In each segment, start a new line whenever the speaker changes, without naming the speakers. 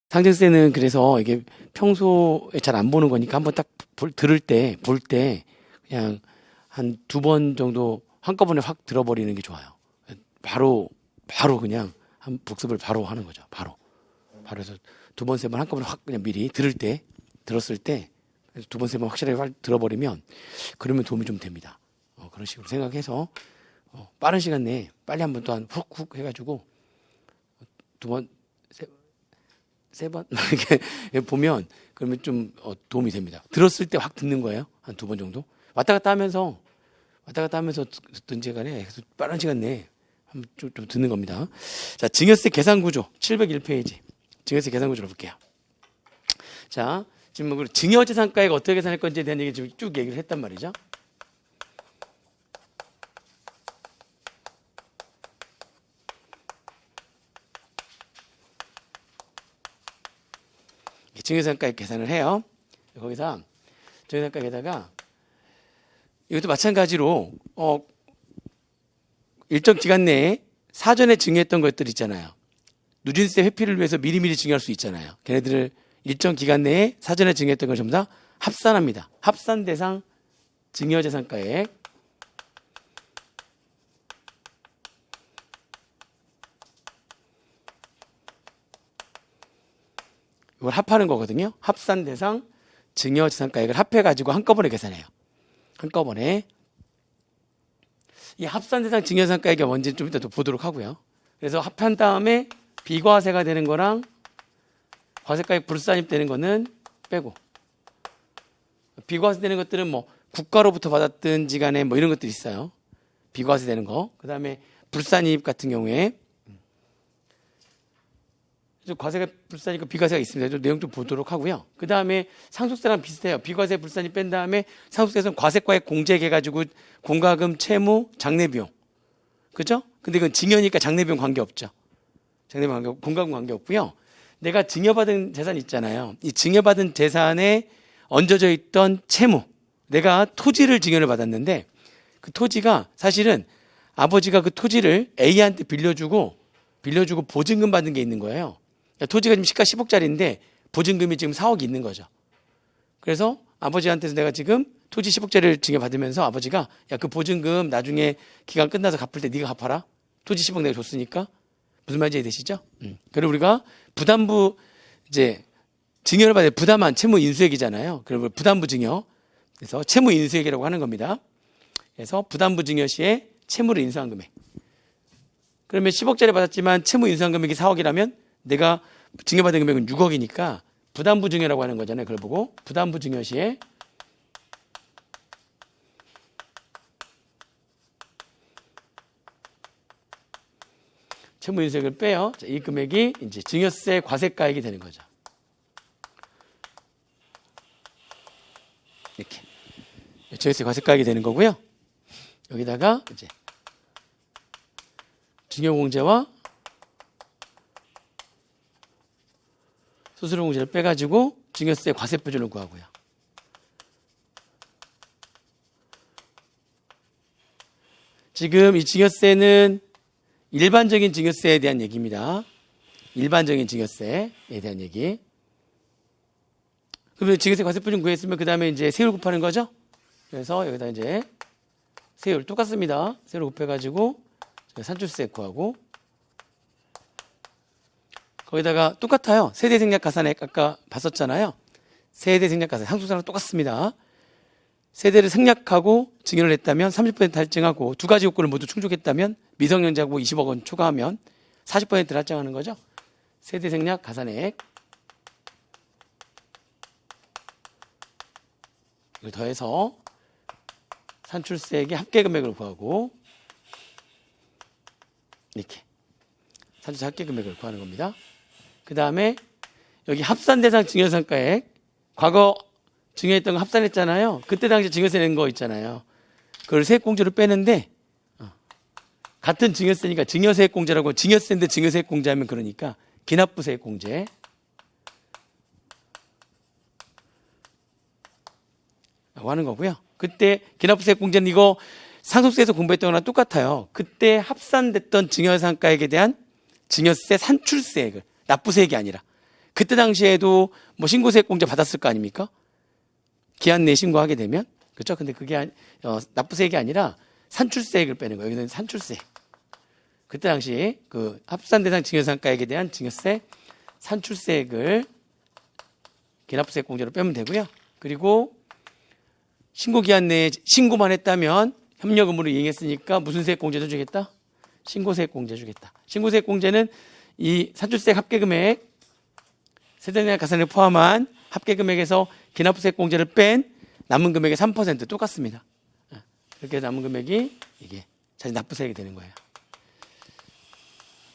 상증세는 그래서 이게 평소에 잘 안 보는 거니까 한번 딱 볼 때 그냥 한 2번 정도 한꺼번에 확 들어버리는 게 좋아요. 바로 그냥 한 복습을 바로 하는 거죠. 바로 해서 2번, 3번 한꺼번에 확 그냥 미리 들었을 때 2번, 3번 확실하게 확 들어버리면 그러면 도움이 좀 됩니다. 그런 식으로 생각해서 빠른 시간 내에 빨리 한번 또 한 훅 해가지고 2번, 3번 이렇게 보면 그러면 좀 도움이 됩니다. 들었을 때 확 듣는 거예요. 한 2번 정도 왔다 갔다 하면서 듣든지 간에 계속 빠른 시간 내에 한번 좀 듣는 겁니다. 자, 증여세 계산 구조 701페이지 증여세 계산 구조로 볼게요. 자, 지금 증여재산가액 어떻게 계산할 건지에 대한 얘기 지금 쭉 얘기를 했단 말이죠. 증여재산가액 계산을 해요. 거기서 증여재산가액에다가 이것도 마찬가지로 일정 기간 내에 사전에 증여했던 것들 있잖아요. 누진세 회피를 위해서 미리미리 증여할 수 있잖아요. 걔네들을 일정 기간 내에 사전에 증여했던 걸 전부 다 합산합니다. 합산 대상 증여재산가액. 이걸 합하는 거거든요. 합산 대상 증여재산가액을 합해가지고 한꺼번에 계산해요. 한꺼번에. 이 합산 대상 증여재산가액이 뭔지 좀 이따 또 보도록 하고요. 그래서 합한 다음에 비과세가 되는 거랑 과세가액 불산입되는 거는 빼고, 비과세 되는 것들은 뭐 국가로부터 받았든지 간에 뭐 이런 것들이 있어요. 비과세 되는 거. 그 다음에 불산입 같은 경우에 과세가 불산이니까 비과세가 있습니다. 좀 내용 좀 보도록 하고요. 그 다음에 상속세랑 비슷해요. 비과세 불산이 뺀 다음에 상속세에서는 과세가액 공제해가지고 공과금, 채무, 장례비용. 그죠? 근데 이건 증여니까 장례비용 관계없죠. 장례비용 관계없고 공과금 관계없고요. 내가 증여받은 재산 있잖아요. 이 증여받은 재산에 얹어져 있던 채무. 내가 토지를 증여를 받았는데 그 토지가 사실은 아버지가 그 토지를 A한테 빌려주고 보증금 받은 게 있는 거예요. 토지가 지금 시가 10억짜리인데 보증금이 지금 4억이 있는 거죠. 그래서 아버지한테서 내가 지금 토지 10억짜리를 증여받으면서 아버지가 야, 그 보증금 나중에 기간 끝나서 갚을 때 네가 갚아라. 토지 10억 내가 줬으니까. 무슨 말인지 이해되시죠? 그리고 우리가 부담부 이제 증여를 받을 부담한 채무 인수액이잖아요. 그러면 부담부 증여. 그래서 채무 인수액이라고 하는 겁니다. 그래서 부담부 증여 시에 채무를 인수한 금액. 그러면 10억짜리 받았지만 채무 인수한 금액이 4억이라면 내가 증여받은 금액은 6억이니까 부담부 증여라고 하는 거잖아요. 그걸 보고 부담부 증여 시에 채무 인수액을 빼요. 자, 이 금액이 이제 증여세 과세가액이 되는 거죠. 이렇게 증여세 과세가액이 되는 거고요. 여기다가 이제 증여공제와 수수료공제를 빼가지고 증여세 과세표준을 구하고요. 지금 이 증여세는 일반적인 증여세에 대한 얘기입니다. 일반적인 증여세에 대한 얘기. 그러면 증여세 과세표준 구했으면 그 다음에 이제 세율 곱하는 거죠. 그래서 여기다 이제 세율 똑같습니다. 세율 곱해가지고 산출세 구하고 거기다가 똑같아요. 세대 생략 가산액 아까 봤었잖아요. 세대 생략 가산 상속세랑 똑같습니다. 세대를 생략하고 증여를 했다면 30% 할증하고 두 가지 요건을 모두 충족했다면 미성년자고 20억 원 초과하면 40%를 할증하는 거죠. 세대 생략 가산액 이걸 더해서 산출세액의 합계 금액을 구하고 이렇게 산출세 합계 금액을 구하는 겁니다. 그 다음에 여기 합산 대상 증여재산가액 과거 증여했던 거 합산했잖아요. 그때 당시 증여세 낸 거 있잖아요. 그걸 세액공제로 빼는데 같은 증여세니까 증여세액공제라고 증여세인데 증여세액공제하면 그러니까 기납부세액공제 라고 하는 거고요. 그때 기납부세액공제는 이거 상속세에서 공부했던 거랑 똑같아요. 그때 합산됐던 증여재산가액에 대한 증여세 산출세액을 납부세액이 아니라 그때 당시에도 뭐 신고세액 공제 받았을 거 아닙니까? 기한 내에 신고하게 되면. 그렇죠? 근데 그게 납부세액이 아니라 산출세액을 빼는 거예요. 여기는 산출세. 그때 당시 그 합산 대상 증여상가액에 대한 증여세 산출세액을 기납부세액 공제로 빼면 되고요. 그리고 신고 기한 내에 신고만 했다면 협력 의무를 이행했으니까 무슨 세액 공제도 주겠다? 신고세액 공제 주겠다. 신고세액 공제는 이 산출세액 합계금액, 세대내 가산을 포함한 합계금액에서 기납부세액 공제를 뺀 남은 금액의 3% 똑같습니다. 이렇게 남은 금액이 이게 자기 납부세액이 되는 거예요.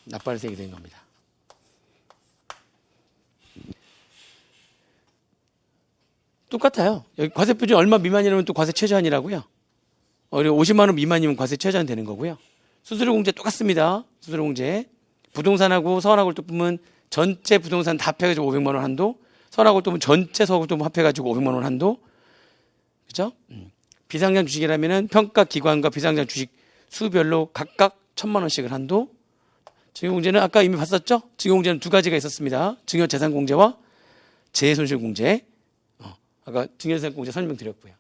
납부할 세액이 되는 겁니다. 똑같아요. 여기 과세 표준 얼마 미만이라면 또 과세 최저한이라고요. 50만 원 미만이면 과세 최저한 되는 거고요. 수수료 공제 똑같습니다. 수수료 공제. 부동산하고 서울하골도품은 전체 부동산 다 합해가지고 500만 원 한도, 서울하골도품 전체 서울골도품 합해가지고 500만 원 한도. 그죠? 비상장 주식이라면은 평가기관과 비상장 주식 수별로 각각 1,000만 원씩을 한도. 증여공제는 아까 이미 봤었죠? 증여공제는 두 가지가 있었습니다. 증여재산공제와 재해손실공제. 아까 증여재산공제 설명드렸고요.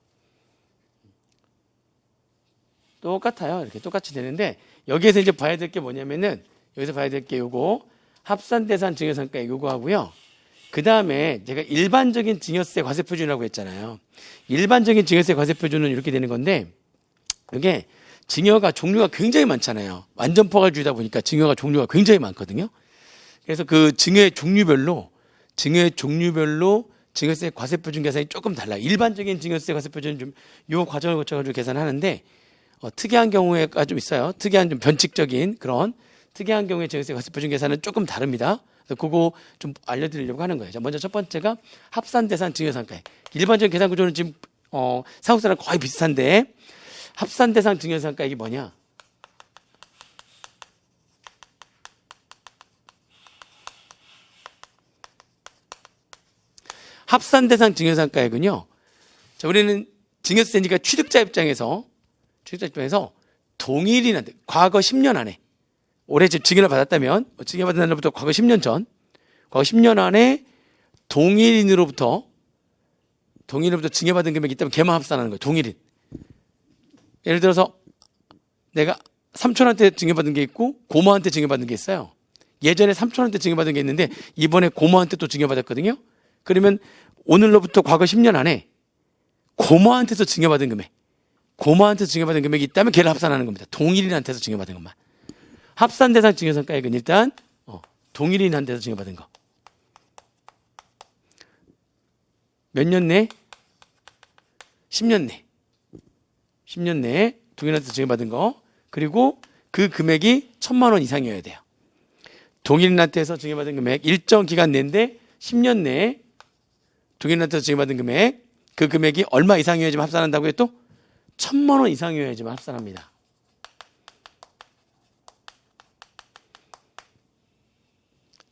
똑같아요. 이렇게 똑같이 되는데 여기에서 이제 봐야 될 게 뭐냐면은 여기서 봐야 될 게 요거 합산대산 증여상가액 요거 하고요. 그 다음에 제가 일반적인 증여세 과세표준이라고 했잖아요. 일반적인 증여세 과세표준은 이렇게 되는 건데 이게 증여가 종류가 굉장히 많잖아요. 완전 포괄주의다 보니까 증여가 종류가 굉장히 많거든요. 그래서 그 증여의 종류별로 증여세 과세표준 계산이 조금 달라요. 일반적인 증여세 과세표준은 좀 요 과정을 거쳐가지고 계산하는데 특이한 경우가 좀 있어요. 특이한 좀 변칙적인 그런 특이한 경우에 증여세 과세표준 계산은 조금 다릅니다. 그래서 그거 좀 알려드리려고 하는 거예요. 자, 먼저 첫 번째가 합산대산 증여상가액. 일반적인 계산 구조는 지금 사국세랑 거의 비슷한데 합산대상 증여상가액이 뭐냐? 합산대상 증여상가액은요. 자, 우리는 증여세니까 취득자 입장에서 동일인한테 과거 10년 안에 올해 증여를 받았다면 증여받은 날로부터 과거 10년 전 과거 10년 안에 동일인으로부터 증여받은 금액이 있다면 걔만 합산하는 거예요. 동일인. 예를 들어서 내가 삼촌한테 증여받은 게 있고 고모한테 증여받은 게 있어요. 예전에 삼촌한테 증여받은 게 있는데 이번에 고모한테 또 증여받았거든요. 그러면 오늘로부터 과거 10년 안에 고모한테서 증여받은 금액이 있다면 걔를 합산하는 겁니다. 동일인한테서 증여받은 것만. 합산대상 증여상가액은 일단 동일인한테서 증여받은 거. 몇 년 내? 10년 내. 10년 내에 동일인한테서 증여받은 거. 그리고 그 금액이 1,000만 원 이상이어야 돼요. 동일인한테서 증여받은 금액 일정 기간 내인데 10년 내에 동일인한테서 증여받은 금액 그 금액이 얼마 이상이어야지만 합산한다고요? 또 1,000만 원 이상이어야지만 합산합니다.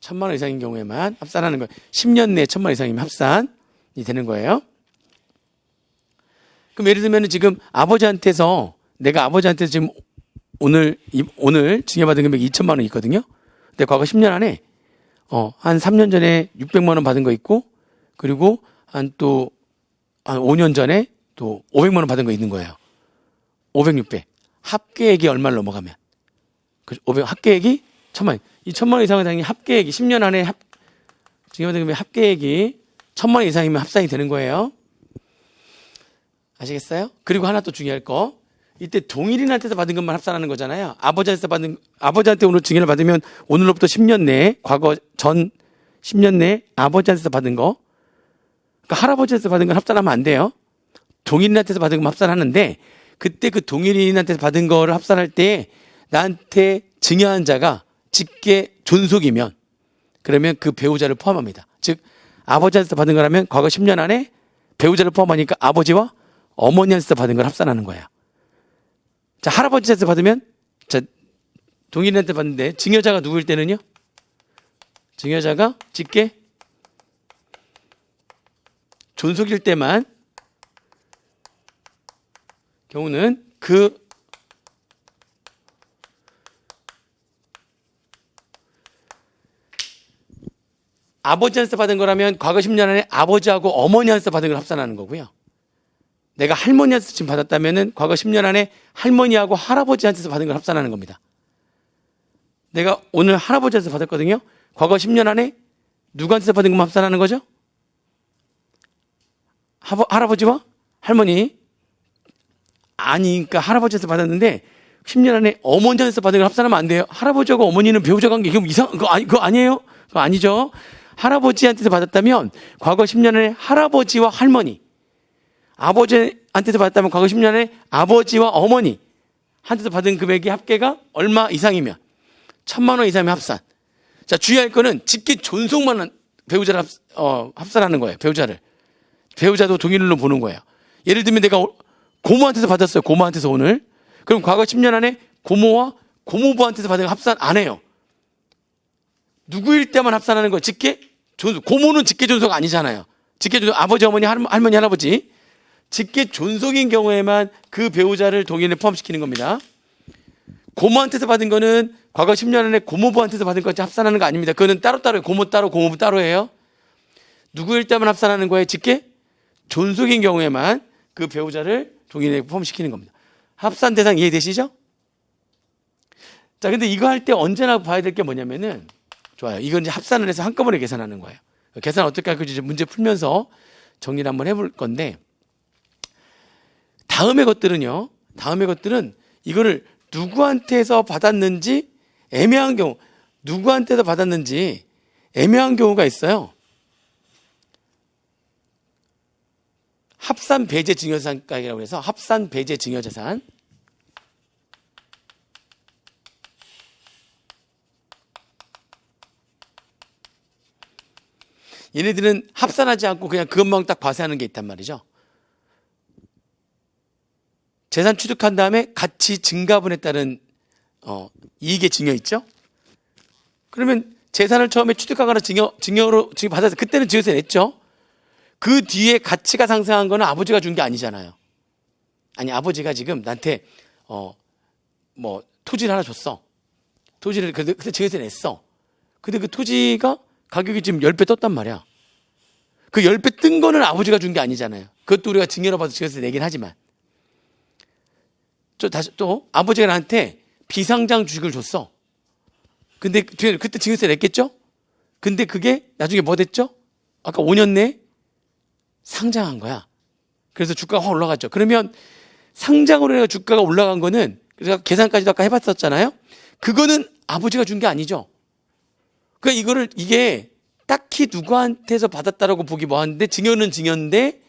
1,000만 원 이상인 경우에만 합산하는 거예요. 10년 내에 1,000만 원 이상이면 합산이 되는 거예요. 그럼 예를 들면 지금 내가 아버지한테 지금 오늘 증여받은 금액이 2,000만 원이 있거든요. 근데 과거 10년 안에 한 3년 전에 600만 원 받은 거 있고 그리고 한 5년 전에 또 500만 원 받은 거 있는 거예요. 500, 600. 합계액이 얼마를 넘어가면. 합계액이 1,000만 원. 이 1,000만 원 이상은 당연히 합계액이 10년 안에 증여받은 금액 합계액이 1,000만 원 이상이면 합산이 되는 거예요. 아시겠어요? 그리고 하나 또 중요할 거. 이때 동일인한테서 받은 것만 합산하는 거잖아요. 아버지한테 오늘 증여를 받으면 오늘로부터 10년 내에 과거 전 10년 내에 아버지한테서 받은 거. 그러니까 할아버지한테서 받은 건 합산하면 안 돼요. 동일인한테서 받은 건 합산하는데 그때 그 동일인한테서 받은 거를 합산할 때 나한테 증여한 자가 직계 존속이면 그러면 그 배우자를 포함합니다. 즉 아버지한테서 받은 거라면 과거 10년 안에 배우자를 포함하니까 아버지와 어머니한테서 받은 걸 합산하는 거예요. 자, 할아버지한테서 받으면 동일인한테 받는데 증여자가 누구일 때는요? 증여자가 직계 존속일 때만 경우는 그 아버지한테서 받은 거라면 과거 10년 안에 아버지하고 어머니한테서 받은 걸 합산하는 거고요. 내가 할머니한테서 지금 받았다면은 과거 10년 안에 할머니하고 할아버지한테서 받은 걸 합산하는 겁니다. 내가 오늘 할아버지한테서 받았거든요. 과거 10년 안에 누구한테서 받은 것만 합산하는 거죠? 할아버지와 할머니. 아니니까 할아버지한테서 받았는데 10년 안에 어머니한테서 받은 걸 합산하면 안 돼요. 할아버지하고 어머니는 배우자 관계. 그거 아니에요? 그거 아니죠. 할아버지한테서 받았다면 과거 10년 안에 할아버지와 할머니. 아버지한테서 받았다면 과거 10년 안에 아버지와 어머니 한테서 받은 금액이 합계가 얼마 이상이면 1,000만 원 이상이면 합산. 자, 주의할 거는 직계 존속만 배우자를 합산하는 거예요. 배우자도 동일로 보는 거예요. 예를 들면 내가 고모한테서 받았어요. 고모한테서 오늘. 그럼 과거 10년 안에 고모와 고모부한테서 받은 거 합산 안 해요. 누구일 때만 합산하는 거예요. 직계 존속. 고모는 직계 존속 아니잖아요. 직계 존속 아버지, 어머니, 할머니, 할아버지. 직계 존속인 경우에만 그 배우자를 동일에 포함시키는 겁니다. 고모한테서 받은 거는 과거 10년 안에 고모부한테서 받은 것까지 합산하는 거 아닙니다. 그거는 따로따로 고모 따로 고모부 따로예요. 누구일 때만 합산하는 거예요. 직계 존속인 경우에만 그 배우자를 동일에 포함시키는 겁니다. 합산 대상 이해되시죠? 자, 근데 이거 할 때 언제나 봐야 될 게 뭐냐면은 좋아요. 이건 이제 합산을 해서 한꺼번에 계산하는 거예요. 계산 어떻게 할 건지 문제 풀면서 정리를 한번 해볼 건데 다음의 것들은 이거를 누구한테서 받았는지 애매한 경우, 누구한테서 받았는지 애매한 경우가 있어요. 합산 배제 증여자산가액이라고 해서 합산 배제 증여자산. 얘네들은 합산하지 않고 그냥 그것만 딱 과세하는 게 있단 말이죠. 재산 취득한 다음에 가치 증가분에 따른 이익의 증여 있죠? 그러면 재산을 처음에 취득하거나 증여로 받아서 그때는 증여세 냈죠? 그 뒤에 가치가 상승한 거는 아버지가 준 게 아니잖아요. 아니, 아버지가 지금 나한테 토지를 하나 줬어. 토지를 그때 증여세 냈어. 근데 그 토지가 가격이 지금 10배 떴단 말이야. 그 10배 뜬 거는 아버지가 준 게 아니잖아요. 그것도 우리가 증여로 봐서 증여세 내긴 하지만. 또 아버지가 나한테 비상장 주식을 줬어. 근데 그때 증여세 냈겠죠? 근데 그게 나중에 뭐 됐죠? 아까 5년 내에 상장한 거야. 그래서 주가가 확 올라갔죠. 그러면 상장으로 해서 주가가 올라간 거는 그래서 계산까지도 아까 해봤었잖아요. 그거는 아버지가 준 게 아니죠. 그러니까 이게 딱히 누구한테서 받았다라고 보기 뭐하는데 증여는 증여인데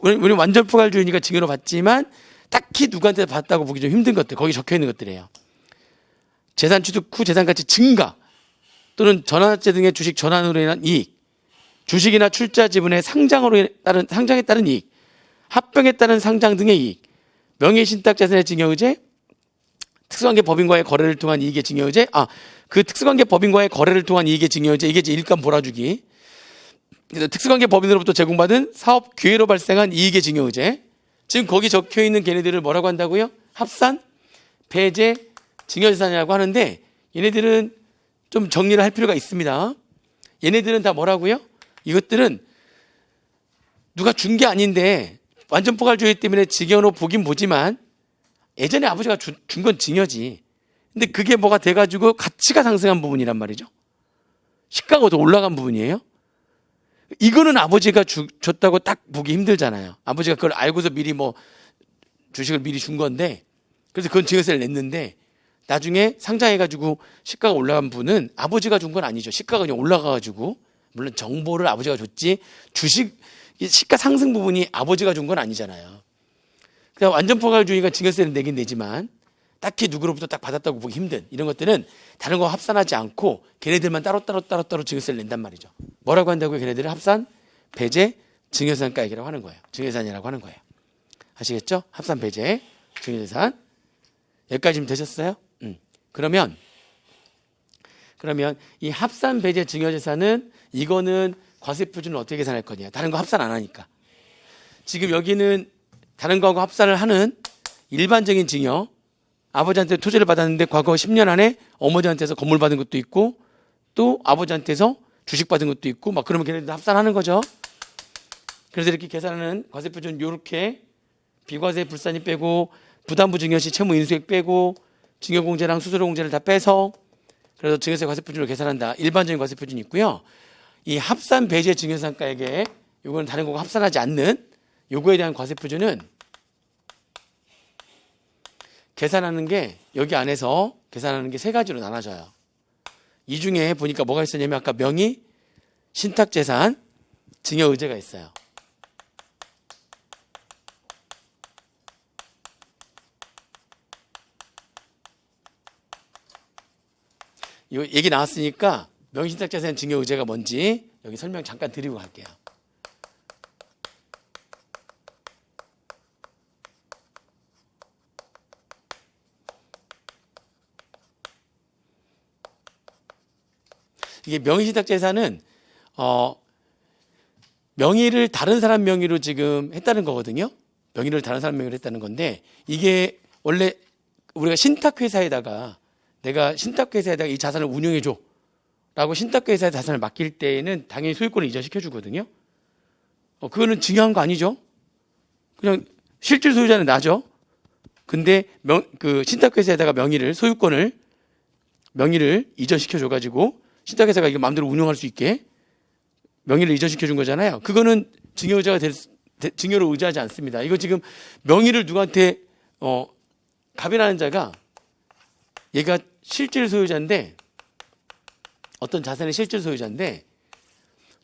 우리 완전 포괄주의니까 증여로 받지만 딱히 누구한테 받았다고 보기 좀 힘든 것들, 거기 적혀 있는 것들이에요. 재산 취득 후 재산가치 증가 또는 전환화재 등의 주식 전환으로 인한 이익, 주식이나 출자 지분의 상장에 따른 이익, 합병에 따른 상장 등의 이익, 명예신탁자산의 증여의제, 특수관계 법인과의 거래를 통한 이익의 증여의제, 그 특수관계 법인과의 거래를 통한 이익의 증여의제, 이게 이제 일감 몰아주기. 그래서 특수관계 법인으로부터 제공받은 사업 기회로 발생한 이익의 증여의제. 지금 거기 적혀 있는 걔네들을 뭐라고 한다고요? 합산, 배제, 증여재산이라고 하는데 얘네들은 좀 정리를 할 필요가 있습니다. 얘네들은 다 뭐라고요? 이것들은 누가 준 게 아닌데 완전 포괄주의 때문에 증여로 보긴 보지만 예전에 아버지가 준 건 증여지. 근데 그게 뭐가 돼가지고 가치가 상승한 부분이란 말이죠. 시가가 더 올라간 부분이에요. 이거는 아버지가 줬다고 딱 보기 힘들잖아요. 아버지가 그걸 알고서 미리 주식을 미리 준 건데, 그래서 그건 증여세를 냈는데, 나중에 상장해가지고 시가가 올라간 분은 아버지가 준 건 아니죠. 시가가 그냥 올라가가지고, 물론 정보를 아버지가 줬지, 시가 상승 부분이 아버지가 준 건 아니잖아요. 그냥 완전 포괄주의가 증여세를 내긴 내지만, 딱히 누구로부터 딱 받았다고 보기 힘든 이런 것들은 다른 거 합산하지 않고 걔네들만 따로 증여세를 낸단 말이죠. 뭐라고 한다고요? 걔네들은 합산, 배제, 증여재산가액이라고 하는 거예요. 증여재산이라고 하는 거예요. 아시겠죠? 합산, 배제, 증여재산. 여기까지 지금 되셨어요? 그러면 이 합산, 배제, 증여재산은 이거는 과세 표준을 어떻게 계산할 거냐? 다른 거 합산 안 하니까. 지금 여기는 다른 거하고 합산을 하는 일반적인 증여, 아버지한테 토지를 받았는데 과거 10년 안에 어머니한테서 건물 받은 것도 있고 또 아버지한테서 주식 받은 것도 있고 막 그러면 걔네들 합산하는 거죠. 그래서 이렇게 계산하는 과세표준 요렇게 비과세 불산이 빼고 부담부 증여시 채무 인수액 빼고 증여공제랑 수수료공제를 다 빼서 그래서 증여세 과세표준으로 계산한다. 일반적인 과세표준이 있고요. 이 합산 배제 증여상가액에 요거는 다른 거고 합산하지 않는 요거에 대한 과세표준은 계산하는 게 여기 안에서 계산하는 게 세 가지로 나눠져요. 이 중에 보니까 뭐가 있었냐면 아까 명의, 신탁재산, 증여의제가 있어요. 이 얘기 나왔으니까 명의신탁재산, 증여의제가 뭔지 여기 설명 잠깐 드리고 갈게요. 이게 명의신탁재산은 명의를 다른 사람 명의로 지금 했다는 거거든요. 명의를 다른 사람 명의로 했다는 건데 이게 원래 우리가 신탁회사에다가 내가 신탁회사에다가 이 자산을 운용해줘 라고 신탁회사에 자산을 맡길 때에는 당연히 소유권을 이전시켜 주거든요. 그거는 중요한 거 아니죠. 그냥 실질 소유자는 나죠. 근데 그 신탁회사에다가 명의를 이전시켜 줘가지고 신탁회사가 이거 마음대로 운영할 수 있게 명의를 이전시켜 준 거잖아요. 그거는 증여의자가 증여로 의지하지 않습니다. 이거 지금 명의를 누구한테 갑이라는 자가 얘가 실질 소유자인데 어떤 자산의 실질 소유자인데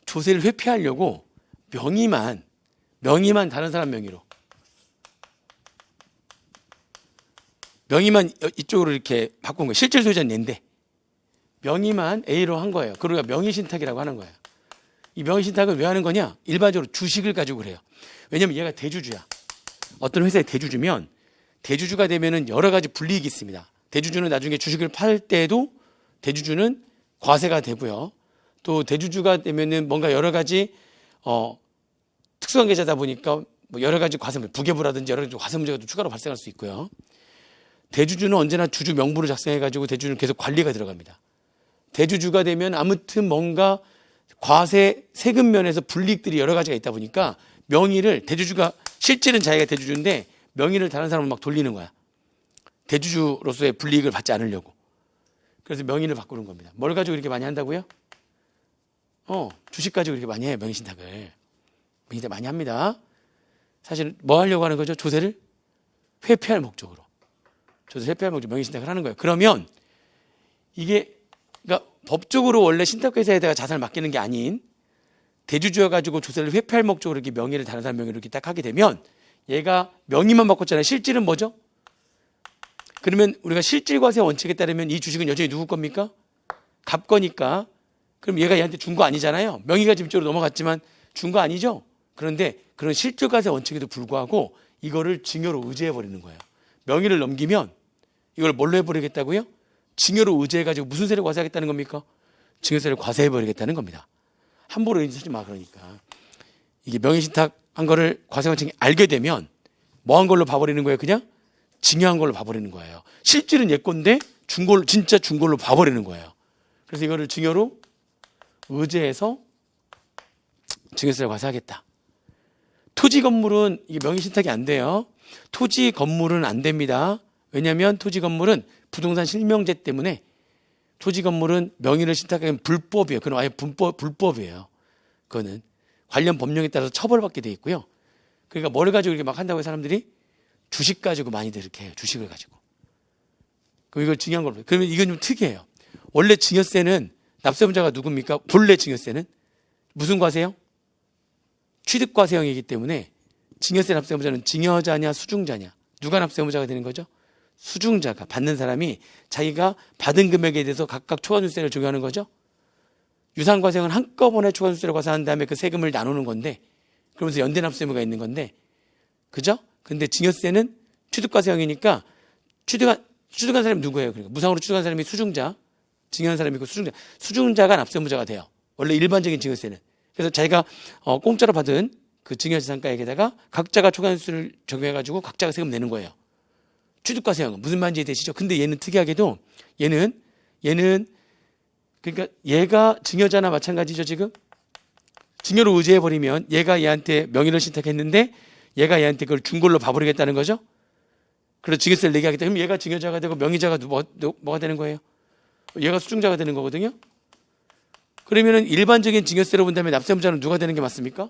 조세를 회피하려고 명의만 다른 사람 명의로 명의만 이쪽으로 이렇게 바꾼 거예요. 실질 소유자는 얘인데 명의만 A로 한 거예요. 그러니까 명의신탁이라고 하는 거예요. 이 명의신탁은 왜 하는 거냐? 일반적으로 주식을 가지고 그래요. 왜냐면 얘가 대주주야. 어떤 회사의 대주주면 대주주가 되면은 여러 가지 불이익이 있습니다. 대주주는 나중에 주식을 팔 때에도 대주주는 과세가 되고요. 또 대주주가 되면은 뭔가 여러 가지 특수한 계좌다 보니까 뭐 여러 가지 과세, 부계부라든지 여러 가지 과세 문제가 또 추가로 발생할 수 있고요. 대주주는 언제나 주주 명부를 작성해가지고 대주주는 계속 관리가 들어갑니다. 대주주가 되면 아무튼 뭔가 과세 세금 면에서 불이익들이 여러 가지가 있다 보니까 명의를 대주주가 실질은 자기가 대주주인데 명의를 다른 사람으로 막 돌리는 거야. 대주주로서의 불이익을 받지 않으려고. 그래서 명의를 바꾸는 겁니다. 뭘 가지고 이렇게 많이 한다고요? 주식 가지고 이렇게 많이 해요. 명의신탁을. 명의신탁 많이 합니다. 사실 뭐 하려고 하는 거죠? 조세를 회피할 목적으로. 조세 회피할 목적으로 명의신탁을 하는 거예요. 그러면 이게 그러니까 법적으로 원래 신탁회사에다가 자산을 맡기는 게 아닌 대주주여 가지고 조세를 회피할 목적으로 이렇게 명의를 다른 사람 명의로 이렇게 딱 하게 되면 얘가 명의만 바꿨잖아요. 실질은 뭐죠? 그러면 우리가 실질과세 원칙에 따르면 이 주식은 여전히 누구 겁니까? 갑 거니까. 그럼 얘가 얘한테 준 거 아니잖아요. 명의가 지금 쪽으로 넘어갔지만 준 거 아니죠? 그런데 그런 실질과세 원칙에도 불구하고 이거를 증여로 의제해버리는 거예요. 명의를 넘기면 이걸 뭘로 해버리겠다고요? 증여로 의제해가지고 무슨 세를 과세하겠다는 겁니까? 증여세를 과세해버리겠다는 겁니다. 함부로 의지하지 마. 그러니까 이게 명의신탁 한 거를 과세 원칙이 알게 되면 뭐 한 걸로 봐버리는 거예요? 그냥 증여한 걸로 봐버리는 거예요. 실질은 얘 건데 진짜 준 걸로 봐버리는 거예요. 그래서 이거를 증여로 의제해서 증여세를 과세하겠다. 토지 건물은 이게 명의신탁이 안 돼요. 토지 건물은 안 됩니다. 왜냐하면 토지 건물은 부동산 실명제 때문에 토지 건물은 명의를 신탁하면 불법이에요. 그건 아예 불법이에요. 그거는 관련 법령에 따라서 처벌받게 돼 있고요. 그러니까 뭘 가지고 이렇게 막 한다고 사람들이 주식 가지고 많이들 이렇게 해요. 주식을 가지고. 그럼 이걸 증여한 걸로. 그러면 이건 좀 특이해요. 원래 증여세는 납세분자가 누굽니까? 본래 증여세는 무슨 과세형? 취득과세형이기 때문에 증여세 납세분자는 증여자냐 수중자냐. 누가 납세분자가 되는 거죠? 수중자가 받는 사람이 자기가 받은 금액에 대해서 각각 초과세를 적용하는 거죠. 유상과세형은 한꺼번에 초과세를 과세한 다음에 그 세금을 나누는 건데 그러면서 연대납세 의무가 있는 건데 그죠? 근데 증여세는 취득과세형이니까 취득한 사람이 누구예요? 그러니까 무상으로 취득한 사람이 수중자, 증여한 사람이 있고 수중자가 납세의무자가 돼요. 원래 일반적인 증여세는. 그래서 자기가 공짜로 받은 그 증여재산가액에다가 각자가 초과세를 적용해가지고 각자가 세금 내는 거예요. 취득과세형은 무슨 말인지 되시죠? 근데 얘는 특이하게도 얘는 그러니까 얘가 증여자나 마찬가지죠, 지금. 증여로 의지해버리면 얘가 얘한테 명의를 신탁했는데 얘가 얘한테 그걸 준 걸로 봐버리겠다는 거죠. 그래서 증여세를 내게 하겠다. 그럼 얘가 증여자가 되고 명의자가 뭐가 되는 거예요? 얘가 수증자가 되는 거거든요. 그러면은 일반적인 증여세로 본다면 납세의무자는 누가 되는 게 맞습니까?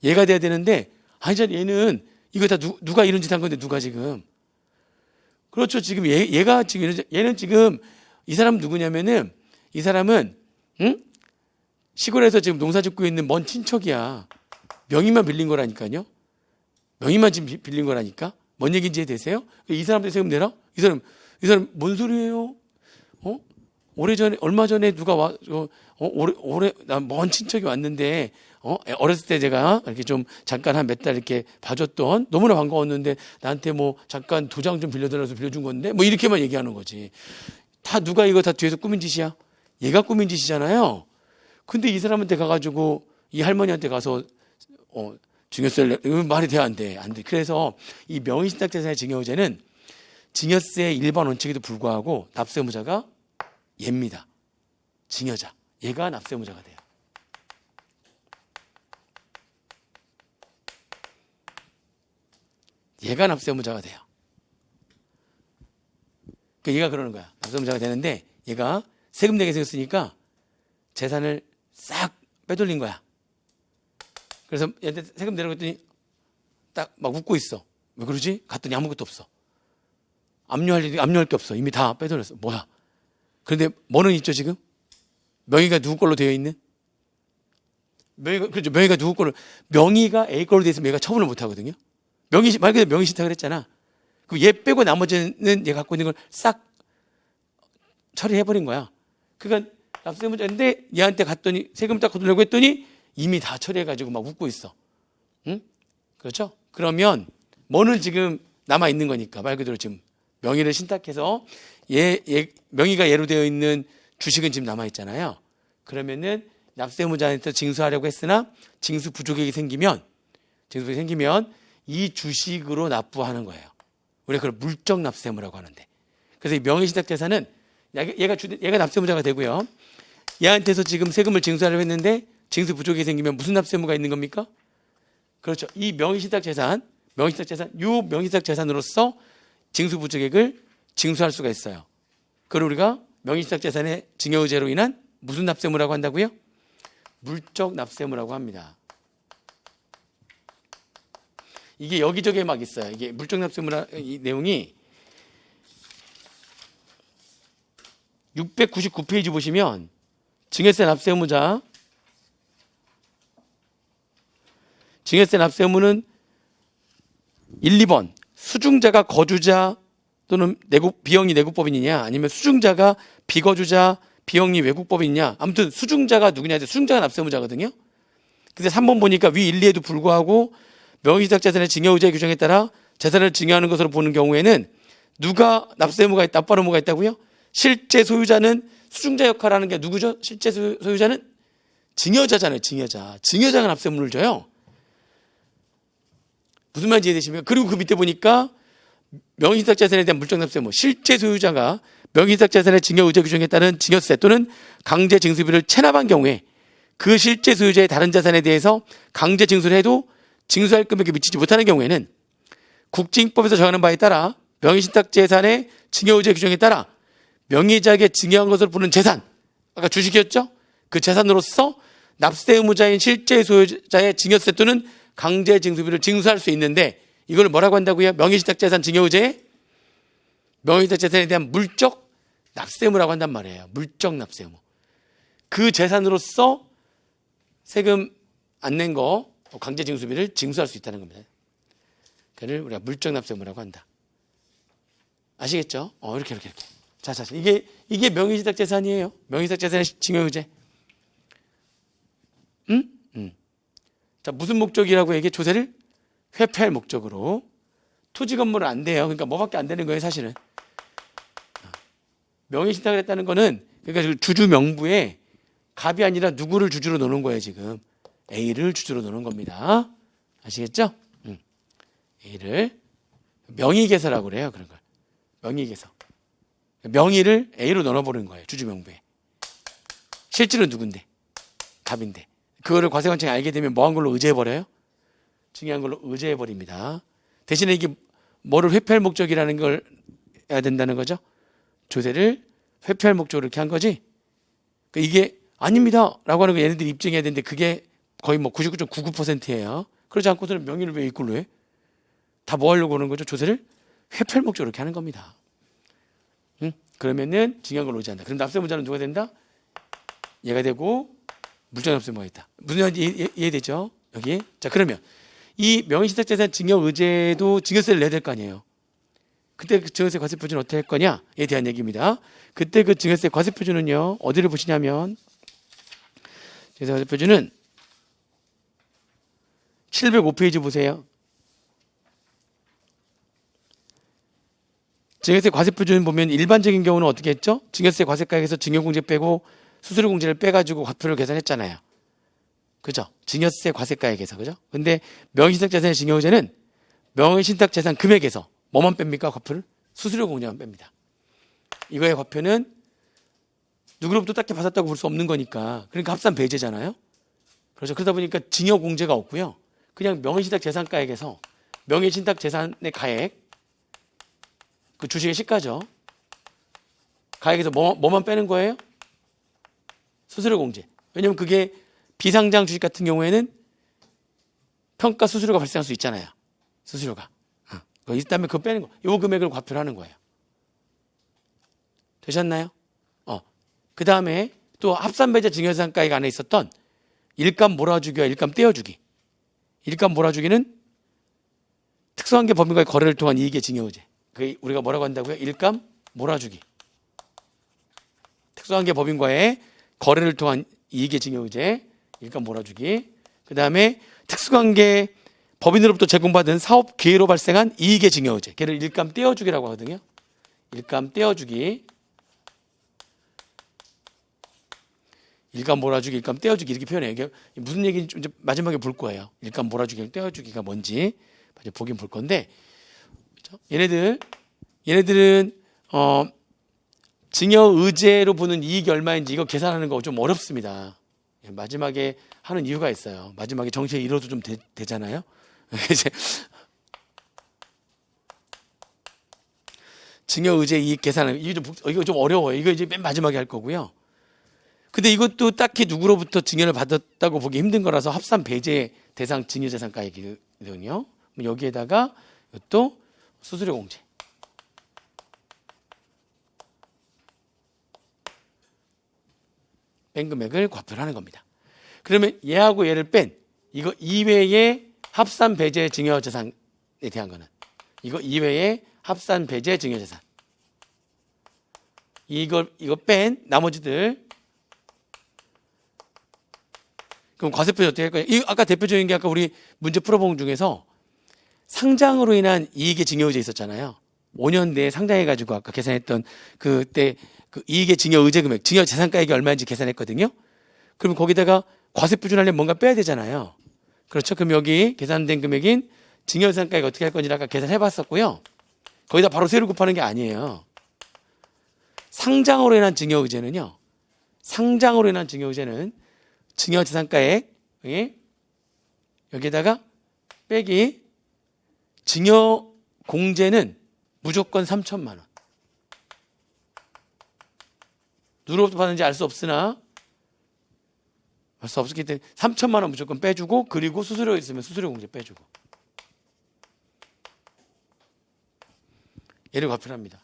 얘가 돼야 되는데, 아니, 얘는 이거 다 누가 이런 짓 한 건데 누가 지금. 그렇죠. 지금 얘가 지금, 얘는 지금 이 사람 누구냐면은 이 사람은, 시골에서 지금 농사 짓고 있는 먼 친척이야. 명의만 빌린 거라니까요. 명의만 지금 빌린 거라니까. 뭔 얘기인지 이해되세요? 이 사람한테 세금 내라? 이 사람 뭔 소리예요? 얼마 전에 누가 난 먼 친척이 왔는데, 어렸을 때 제가 이렇게 좀 잠깐 한 몇 달 이렇게 봐줬던, 너무나 반가웠는데, 나한테 뭐 잠깐 도장 좀 빌려달라서 빌려준 건데, 뭐 이렇게만 얘기하는 거지. 다 누가 이거 다 뒤에서 꾸민 짓이야? 얘가 꾸민 짓이잖아요. 근데 이 사람한테 가가지고, 이 할머니한테 가서, 증여세를, 이거 말이 돼, 안 돼. 그래서 이 명의신탁재산의 증여의제는 증여세의 일반 원칙에도 불구하고 납세의무자가 얘입니다. 증여자. 얘가 납세의무자가 돼요. 얘가 납세의무자가 돼요. 그러니까 얘가 그러는 거야. 납세의무자가 되는데 얘가 세금 내게 생겼으니까 재산을 싹 빼돌린 거야. 그래서 얘한테 세금 내라고 했더니 딱 막 웃고 있어. 왜 그러지? 갔더니 아무것도 없어. 압류할 게 없어. 이미 다 빼돌렸어. 뭐야? 그런데 뭐는 있죠, 지금? 명의가 누구 걸로 되어 있는? 그렇죠. 명의가 누구 걸로, 명의가 A 걸로 되어 있으면 얘가 처분을 못 하거든요. 말 그대로 명의 신탁을 했잖아. 그럼 얘 빼고 나머지는 얘가 갖고 있는 걸 싹 처리해버린 거야. 그러니까 납세의무자인데 얘한테 갔더니 세금 딱 거두려고 했더니 이미 다 처리해가지고 막 웃고 있어. 응? 그렇죠? 그러면 뭐는 지금 남아있는 거니까 말 그대로 지금 명의를 신탁해서 명의가 얘로 되어 있는 주식은 지금 남아있잖아요. 그러면은 납세의무자한테 징수하려고 했으나 징수 부족액이 생기면 이 주식으로 납부하는 거예요. 우리가 그걸 물적 납세의무라고 하는데. 그래서 이 명의신탁재산은 얘가 납세의무자가 되고요. 얘한테서 지금 세금을 징수하려고 했는데 징수 부족액이 생기면 무슨 납세의무가 있는 겁니까? 그렇죠. 이 명의신탁재산, 요 명의신탁재산으로서 징수 부족액을 징수할 수가 있어요. 그걸 우리가 명의신탁재산의 증여의제로 인한 무슨 납세의무라고 한다고요? 물적 납세의무라고 합니다. 이게 여기저기에 막 있어요. 이게 물적 납세의무라 이 내용이 699페이지 보시면 증여세 납세의무자, 증여세 납세의무는 1, 2번 수중자가 거주자 또는 비영리 내국법인이냐, 아니면 수중자가 비거주자 비영리 외국법인이냐. 아무튼 수중자가 누구냐 해서 수중자가 납세의무자거든요. 근데 3번 보니까 위 1, 2에도 불구하고 명의신탁재산의 증여의제 규정에 따라 재산을 증여하는 것으로 보는 경우에는 누가 납세의무가 납부할 의무가 있다고요? 실제 소유자는 수중자 역할을 하는 게 누구죠? 실제 소유자는 증여자잖아요. 증여자가 납세의무를 져요. 무슨 말인지 이해되십니까? 그리고 그 밑에 보니까 명의신탁재산에 대한 물적 납세의무, 실제 소유자가 명의신탁재산의 증여의제 규정에 따른 증여세 또는 강제징수비를 체납한 경우에 그 실제 소유자의 다른 자산에 대해서 강제 징수를 해도 징수할 금액에 미치지 못하는 경우에는 국증법에서 정하는 바에 따라 명의신탁재산의 증여의제 규정에 따라 명의자에게 증여한 것으로 보는 재산, 아까 주식이었죠? 그 재산으로서 납세의무자인 실제 소유자의 증여세 또는 강제징수비를 징수할 수 있는데 이걸 뭐라고 한다고요? 명의신탁재산 증여의제에 명의신탁재산에 대한 물적 납세의무라고 한단 말이에요. 물적 납세의무. 그 재산으로서 세금 안 낸 거 강제징수비를 징수할 수 있다는 겁니다. 그를 우리가 물적 납세의무라고 한다. 아시겠죠? 이렇게. 자. 이게 명의신탁재산이에요. 명의신탁재산의 증여의제. 자, 무슨 목적이라고 얘기해? 조세를 회피할 목적으로. 토지 건물은 안 돼요. 그러니까 뭐밖에 안 되는 거예요, 사실은. 명의신탁을 했다는 거는, 그러니까 주주 명부에 갑이 아니라 누구를 주주로 놓는 거예요, 지금. A를 주주로 놓는 겁니다. 아시겠죠? A를 명의개서라고 그래요, 그런 걸. 명의개서. 명의를 A로 넣어버리는 거예요, 주주 명부에. 실질은 누군데? 갑인데. 그거를 과세관청이 알게 되면 뭐 한 걸로 의제해버려요? 중요한 걸로 의제해버립니다. 대신에 이게 뭐를 회피할 목적이라는 걸 해야 된다는 거죠. 조세를 회피할 목적으로 이렇게 한 거지. 그러니까 이게 아닙니다 라고 하는 거 얘네들이 입증해야 되는데 그게 거의 뭐 99.99%예요. 그러지 않고서는 명의를 왜 이꼴로 해? 다 뭐 하려고 하는 거죠? 조세를 회피할 목적으로 이렇게 하는 겁니다. 그러면은 중요한 걸 의지한다. 그럼 납세문자는 누가 된다? 얘가 되고 물정납세무가 있다. 무슨 말인지 이해되죠? 여기. 자, 그러면 이 명의신탁재산 증여의제도 증여세를 내야 될 거 아니에요. 그때 그 증여세 과세표준은 어떻게 할 거냐에 대한 얘기입니다. 그때 그 증여세 과세표준은요, 어디를 보시냐면, 증여세 과세표준은 705페이지 보세요. 증여세 과세표준 보면 일반적인 경우는 어떻게 했죠? 증여세 과세가액에서 증여공제 빼고 수수료공제를 빼가지고 과표를 계산했잖아요. 그죠? 증여세 과세가액에서, 그죠? 근데 명의신탁재산의 증여의제는 명의신탁재산 금액에서 뭐만 뺍니까? 과표를? 수수료공제만 뺍니다. 이거의 과표는 누구로부터 딱히 받았다고 볼 수 없는 거니까. 그러니까 합산 배제잖아요. 그렇죠. 그러다 보니까 증여공제가 없고요. 그냥 명의신탁재산가액에서 명의신탁재산의 가액, 그 주식의 시가죠. 가액에서 뭐만 빼는 거예요? 수수료공제. 왜냐면 그게 비상장 주식 같은 경우에는 평가 수수료가 발생할 수 있잖아요. 수수료가. 있다면 그거 빼는 거. 요 금액을 과표를 하는 거예요. 되셨나요? 그 다음에 또 합산배제 증여재산가액 안에 있었던 일감 몰아주기와 일감 떼어주기. 일감 몰아주기는 특수관계 법인과의 거래를 통한 이익의 증여의제. 그 우리가 뭐라고 한다고요? 일감 몰아주기. 특수관계 법인과의 거래를 통한 이익의 증여의제. 일감 몰아주기. 그 다음에 특수관계 법인으로부터 제공받은 사업 기회로 발생한 이익의 증여의제. 걔를 일감 떼어주기라고 하거든요. 일감 떼어주기. 일감 몰아주기, 일감 떼어주기 이렇게 표현해요. 이게 무슨 얘기인지 이제 마지막에 볼 거예요. 일감 몰아주기, 떼어주기가 뭔지 보긴 볼 건데, 그렇죠? 얘네들은 증여의제로 보는 이익이 얼마인지 이거 계산하는 거 좀 어렵습니다. 마지막에 하는 이유가 있어요. 마지막에 정시에 이뤄도 좀 되잖아요. 이제 증여의제 이익 계산은 이거 좀 어려워요. 이거 이제 맨 마지막에 할 거고요. 근데 이것도 딱히 누구로부터 증여를 받았다고 보기 힘든 거라서 합산 배제 대상 증여재산가액이거든요. 여기에다가 또 수수료 공제. 뺀 금액을 과표를 하는 겁니다. 그러면 얘하고 얘를 뺀 이거 이외의 합산 배제 증여재산에 대한 거는 이거 이외의 합산 배제 증여재산 이거 뺀 나머지들 그럼 과세표준 어떻게 할 거냐? 아까 대표적인 게 아까 우리 문제 풀어본 중에서 상장으로 인한 이익의 증여의제 있었잖아요. 5년 내에 상장해가지고 아까 계산했던 그때 그 이익의 증여의제 금액, 증여재산가액이 얼마인지 계산했거든요. 그럼 거기다가 과세표준하려면 뭔가 빼야 되잖아요. 그렇죠. 그럼 여기 계산된 금액인 증여재산가액 어떻게 할 건지 아까 계산해봤었고요. 거기다 바로 세로 곱하는 게 아니에요. 상장으로 인한 증여의제는요. 상장으로 인한 증여의제는 증여재산가액 여기에다가 빼기 증여공제는 무조건 3천만 원. 누구로부터 받는지 알 수 없으나 알 수 없었기 때문에 3천만 원 무조건 빼주고 그리고 수수료 있으면 수수료 공제 빼주고 얘를 과표합니다.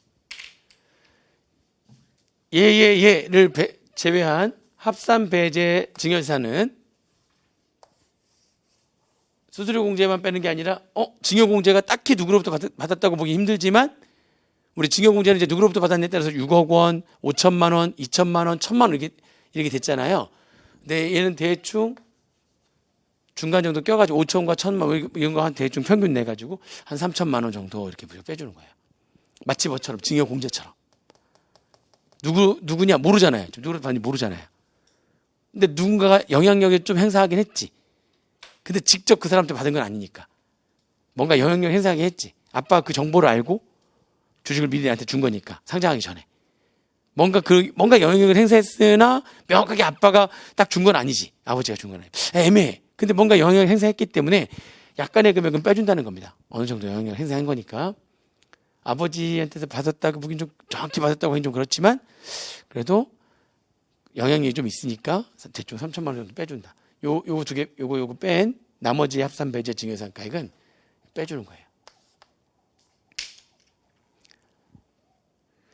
얘를 제외한 합산 배제 증여재산은 수수료 공제만 빼는 게 아니라 증여공제가 딱히 누구로부터 받았다고 보기 힘들지만 우리 증여공제는 이제 누구로부터 받았냐에 따라서 6억 원, 5천만 원, 2천만 원, 1천만 원 이렇게 됐잖아요. 근데 얘는 대충 중간 정도 껴가지고 5천과 1천만 원 이런 거 한 대충 평균 내가지고 한 3천만 원 정도 이렇게 빼주는 거예요. 마치 뭐처럼 증여공제처럼. 누구냐 모르잖아요. 누구로부터 받는지 모르잖아요. 근데 누군가가 영향력을 좀 행사하긴 했지. 근데 직접 그 사람한테 받은 건 아니니까. 뭔가 영향력 행사하긴 했지. 아빠가 그 정보를 알고 주식을 미리 나한테 준 거니까. 상장하기 전에. 뭔가 영향력을 행사했으나 명확하게 아빠가 딱 준 건 아니지. 아버지가 준 건 아니지. 애매해. 근데 뭔가 영향력을 행사했기 때문에 약간의 금액은 빼준다는 겁니다. 어느 정도 영향력을 행사한 거니까. 아버지한테서 받았다고 보긴 좀 정확히 받았다고 하긴 좀 그렇지만 그래도 영향력이 좀 있으니까 대충 3천만 원 정도 빼준다. 요거 두 개, 요거 뺀 나머지 합산 배제 증여상가액은 빼주는 거예요.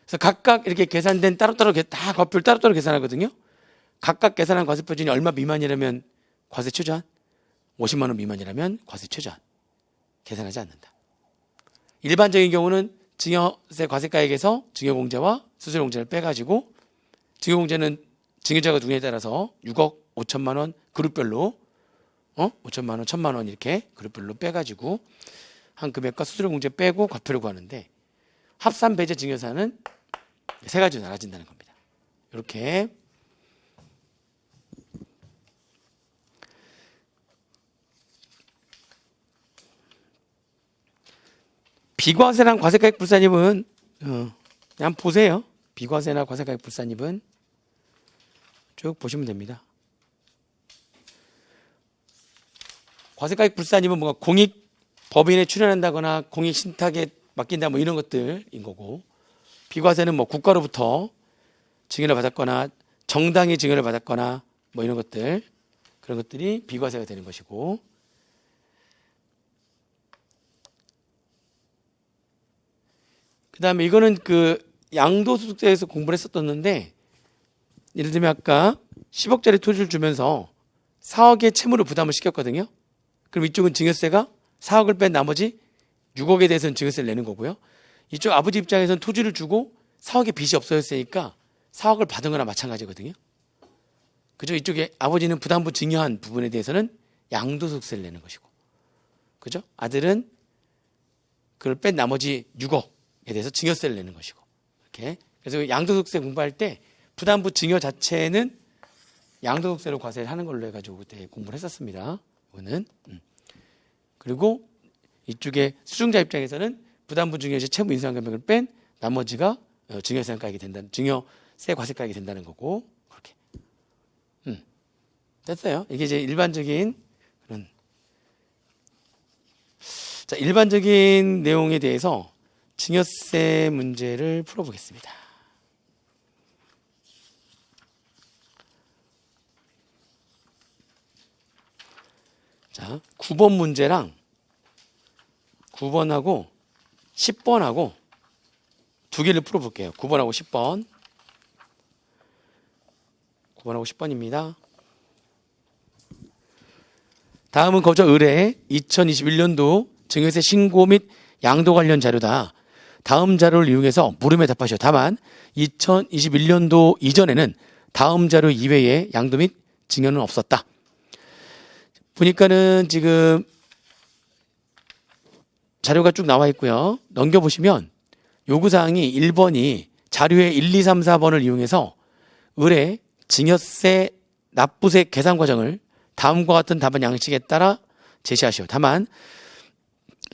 그래서 각각 이렇게 계산된 따로따로 다 과표를 따로따로 계산하거든요. 각각 계산한 과세 표준이 얼마 미만이라면 과세 최저한, 50만 원 미만이라면 과세 최저한 계산하지 않는다. 일반적인 경우는 증여세 과세가액에서 증여공제와 수수료공제를 빼가지고 증여공제는 증여자가 누구냐에 따라서 6억 5천만 원 그룹별로 5천만 원, 1천만 원 이렇게 그룹별로 빼가지고 한 금액과 수수료공제 빼고 과표를 구하는데 합산 배제 증여사는 세 가지로 나눠진다는 겁니다. 이렇게 비과세랑 과세가액 불산입은 그냥 보세요. 비과세나 과세가액 불산입은 쭉 보시면 됩니다. 과세가액 불산입은 뭔가 공익 법인에 출연한다거나 공익 신탁에 맡긴다 뭐 이런 것들인 거고, 비과세는 뭐 국가로부터 증여를 받았거나 정당이 증여를 받았거나 뭐 이런 것들, 그런 것들이 비과세가 되는 것이고, 그 다음에 이거는 그 양도소득세에서 공부를 했었었는데, 예를 들면 아까 10억짜리 토지를 주면서 4억의 채무를 부담을 시켰거든요. 그럼 이쪽은 증여세가 4억을 뺀 나머지 6억에 대해서는 증여세를 내는 거고요. 이쪽 아버지 입장에서는 토지를 주고 4억의 빚이 없어졌으니까 4억을 받은 거나 마찬가지거든요. 그죠? 이쪽에 아버지는 부담부 증여한 부분에 대해서는 양도소득세를 내는 것이고, 그죠? 아들은 그걸 뺀 나머지 6억에 대해서 증여세를 내는 것이고, 이렇게. 그래서 양도소득세 공부할 때 부담부 증여 자체는 양도소득세로 과세를 하는 걸로 해가지고 그때 공부를 했었습니다. 이거는. 그리고 이쪽에 수증자 입장에서는 부담부 증여시 채무 인상 금액을 뺀 나머지가 증여세 가액이 된다는, 증여세 과세가액이 된다는 거고, 그렇게. 됐어요. 이게 이제 일반적인 그런. 자, 일반적인 내용에 대해서 증여세 문제를 풀어보겠습니다. 자, 9번 문제랑 9번하고 10번하고 두 개를 풀어볼게요. 9번하고 10번. 9번하고 10번입니다. 다음은 거저 의뢰 2021년도 증여세 신고 및 양도 관련 자료다. 다음 자료를 이용해서 물음에 답하시오. 다만 2021년도 이전에는 다음 자료 이외에 양도 및 증여는 없었다. 보니까는 지금 자료가 쭉 나와 있고요. 넘겨보시면 요구사항이 1번이 자료의 1, 2, 3, 4번을 이용해서 의뢰 증여세 납부세 계산 과정을 다음과 같은 답안 양식에 따라 제시하시오. 다만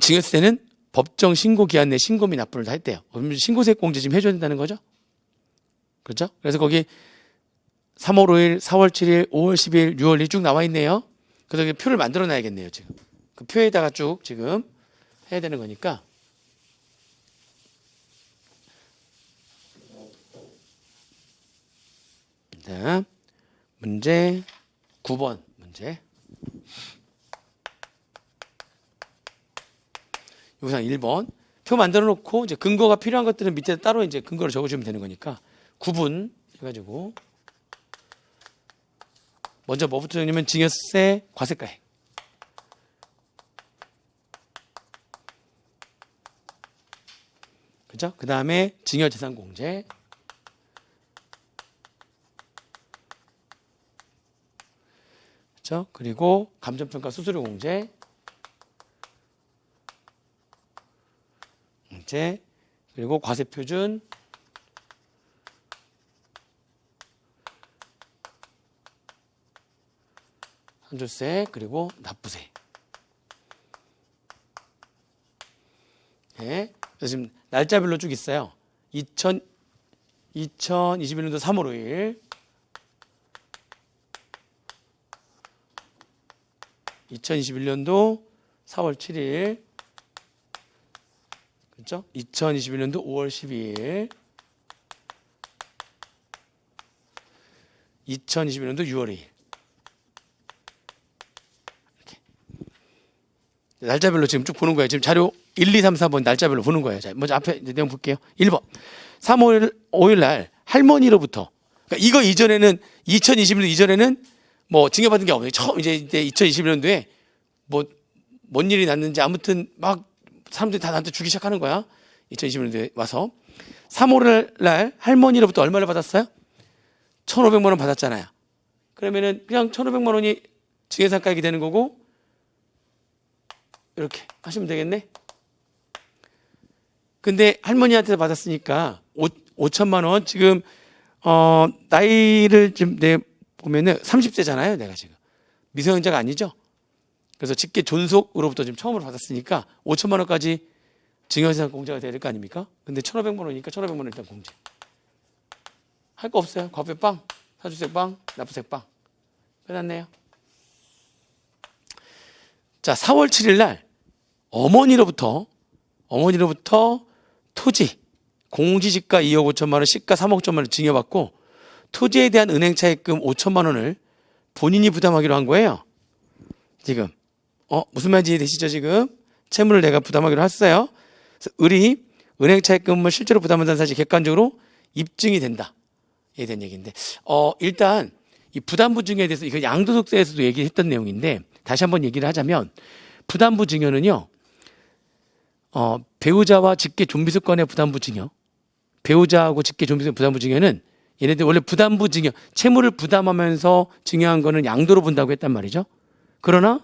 증여세는 법정 신고 기한 내 신고 및 납부를 다 했대요. 그럼 신고세 공제 지금 해줘야 된다는 거죠? 그렇죠? 그래서 거기 3월 5일, 4월 7일, 5월 10일, 6월 1일 쭉 나와 있네요. 그래서 표를 만들어 놔야겠네요. 지금 그 표에다가 쭉 지금 해야 되는 거니까. 자, 문제 9번 문제. 요구사항 1번. 표 만들어 놓고 이제 근거가 필요한 것들은 밑에 따로 이제 근거를 적어주면 되는 거니까 구분 해가지고 먼저 뭐부터 적냐면 증여세 과세가액. 그죠? 그 다음에 증여재산공제. 그죠? 그리고 감정평가 수수료공제. 공제. 그리고 과세표준. 한조세. 그리고 납부세. 네. 그래서 지금 날짜별로 쭉 있어요. 2021년도 3월 5일, 2021년도 4월 7일, 그렇죠? 2021년도 5월 12일, 2021년도 6월 2일. 이렇게. 날짜별로 지금 쭉 보는 거예요. 지금 자료 1, 2, 3, 4번 날짜별로 보는 거예요. 자, 먼저 앞에 내용 볼게요. 1번. 3월 5일 날 할머니로부터. 그러니까 이거 이전에는 2021년 이전에는 뭐 징계받은 게 없어요. 처음 이제 2021년도에 뭔 일이 났는지 아무튼 막 사람들이 다 나한테 주기 시작하는 거야. 2021년도에 와서 3월 날 할머니로부터 얼마를 받았어요? 1,500만 원 받았잖아요. 그러면은 그냥 1,500만 원이 징계상각이 되는 거고 이렇게 하시면 되겠네. 근데 할머니한테 받았으니까 5천만 원 지금 나이를 좀 보면은 30세잖아요. 내가 지금 미성년자가 아니죠. 그래서 직계 존속으로부터 지금 처음으로 받았으니까 5천만 원까지 징역상 공제가 돼야 될 거 아닙니까? 근데 1,500만 원이니까 1,500만 원 일단 공제. 할 거 없어요. 과표 빵, 사주세 빵, 납부세 빵. 끝났네요. 자, 4월 7일 날 어머니로부터 토지, 공시지가 2억 5천만 원, 시가 3억 5천만 원 징여받고 토지에 대한 은행 차입금 5천만 원을 본인이 부담하기로 한 거예요. 지금 무슨 말인지 이해되시죠? 지금 채무를 내가 부담하기로 했어요. 그래서 을이 은행 차입금을 실제로 부담한다는 사실이 객관적으로 입증이 된다. 이에 대한 얘기인데 일단 이 부담부 증여에 대해서 이거 양도소득세에서도 얘기했던 내용인데 다시 한번 얘기를 하자면 부담부 증여는요. 배우자와 직계 존비속 간의 부담부 증여, 배우자하고 직계 존비속 부담부 증여는 얘네들 원래 부담부 증여, 채무를 부담하면서 증여한 거는 양도로 본다고 했단 말이죠. 그러나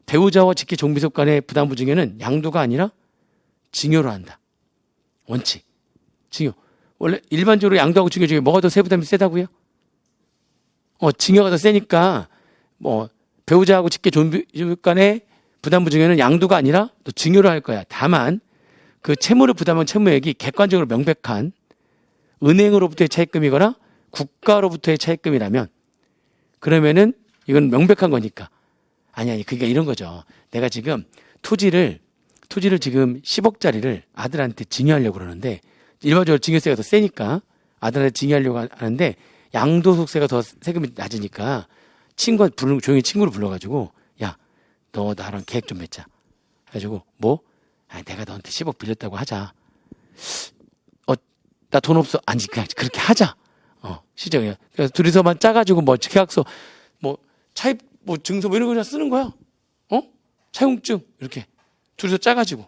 배우자와 직계 존비속 간의 부담부 증여는 양도가 아니라 증여로 한다. 원칙. 증여. 원래 일반적으로 양도하고 증여 중에 뭐가 더 세부담이 세다고요? 증여가 더 세니까 배우자하고 직계 존비속 간의 부담부 증여는 양도가 아니라 또 증여로 할 거야. 다만 그 채무를 부담한 채무액이 객관적으로 명백한 은행으로부터의 차입금이거나 국가로부터의 차입금이라면 그러면은 이건 명백한 거니까. 아니 그러니까 이런 거죠. 내가 지금 토지를 지금 10억짜리를 아들한테 증여하려고 그러는데 일반적으로 증여세가 더 세니까 아들한테 증여하려고 하는데 양도소득세가 더 세금이 낮으니까 조용히 친구를 불러가지고 야, 너 나랑 계획 좀 맺자. 그래가지고 내가 너한테 10억 빌렸다고 하자. 나 돈 없어. 아니 그냥 그렇게 하자. 시작이야. 그래서 둘이서만 짜가지고 계약서 차입 증서 이런 거 그냥 쓰는 거야. 차용증 이렇게 둘이서 짜가지고.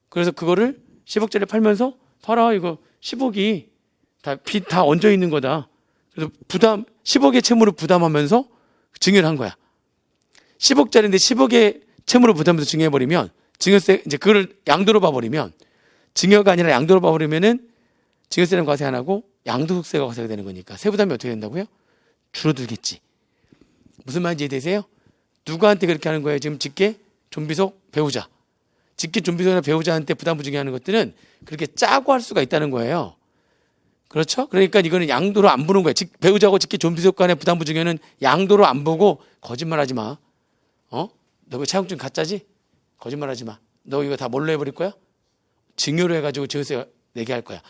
그래서 그거를 10억짜리 팔면서 봐라 이거 10억이 빚 다 얹어 있는 거다. 그래서 10억의 채무를 부담하면서 증여를 한 거야. 10억짜리인데 10억의 채무를 부담하면서 증여해버리면 증여세 이제 그걸 양도로 봐버리면 증여가 아니라 양도로 봐버리면은 증여세는 과세 안 하고 양도소득세가 과세가 되는 거니까 세부담이 어떻게 된다고요? 줄어들겠지. 무슨 말인지 이해되세요? 누구한테 그렇게 하는 거예요? 지금 직계, 존비속, 배우자. 직계, 존비속이나 배우자한테 부담부 증여하는 것들은 그렇게 짜고 할 수가 있다는 거예요. 그렇죠? 그러니까 이거는 양도로 안 보는 거예요. 배우자하고 직계, 존비속 간의 부담부 증여는 양도로 안 보고 거짓말하지 마. 너 그 차용증 가짜지? 거짓말하지 마. 너 이거 다 뭘로 해버릴 거야? 증여로 해가지고 증여세 내게 할 거야.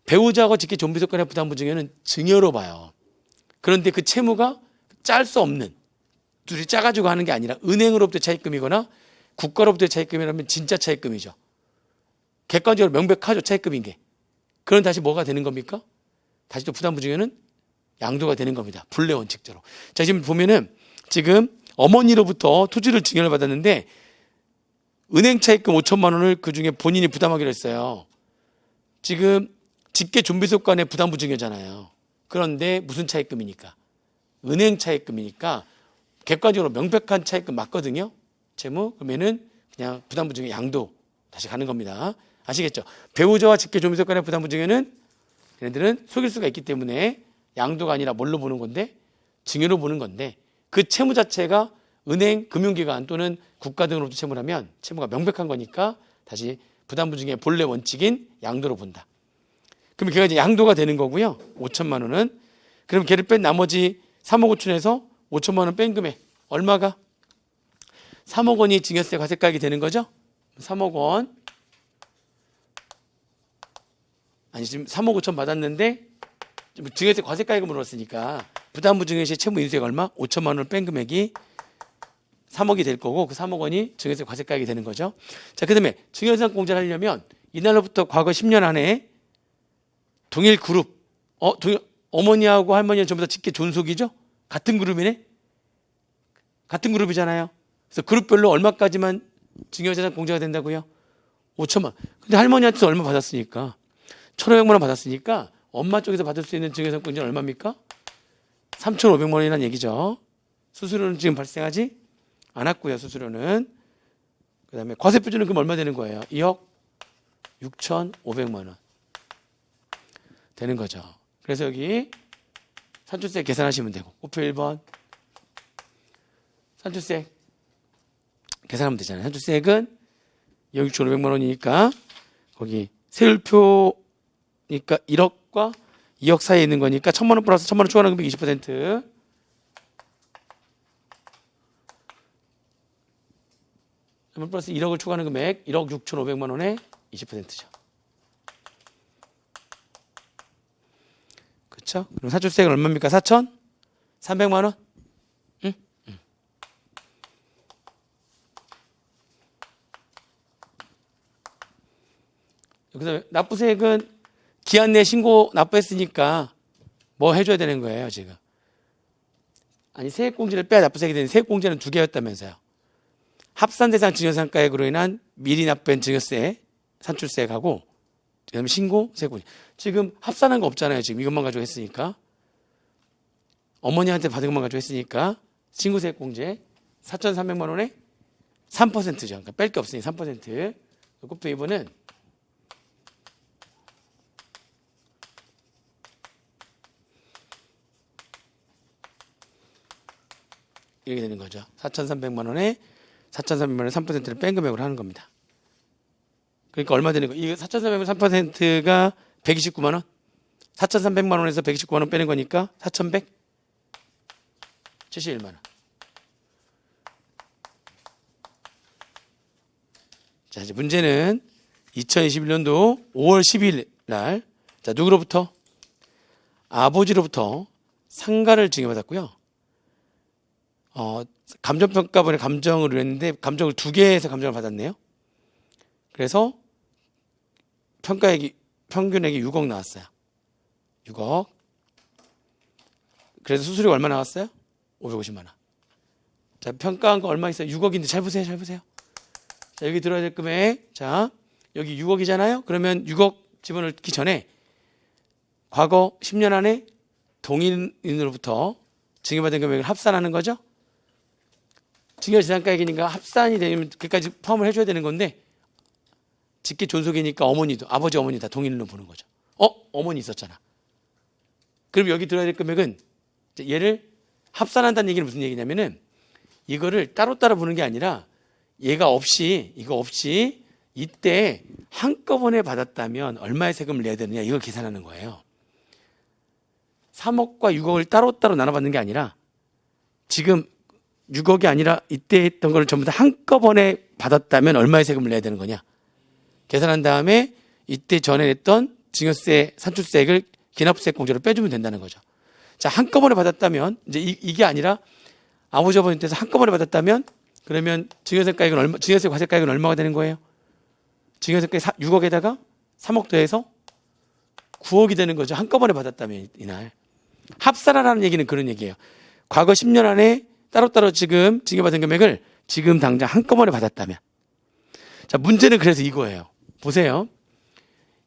배우자하고 직계 존비속 간의 부담부 증여는 증여로 봐요. 그런데 그 채무가 짤 수 없는 둘이 짜가지고 하는 게 아니라 은행으로부터 차입금이거나 국가로부터 차입금이라면 진짜 차입금이죠. 객관적으로 명백하죠. 차입금인 게. 그럼 다시 뭐가 되는 겁니까? 다시 또 부담부 증여는 양도가 되는 겁니다. 분례 원칙대로. 자, 지금 보면은 지금 어머니로부터 토지를 증여를 받았는데 은행 차입금 5천만 원을 그중에 본인이 부담하기로 했어요. 지금 직계 존비속 간의 부담부 증여잖아요. 그런데 무슨 차입금이니까? 은행 차입금이니까 객관적으로 명백한 차입금 맞거든요. 채무. 그러면은 그냥 부담부 증여 양도 다시 가는 겁니다. 아시겠죠? 배우자와 직계 존비속 간의 부담부 증여는 얘네들은 속일 수가 있기 때문에 양도가 아니라 뭘로 보는 건데? 증여로 보는 건데 그 채무 자체가 은행, 금융기관 또는 국가 등으로부터 채무를 하면 채무가 명백한 거니까 다시 부담부 증여의 본래 원칙인 양도로 본다. 그럼 걔가 이제 양도가 되는 거고요. 5천만 원은. 그럼 걔를 뺀 나머지 3억 5천에서 5천만 원 뺀 금액 얼마가? 3억 원이 증여세 과세가액이 되는 거죠. 3억 원. 아니 지금 3억 5천 받았는데 증여세 과세가액을 물었으니까 부담부 증여시 채무 인수액 얼마? 5천만 원을 뺀 금액이 3억이 될 거고 그 3억 원이 증여세 과세가액이 되는 거죠. 자, 그다음에 증여세상 공제를 하려면 이날로부터 과거 10년 안에 동일 그룹, 어머니하고 할머니는 전부 다 직계 존속이죠? 같은 그룹이네? 같은 그룹이잖아요. 그래서 그룹별로 얼마까지만 증여세상 공제가 된다고요? 5천만 원. 근데 할머니한테서 얼마 받았으니까 1,500만 원 받았으니까 엄마 쪽에서 받을 수 있는 증여세상 공제는 얼마입니까? 3,500만 원이라는 얘기죠. 수수료는 지금 발생하지 않았고요. 수수료는. 그다음에 과세표준은 그럼 얼마 되는 거예요? 2억 6,500만 원 되는 거죠. 그래서 여기 산출세 계산하시면 되고 우표 1번 산출세 계산하면 되잖아요. 산출세액은 2억 6,500만 원이니까 거기 세율표니까 1억과 2억 사이에 있는 거니까 1,000만 원 플러스 1,000만 원 추가하는 금액 20%. 1,000만 플러스 1억을 추가하는 금액 1억 6,500만 원에 20%죠. 그렇죠? 그럼 산출세액은 얼마입니까? 4,300만 원? 응? 그다음에 납부세액은 기한 내 신고 납부했으니까 뭐 해줘야 되는 거예요 지금? 아니 세액공제를 빼야 납부세액이 되는 세액공제는 2개였다면서요. 합산대상 증여상가액으로 인한 미리 납부한 증여세 산출세액하고 그다음에 신고 세액공제. 지금 합산한 거 없잖아요. 지금 이것만 가지고 했으니까 어머니한테 받은 것만 가지고 했으니까 신고세액공제 4,300만 원에 3%죠. 그러니까 뺄 게 없으니 3%. 국토 2번은 이렇게 되는 거죠. 4,300만 원에 4,300만 원에 3%를 뺀 금액으로 하는 겁니다. 그러니까 얼마 되는 거예요? 이거 4,300만 3%가 129만 원? 4,300만 원에서 129만 원 빼는 거니까 4,171만 원. 자, 이제 문제는 2021년도 5월 10일 날, 자, 누구로부터? 아버지로부터 상가를 증여받았고요. 감정평가본에 감정을 했는데 감정을 2개에서 감정을 받았네요. 그래서 평균액이 6억 나왔어요. 6억. 그래서 수수료가 얼마 나왔어요? 550만 원. 자, 평가한 거 얼마 있어요? 6억인데 잘 보세요. 자, 여기 들어야 될 금액. 자, 여기 6억이잖아요. 그러면 6억 집어넣기 전에 과거 10년 안에 동일인으로부터 증여받은 금액을 합산하는 거죠. 증여재산가액이니까 합산이 되면 그까지 포함을 해줘야 되는 건데 직계 존속이니까 어머니도 아버지 어머니 다 동일인으로 보는 거죠. 어머니 있었잖아. 그럼 여기 들어야 될 금액은 얘를 합산한다는 얘기는 무슨 얘기냐면은 이거를 따로따로 보는 게 아니라 이거 없이 이때 한꺼번에 받았다면 얼마의 세금을 내야 되느냐 이걸 계산하는 거예요. 3억과 6억을 따로따로 나눠받는 게 아니라 지금 6억이 아니라 이때 했던 걸 전부 다 한꺼번에 받았다면 얼마의 세금을 내야 되는 거냐 계산한 다음에 이때 전에 냈던 증여세 산출세액을 기납세액 공제로 빼주면 된다는 거죠. 자, 한꺼번에 받았다면 이제 이게 아니라 아버지 어머니께서 한꺼번에 받았다면 그러면 증여세 과세가액은 얼마가 되는 거예요? 증여세가 6억에다가 3억 더해서 9억이 되는 거죠. 한꺼번에 받았다면 이날. 합산하라는 얘기는 그런 얘기예요. 과거 10년 안에 따로따로 지금 증여받은 금액을 지금 당장 한꺼번에 받았다면. 자, 문제는 그래서 이거예요. 보세요.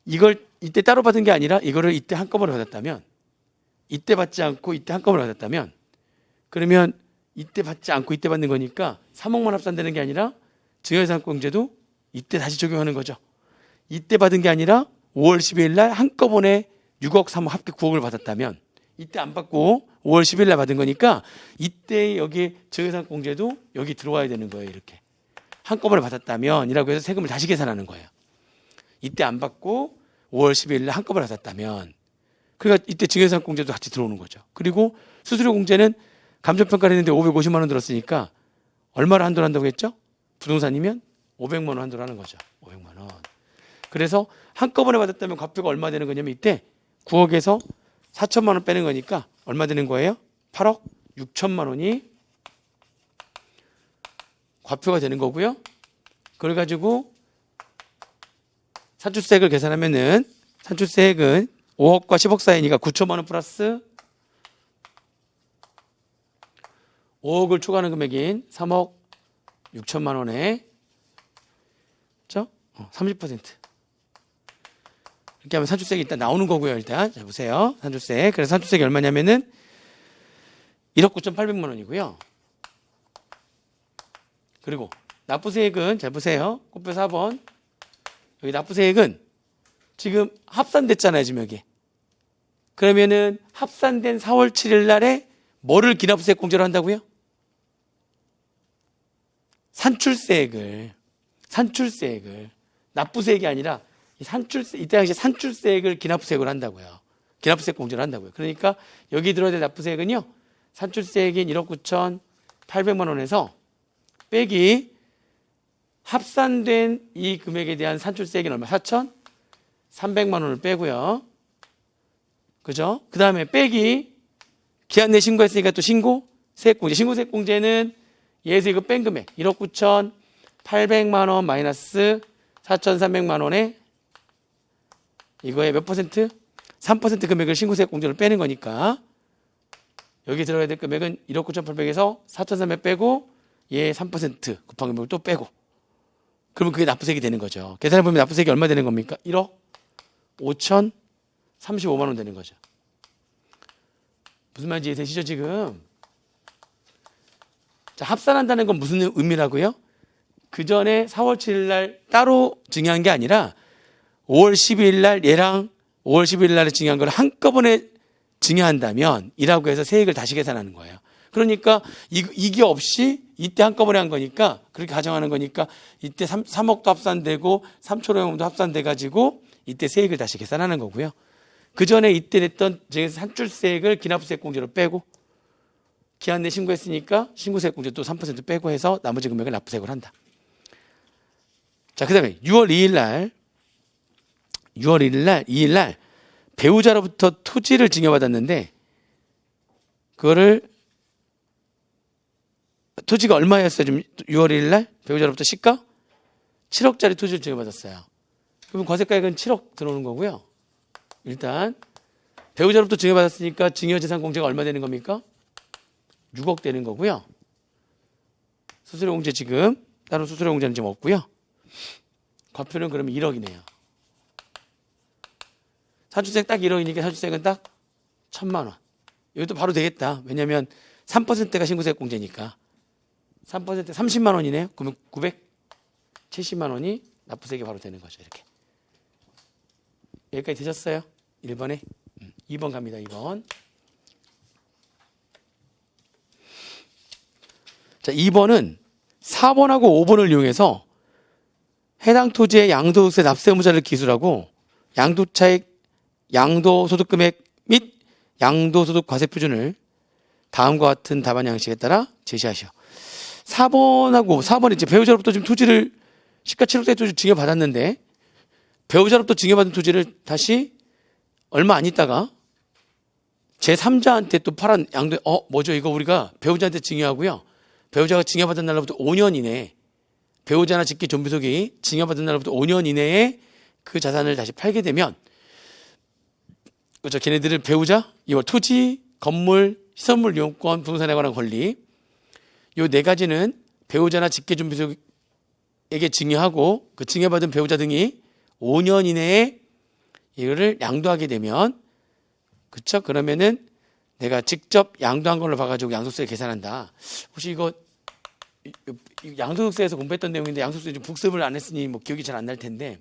이걸 이때 따로 받은 게 아니라 이거를 이때 한꺼번에 받았다면 이때 받지 않고 이때 한꺼번에 받았다면 그러면 이때 받지 않고 이때 받는 거니까 3억만 합산되는 게 아니라 증여재산공제도 이때 다시 적용하는 거죠. 이때 받은 게 아니라 5월 12일 날 한꺼번에 6억 3억 합계 9억을 받았다면 이때 안 받고 5월 10일 날 받은 거니까 이때 여기 증여재산공제도 여기 들어와야 되는 거예요. 이렇게 한꺼번에 받았다면 이라고 해서 세금을 다시 계산하는 거예요. 이때 안 받고 5월 12일 날 한꺼번에 받았다면 그러니까 이때 증여재산공제도 같이 들어오는 거죠. 그리고 수수료공제는 감정평가를 했는데 550만 원 들었으니까 얼마를 한도를 한다고 했죠? 부동산이면 500만 원 한도를 하는 거죠. 500만 원. 그래서 한꺼번에 받았다면 과표가 얼마 되는 거냐면 이때 9억에서 4천만 원 빼는 거니까 얼마 되는 거예요? 8억 6천만 원이 과표가 되는 거고요. 그걸 가지고 산출세액을 계산하면은 산출세액은 5억과 10억 사이니까 9천만 원 플러스 5억을 초과하는 금액인 3억 6천만 원에 그렇죠? 30% 이렇게 하면 산출세액이 일단 나오는 거고요. 일단 자 보세요. 산출세. 그래서 산출세액이 얼마냐면은 1억 9,800만 원이고요. 그리고 납부세액은 잘 보세요. 곱표 4번. 여기 납부세액은 지금 합산됐잖아요. 지금 여기. 그러면은 합산된 4월 7일 날에 뭐를 기납부세액 공제로 한다고요? 산출세액을 납부세액이 아니라 이때 당시 산출세액을 기납부세액으로 한다고요. 기납부세액 공제를 한다고요. 그러니까 여기 들어야 될 납부세액은요. 산출세액인 1억 9,800만 원에서 빼기 합산된 이 금액에 대한 산출세액은 얼마? 4,300만 원을 빼고요. 그죠? 그 다음에 빼기 기한 내 신고했으니까 또 신고세액공제. 신고세액공제는 예에서 이거 뺀 금액 1억 9,800만 원 마이너스 4,300만 원에 이거에 몇 퍼센트? 3% 금액을 신고세액공제를 빼는 거니까 여기 들어가야 될 금액은 1억 9,800에서 4,300 빼고 얘 3% 곱한 금액을 또 빼고 그러면 그게 납부세액이 되는 거죠. 계산해보면 납부세액이 얼마 되는 겁니까? 1억 5,035만 원 되는 거죠. 무슨 말인지 이해되시죠 지금? 자, 합산한다는 건 무슨 의미라고요? 그 전에 4월 7일 날 따로 증여한 게 아니라 5월 12일 날 얘랑 5월 12일 날에 증여한 걸 한꺼번에 증여한다면 이라고 해서 세액을 다시 계산하는 거예요. 그러니까 이게 없이 이때 한꺼번에 한 거니까 그렇게 가정하는 거니까 이때 3억도 합산되고 3천억도 합산돼 가지고 이때 세액을 다시 계산하는 거고요. 그 전에 이때 냈던 산출세액을 기납부세액 공제로 빼고 기한 내 신고했으니까 신고세액 공제 또 3% 빼고 해서 나머지 금액을 납부세액을 한다. 자, 그 다음에 6월 2일 날 배우자로부터 토지를 증여받았는데 그거를 토지가 얼마였어요? 지금 6월 1일 날 배우자로부터 시가 7억짜리 토지를 증여받았어요. 그러면 과세가액은 7억 들어오는 거고요. 일단 배우자로부터 증여받았으니까 증여재산공제가 얼마 되는 겁니까? 6억 되는 거고요. 수수료공제 지금 다른 수수료공제는 지금 없고요. 과표는 그러면 1억이네요. 산출세액 딱 1억이니까 산출세액은 딱 1,000만 원. 이것도 바로 되겠다. 왜냐하면 3%가 신고세액 공제니까 3% 30만 원이네요. 그러면 970만 원이 납부세액이 바로 되는 거죠. 이렇게. 여기까지 되셨어요? 1번에 2번 갑니다. 2번. 자, 2번은 4번하고 5번을 이용해서 해당 토지의 양도소득세 납세 의무자를 기술하고 양도차익, 양도소득금액 및 양도소득 과세표준을 다음과 같은 답안 양식에 따라 제시하시오. 4번이 이제 배우자로부터 지금 토지를 시가 7억짜리 토지 증여받았는데 배우자로부터 증여받은 토지를 다시 얼마 안 있다가 제3자한테 또 팔은 양도 뭐죠? 이거 우리가 배우자한테 증여하고요. 배우자가 증여받은 날로부터 5년 이내에 배우자나 직계 존비속이 증여받은 날로부터 5년 이내에 그 자산을 다시 팔게 되면 그렇죠. 걔네들을 배우자, 이거 토지, 건물, 시설물 이용권, 부동산에 관한 권리 요 네 가지는 배우자나 직계 존비속에게 증여하고 그 증여받은 배우자 등이 5년 이내에 이거를 양도하게 되면 그렇죠. 그러면은 내가 직접 양도한 걸로 봐가지고 양도세 계산한다. 혹시 이거 양도세에서 공부했던 내용인데 양도세 좀 복습을 안 했으니 뭐 기억이 잘 안 날 텐데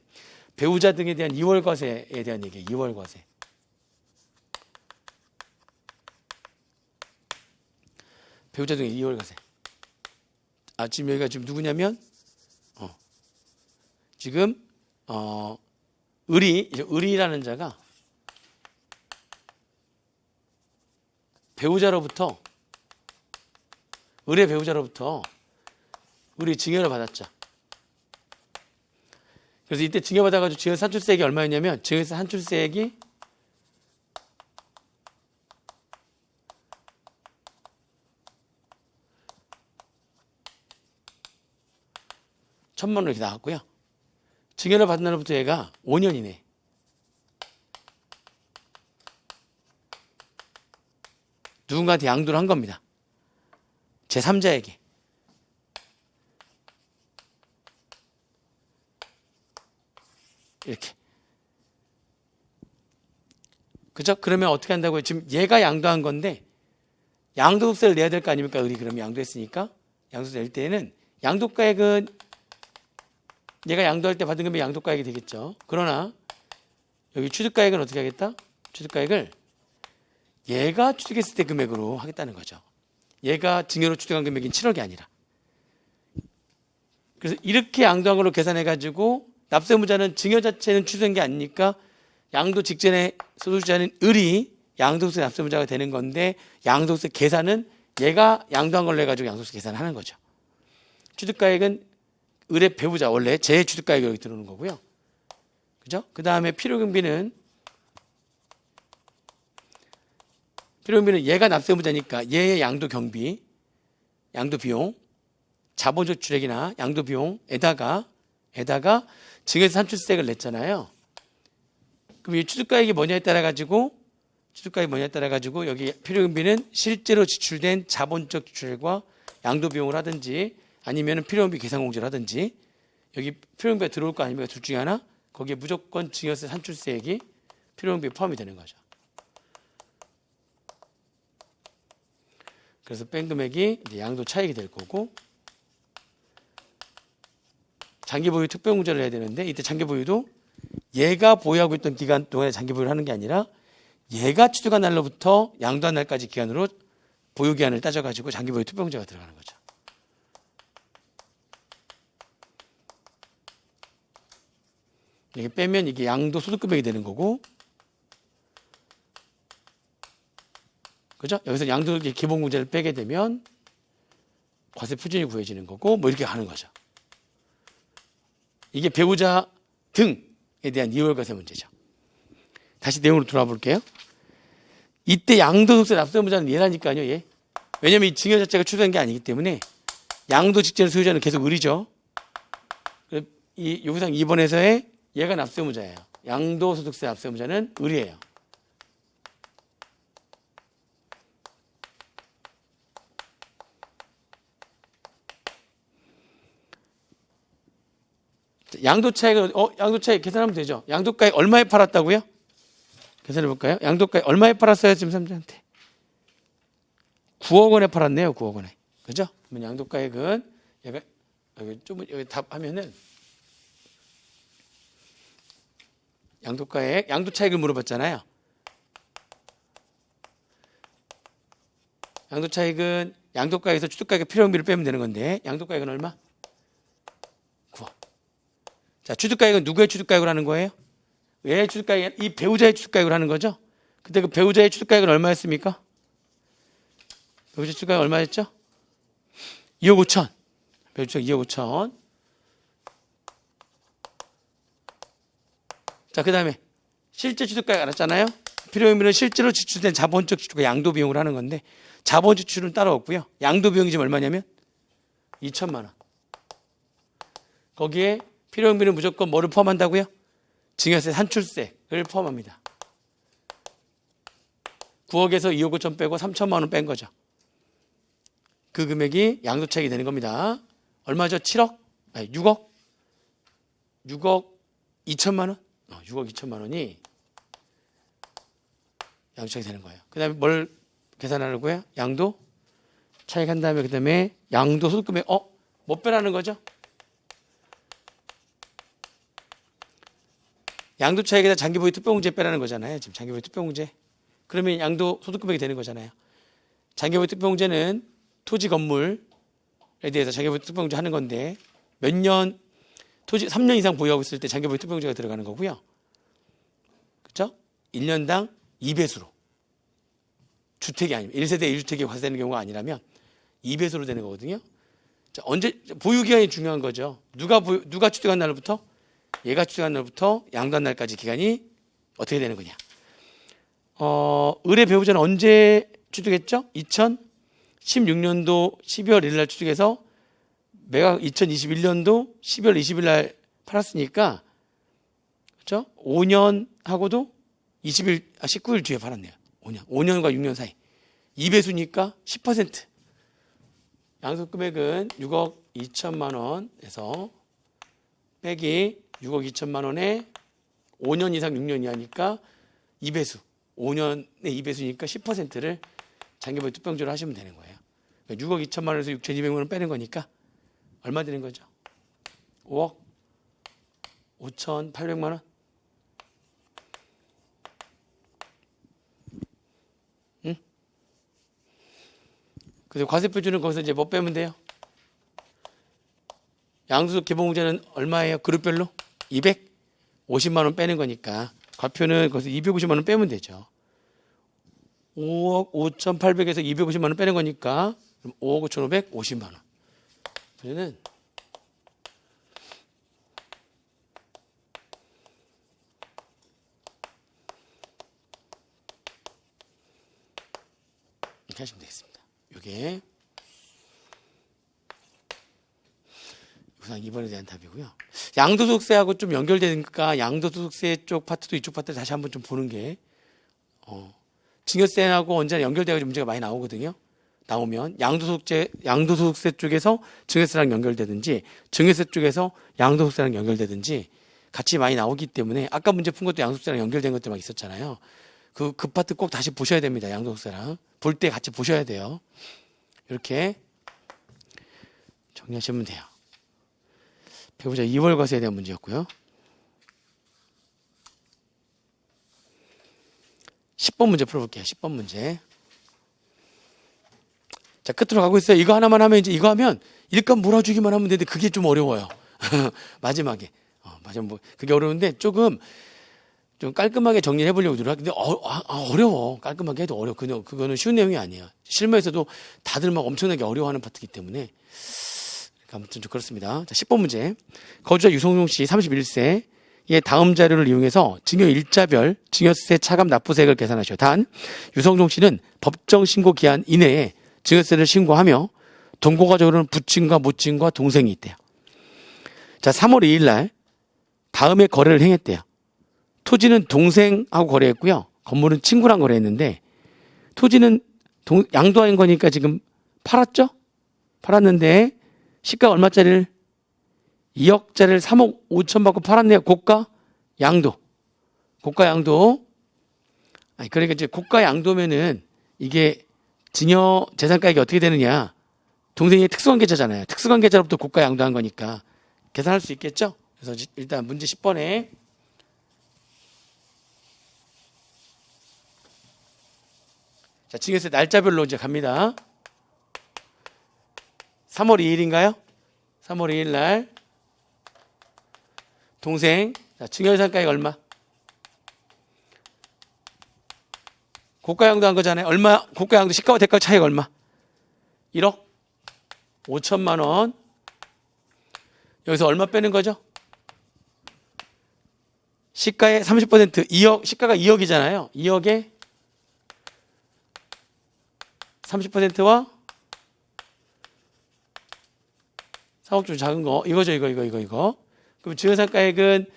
배우자 등에 대한 이월과세에 대한 얘기예요. 이월과세. 배우자 등의 이월과세. 지금 여기가 지금 누구냐면 지금 을이라는 자가 배우자로부터 을의 배우자로부터 을이 증여를 받았죠. 그래서 이때 증여받아가지고 증여 산출세액이 얼마였냐면 증여 산출세액이 1,000만 원 이렇게 나왔고요. 증여를 받은 날부터 얘가 5년이네. 누군가한테 양도를 한 겁니다. 제3자에게. 이렇게. 그죠? 그러면 어떻게 한다고요? 지금 얘가 양도한 건데 양도세를 내야 될 거 아닙니까? 을이 그러면 양도했으니까. 양도세 낼 때에는 양도가액은 얘가 양도할 때 받은 금액이 양도가액이 되겠죠. 그러나 여기 취득가액은 어떻게 하겠다? 취득가액을 얘가 취득했을 때 금액으로 하겠다는 거죠. 얘가 증여로 취득한 금액인 7억이 아니라. 그래서 이렇게 양도한 걸로 계산해가지고 납세무자는 증여 자체는 취소한 게 아니니까 양도 직전에 소득주자는 을이 양도세 납세무자가 되는 건데 양도세 계산은 얘가 양도한 걸로 해가지고 양도세 계산을 하는 거죠. 취득가액은 을의 배우자, 원래 제 취득가액이 여기 들어오는 거고요. 그죠? 그 다음에 필요경비는 얘가 납세무자니까 얘의 양도 경비, 양도 비용, 자본적 주력이나 양도 비용에다가 증여세 산출세액을 냈잖아요. 그럼 이 취득가액이 뭐냐에 따라 가지고 여기 필요경비는 실제로 지출된 자본적 지출과 양도 비용을 하든지 아니면 필요경비 계산공제를 하든지 여기 필요경비가 들어올 거 아닙니까? 둘 중에 하나. 거기에 무조건 증여세 산출세액이 필요경비에 포함이 되는 거죠. 그래서 뺀 금액이 이제 양도 차익이 될 거고 장기 보유 특별 공제를 해야 되는데 이때 장기 보유도 얘가 보유하고 있던 기간 동안에 장기 보유를 하는 게 아니라 얘가 취득한 날로부터 양도한 날까지 기간으로 보유 기한을 따져가지고 장기 보유 특별 공제가 들어가는 거죠. 이게 빼면 이게 양도 소득 금액이 되는 거고, 그죠? 여기서 양도 기본 공제를 빼게 되면 과세 표준이 구해지는 거고, 뭐 이렇게 가는 거죠. 이게 배우자 등에 대한 이월과세 문제죠. 다시 내용으로 돌아와 볼게요. 이때 양도소득세 납세무자는 얘라니까요, 얘. 왜냐면 이 증여 자체가 취소된 게 아니기 때문에 양도 직전 소유자는 계속 을이죠. 이 요구사항 2번에서의 얘가 납세무자예요. 양도소득세 납세무자는 을이에요. 양도 차익을 양도 차익 계산하면 되죠. 양도가액 얼마에 팔았다고요? 계산해 볼까요? 양도가액 얼마에 팔았어요, 지금 삼자한테? 9억 원에 팔았네요, 9억 원에. 그죠? 그러면 양도가액은 얘가 여기 답하면은 양도가액, 양도 차익을 물어봤잖아요. 양도 차익은 양도가액에서 취득가액의 필요경비를 빼면 되는 건데 양도가액은 얼마? 9억. 자, 취득가액은 누구의 취득가액으로 하는 거예요? 얘의 취득가액, 이 배우자의 취득가액으로 하는 거죠? 그때 그 배우자의 취득가액은 얼마였습니까? 배우자 취득가액 얼마였죠? 2억 5천. 배우자 2억 5천. 자, 그 다음에 실제 취득가액 알았잖아요? 필요경비는 실제로 지출된 자본적 지출과 양도 비용을 하는 건데 자본 지출은 따로 없고요. 양도 비용이 지금 얼마냐면 2천만 원. 거기에 필요경비는 무조건 뭐를 포함한다고요? 증여세 산출세를 포함합니다. 9억에서 2억 5천 빼고 3천만 원 뺀 거죠. 그 금액이 양도차익이 되는 겁니다. 얼마죠? 7억? 아니, 6억? 6억 2천만 원? 6억 2천만 원이 양도차익이 되는 거예요. 그 다음에 뭘 계산하려고요? 양도 차익 한 다음에 그 다음에 양도 소득금액 못 빼라는 거죠? 양도 차익에다 장기보유 특별공제 빼라는 거잖아요. 지금 장기보유 특별공제. 그러면 양도 소득금액이 되는 거잖아요. 장기보유 특별공제는 토지 건물에 대해서 장기보유 특별공제 하는 건데 몇 년, 토지 3년 이상 보유하고 있을 때 장기보유 특별공제가 들어가는 거고요. 그렇죠? 1년당 2배수로. 주택이 아니면 1세대 1주택이 과세되는 경우가 아니라면 2배수로 되는 거거든요. 자, 언제 보유 기간이 중요한 거죠. 누가 취득한 날부터 얘가 취득한 날부터 양도한 날까지 기간이 어떻게 되는 거냐. 의뢰 배우자는 언제 취득했죠? 2016년도 12월 1일 날 취득해서 매각 2021년도 12월 20일 날 팔았으니까 그렇죠? 5년 하고도 19일 뒤에 팔았네요. 5년과 6년 사이. 2배수니까 10%. 양도 금액은 6억 2천만 원에서 빼기 6억 2천만 원에 5년 이상 6년 이하니까 2배수. 5년에 2배수니까 10%를 장기보유 투표용지로 하시면 되는 거예요. 6억 2천만 원에서 6,200만 원 빼는 거니까 얼마 되는 거죠? 5억 5,800만 원? 응? 그래서 과세표준은 거기서 이제 뭐 빼면 돼요? 양도소득 기본공제는 얼마예요? 그룹별로? 250만 원 빼는 거니까 과표는 거기서 250만 원 빼면 되죠. 5억 5,800에서 250만 원 빼는 거니까 5억 5,550만 원. 그러면 이렇게 하시면 되겠습니다. 이게 우선 2번에 대한 답이고요. 양도소득세하고 좀 연결되니까 양도소득세 쪽 파트도 이쪽 파트를 다시 한번 좀 보는 게 증여세하고 언제나 연결돼서 문제가 많이 나오거든요. 나오면 양도소득세 쪽에서 증여세랑 연결되든지 증여세 쪽에서 양도소득세랑 연결되든지 같이 많이 나오기 때문에 아까 문제 푼 것도 양도소득세랑 연결된 것들 막 있었잖아요. 그 파트 꼭 다시 보셔야 됩니다. 양도소득세랑 볼 때 같이 보셔야 돼요. 이렇게 정리하시면 돼요. 배우자 2월 과세에 대한 문제였고요. 10번 문제 풀어볼게요. 10번 문제. 자, 끝으로 가고 있어요. 이거 하나만 하면 이제 이거 하면 일감 몰아주기만 하면 되는데 그게 좀 어려워요. 마지막에. 마지막 그게 어려운데 조금 좀 깔끔하게 정리해 보려고 노력하 근데 어려워. 깔끔하게 해도 어려워. 그거는 쉬운 내용이 아니에요. 실무에서도 다들 막 엄청나게 어려워하는 파트이기 때문에 아무튼 좀 그렇습니다. 자, 10번 문제. 거주자 유성용 씨 31세. 의 다음 자료를 이용해서 증여 일자별 증여세 차감 납부세액을 계산하셔요. 단 유성종 씨는 법정 신고 기한 이내에 증여세를 신고하며 동거가족으로는 부친과 모친과 동생이 있대요. 자, 3월 2일 날 다음에 거래를 행했대요. 토지는 동생하고 거래했고요. 건물은 친구랑 거래했는데 토지는 양도한 거니까 지금 팔았죠? 팔았는데 시가 얼마짜리를 2억짜리를 3억 5천 받고 팔았네요. 고가 양도. 아니, 그러니까 이제 고가 양도면은 이게 증여 재산가액이 어떻게 되느냐. 동생이 특수관계자잖아요. 특수관계자로부터 고가 양도한 거니까 계산할 수 있겠죠? 그래서 일단 문제 10번에 자, 증여세 날짜별로 이제 갑니다. 3월 2일인가요? 3월 2일 날 동생, 자, 증여재산가액 얼마? 고가양도 한 거잖아요. 얼마? 고가양도 시가와 대가 차이가 얼마? 1억 5천만 원. 여기서 얼마 빼는 거죠? 시가의 30% 2억, 시가가 2억이잖아요. 2억에 30%와 4억 좀 작은 거. 이거죠, 이거. 그럼 증여재산가액은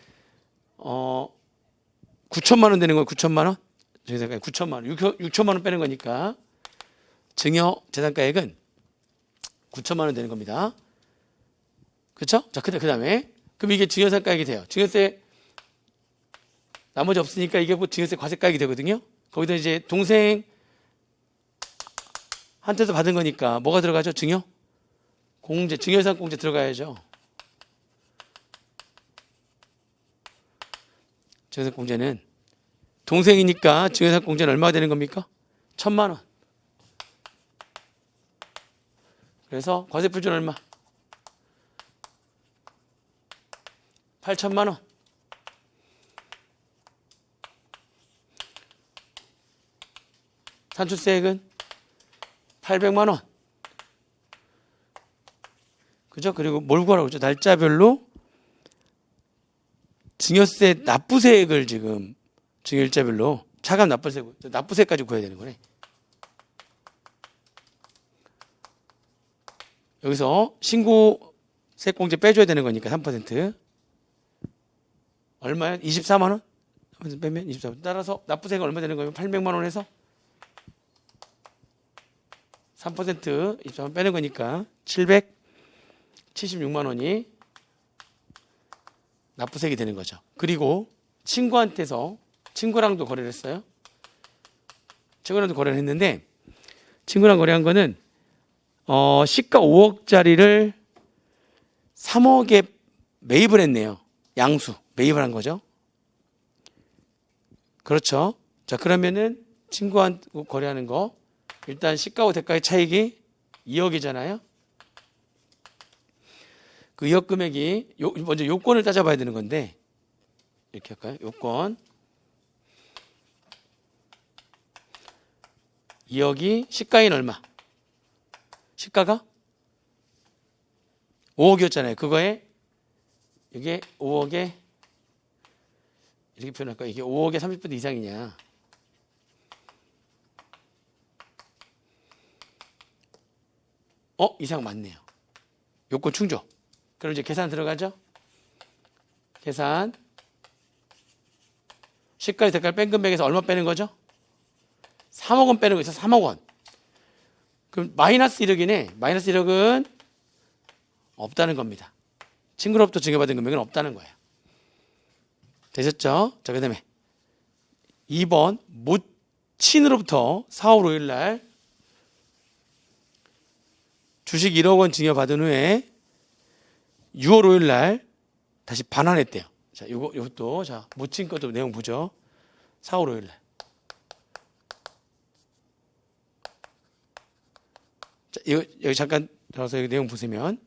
9천만 원 되는 거예요. 9천만 원. 증여재산가액 9천만 원. 6천만 원 빼는 거니까 증여재산가액은 9천만 원 되는 겁니다. 그렇죠? 자, 그다음에 그럼 이게 증여재산가액이 돼요. 증여세 나머지 없으니까 이게 뭐 증여세 과세가액이 되거든요. 거기다 이제 동생 한테서 받은 거니까 뭐가 들어가죠? 공제, 증여재산 공제 들어가야죠. 증여세금 공제는 동생이니까 증여세금 공제는 얼마가 되는 겁니까? 1,000만 원. 그래서 과세표준 얼마? 8천만 원. 산출세액은 800만 원. 그죠? 그리고 뭘 구하라고 그러죠? 날짜별로 증여세 납부세액을 지금 증여일자별로 차감 납부세까지 구해야 되는 거네. 여기서 신고세공제 빼줘야 되는 거니까 3%. 얼마야? 24만 원? 3% 빼면 24만 원. 따라서 납부세가 얼마 되는 거예요? 800만 원 해서 3% 24만 빼는 거니까 776만 원이 납부세액이 되는 거죠. 그리고 친구랑도 거래를 했어요. 친구랑도 거래를 했는데 친구랑 거래한 거는 시가 5억짜리를 3억에 매입을 했네요. 양수 매입을 한 거죠. 그렇죠. 자, 그러면은 친구한테 거래하는 거 일단 시가와 대가의 차익이 2억이잖아요. 그 2억 금액이 먼저 요건을 따져봐야 되는 건데 이렇게 할까요? 요건 2억이 시가인 얼마? 시가가 5억이었잖아요. 그거에 이게 5억에 이렇게 표현할까요? 이게 5억에 30% 이상이냐? 이상 맞네요. 요건 충족. 그럼 이제 계산 들어가죠? 계산. 시가의 대가를 뺀 금액에서 얼마 빼는 거죠? 3억 원 빼는 거 있어. 3억 원. 그럼 마이너스 1억이네. 마이너스 1억은 없다는 겁니다. 친구로부터 증여받은 금액은 없다는 거예요. 되셨죠? 자, 그 다음에 2번 모친으로부터 4월 5일 날 주식 1억 원 증여받은 후에 6월 5일 날 다시 반환했대요. 자, 이것도 자, 모친 것도 내용 보죠. 4월 5일 날. 자, 여기 잠깐 들어서 여기 내용 보시면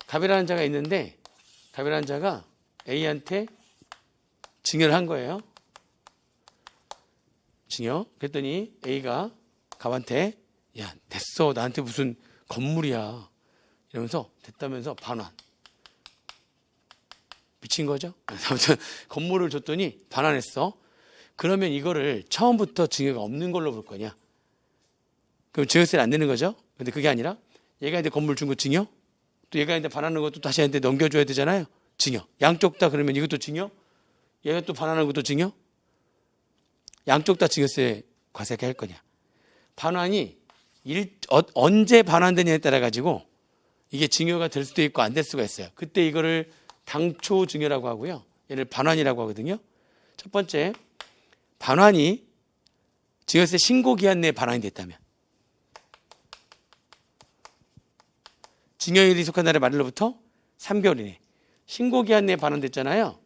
갑이라는 자가 있는데 갑이라는 자가 A한테 증여를 한 거예요. 증여. 그랬더니 A가 갑한테 야, 됐어. 나한테 무슨 건물이야. 이러면서 됐다면서 반환. 미친 거죠? 아무튼 건물을 줬더니 반환했어. 그러면 이거를 처음부터 증여가 없는 걸로 볼 거냐? 그럼 증여세를 안 내는 거죠? 근데 그게 아니라 얘가 이제 건물 준 거 증여? 또 얘가 이제 반환하는 것도 다시 한테 넘겨줘야 되잖아요. 증여. 양쪽 다 그러면 이것도 증여? 얘가 또 반환하는 것도 증여? 양쪽 다 증여세 과세하게 할 거냐? 반환이 언제 반환되냐에 따라 가지고 이게 증여가 될 수도 있고 안 될 수가 있어요. 그때 이거를 당초 증여라고 하고요. 얘를 반환이라고 하거든요. 첫 번째, 반환이 증여세 신고 기한 내에 반환이 됐다면 증여일이 속한 날의 말일로부터 3개월 이내 신고 기한 내에 반환됐잖아요.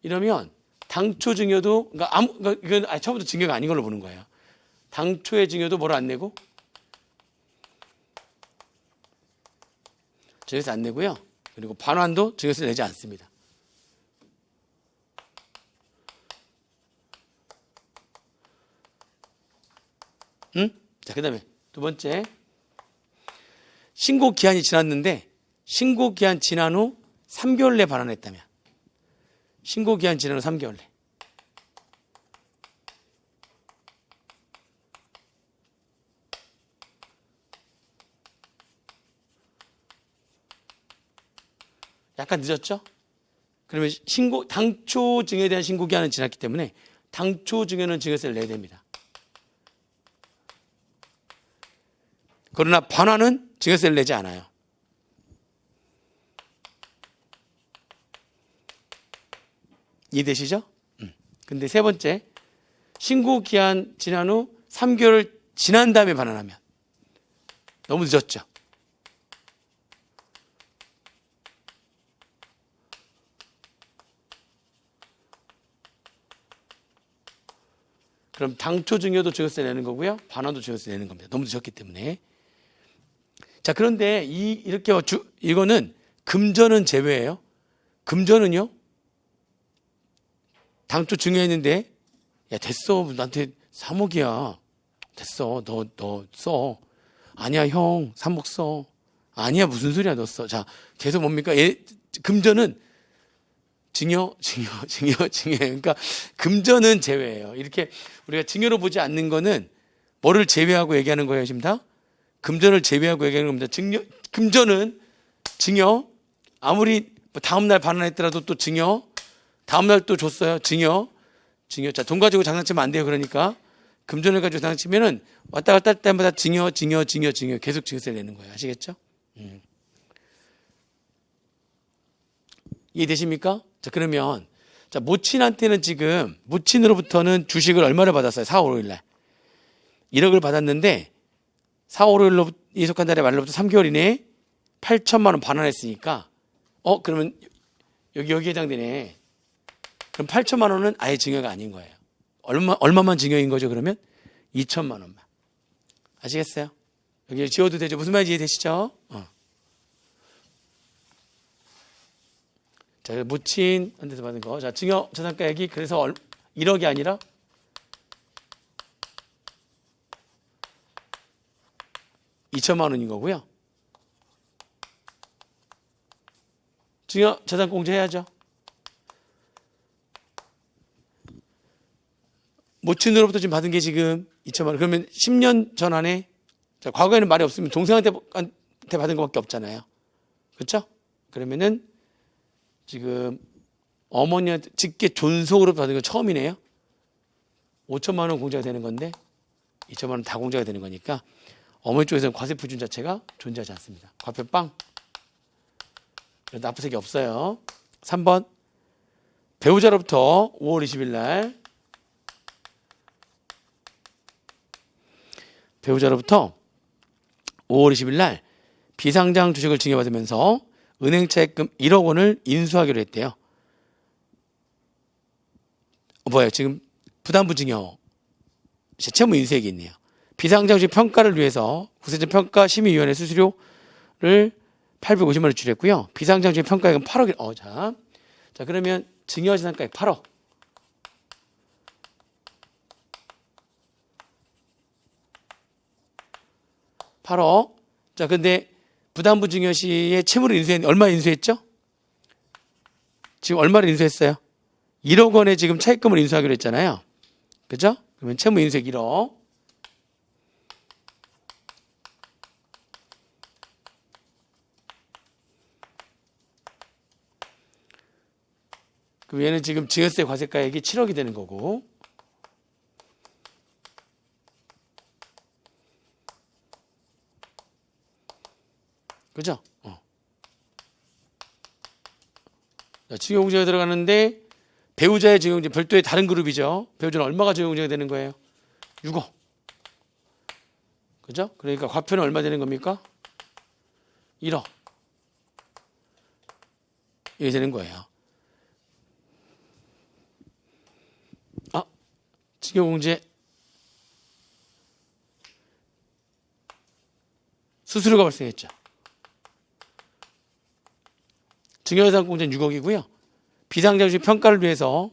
이러면 당초 증여도 그러니까 이건 처음부터 증여가 아닌 걸로 보는 거예요. 당초의 증여도 뭐를 안 내고 증여세 안 내고요. 그리고 반환도 증여세 내지 않습니다. 자, 그 다음에 두 번째, 신고 기한이 지났는데 신고 기한 지난 후 3개월 내에 반환했다면 신고 기한 지난 후 3개월 내 약간 늦었죠? 그러면 당초 증여에 대한 신고 기한은 지났기 때문에 당초 증여는 증여세를 내야 됩니다. 그러나 반환은 증여세를 내지 않아요. 이해되시죠? 근데 세 번째, 신고 기한 지난 후 3개월 지난 다음에 반환하면 너무 늦었죠? 그럼 당초 증여도 증여세 내는 거고요. 반환도 증여세 내는 겁니다. 너무 늦었기 때문에. 자, 그런데 이거는 금전은 제외예요. 금전은요. 당초 증여했는데 야, 됐어. 나한테 3억이야. 됐어. 너 써. 아니야, 형. 3억 써. 아니야, 무슨 소리야, 너 써. 자, 계속 뭡니까? 금전은 증여. 그러니까 금전은 제외예요. 이렇게 우리가 증여로 보지 않는 거는 뭐를 제외하고 얘기하는 거예요, 지금 다? 금전을 제외하고 얘기하는 겁니다. 금전은 증여. 아무리 다음날 반환했더라도 또 증여. 다음날 또 줬어요. 증여. 자, 돈 가지고 장난치면 안 돼요. 그러니까 금전을 가지고 장난치면은 왔다 갔다 할 때마다 증여 계속 증여세 내는 거예요. 아시겠죠? 이해되십니까? 자, 그러면 자, 모친한테는 지금 모친으로부터는 주식을 얼마를 받았어요? 4월 5일 날 1억을 받았는데 4월 5일로 이속한 달에 말로부터 3개월 이내에 8천만 원 반환했으니까 그러면 여기에 해당되네. 그럼 8천만 원은 아예 증여가 아닌 거예요. 얼마만 증여인 거죠, 그러면? 2천만 원만. 아시겠어요? 여기 지워도 되죠? 무슨 말인지 이해되시죠? 자, 모친한테서 받은 거. 자, 증여 자산가액이 그래서 1억이 아니라 2천만 원인 거고요. 증여 자산 공제해야죠. 모친으로부터 지금 받은 게 지금 2천만 원. 그러면 10년 전 안에, 자, 과거에는 말이 없으면 동생한테 받은 것밖에 없잖아요. 그렇죠? 그러면은 지금 어머니한테 직계 존속으로 받은 건 처음이네요. 5천만 원 공제가 되는 건데 2천만 원 다 공제가 되는 거니까 어머니 쪽에서는 과세 표준 자체가 존재하지 않습니다. 과표 빵. 납부세가 없어요. 3번 배우자로부터 5월 20일 날 배우자로부터 5월 20일 날 비상장 주식을 증여받으면서 은행 차입금 1억 원을 인수하기로 했대요. 뭐예요? 지금 부담부 증여 채무 인수액이 있네요. 비상장 주식 평가를 위해서 국세청 평가심의위원회 수수료를 850만 원 줄였고요. 비상장 주식 평가액은 8억이 자, 그러면 증여자산가액 8억. 자, 근데 부담부 증여 시에 채무를 얼마 인수했죠? 지금 얼마를 인수했어요? 1억 원에 지금 차입금을 인수하기로 했잖아요. 그죠? 그러면 채무 인수액 1억. 그럼 얘는 지금 증여세 과세가액이 7억이 되는 거고. 그죠? 증여공제가 들어가는데 배우자의 증여공제 별도의 다른 그룹이죠. 배우자는 얼마가 증여공제가 되는 거예요? 6억. 그죠? 그러니까 과표는 얼마 되는 겁니까? 1억. 이게 되는 거예요. 증여공제 수수료가 발생했죠. 증여자산공제는 6억이고요. 비상장 주식 평가를 위해서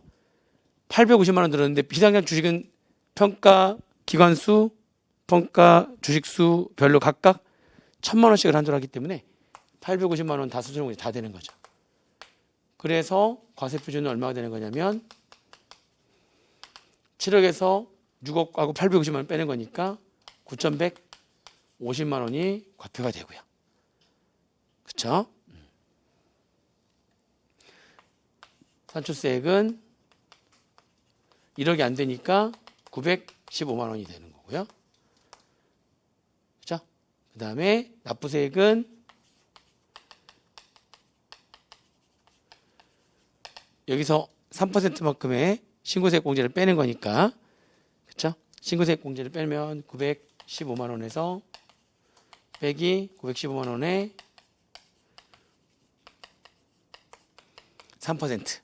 850만 원 들었는데 비상장 주식은 평가 기관수, 평가 주식수 별로 각각 1,000만 원씩을 한도로 하기 때문에 850만 원 다 수수료공제 다 되는 거죠. 그래서 과세 표준은 얼마가 되는 거냐면 7억에서 6억하고 850만 원 빼는 거니까 9,150만 원이 과표가 되고요. 그렇죠? 산출세액은 1억이 안 되니까 915만 원이 되는 거고요. 그렇죠? 그 다음에 납부세액은 여기서 3%만큼의 신고세액 공제를 빼는 거니까, 그렇죠? 신고세액 공제를 빼면 915만 원에서 빼기 915만 원에 3%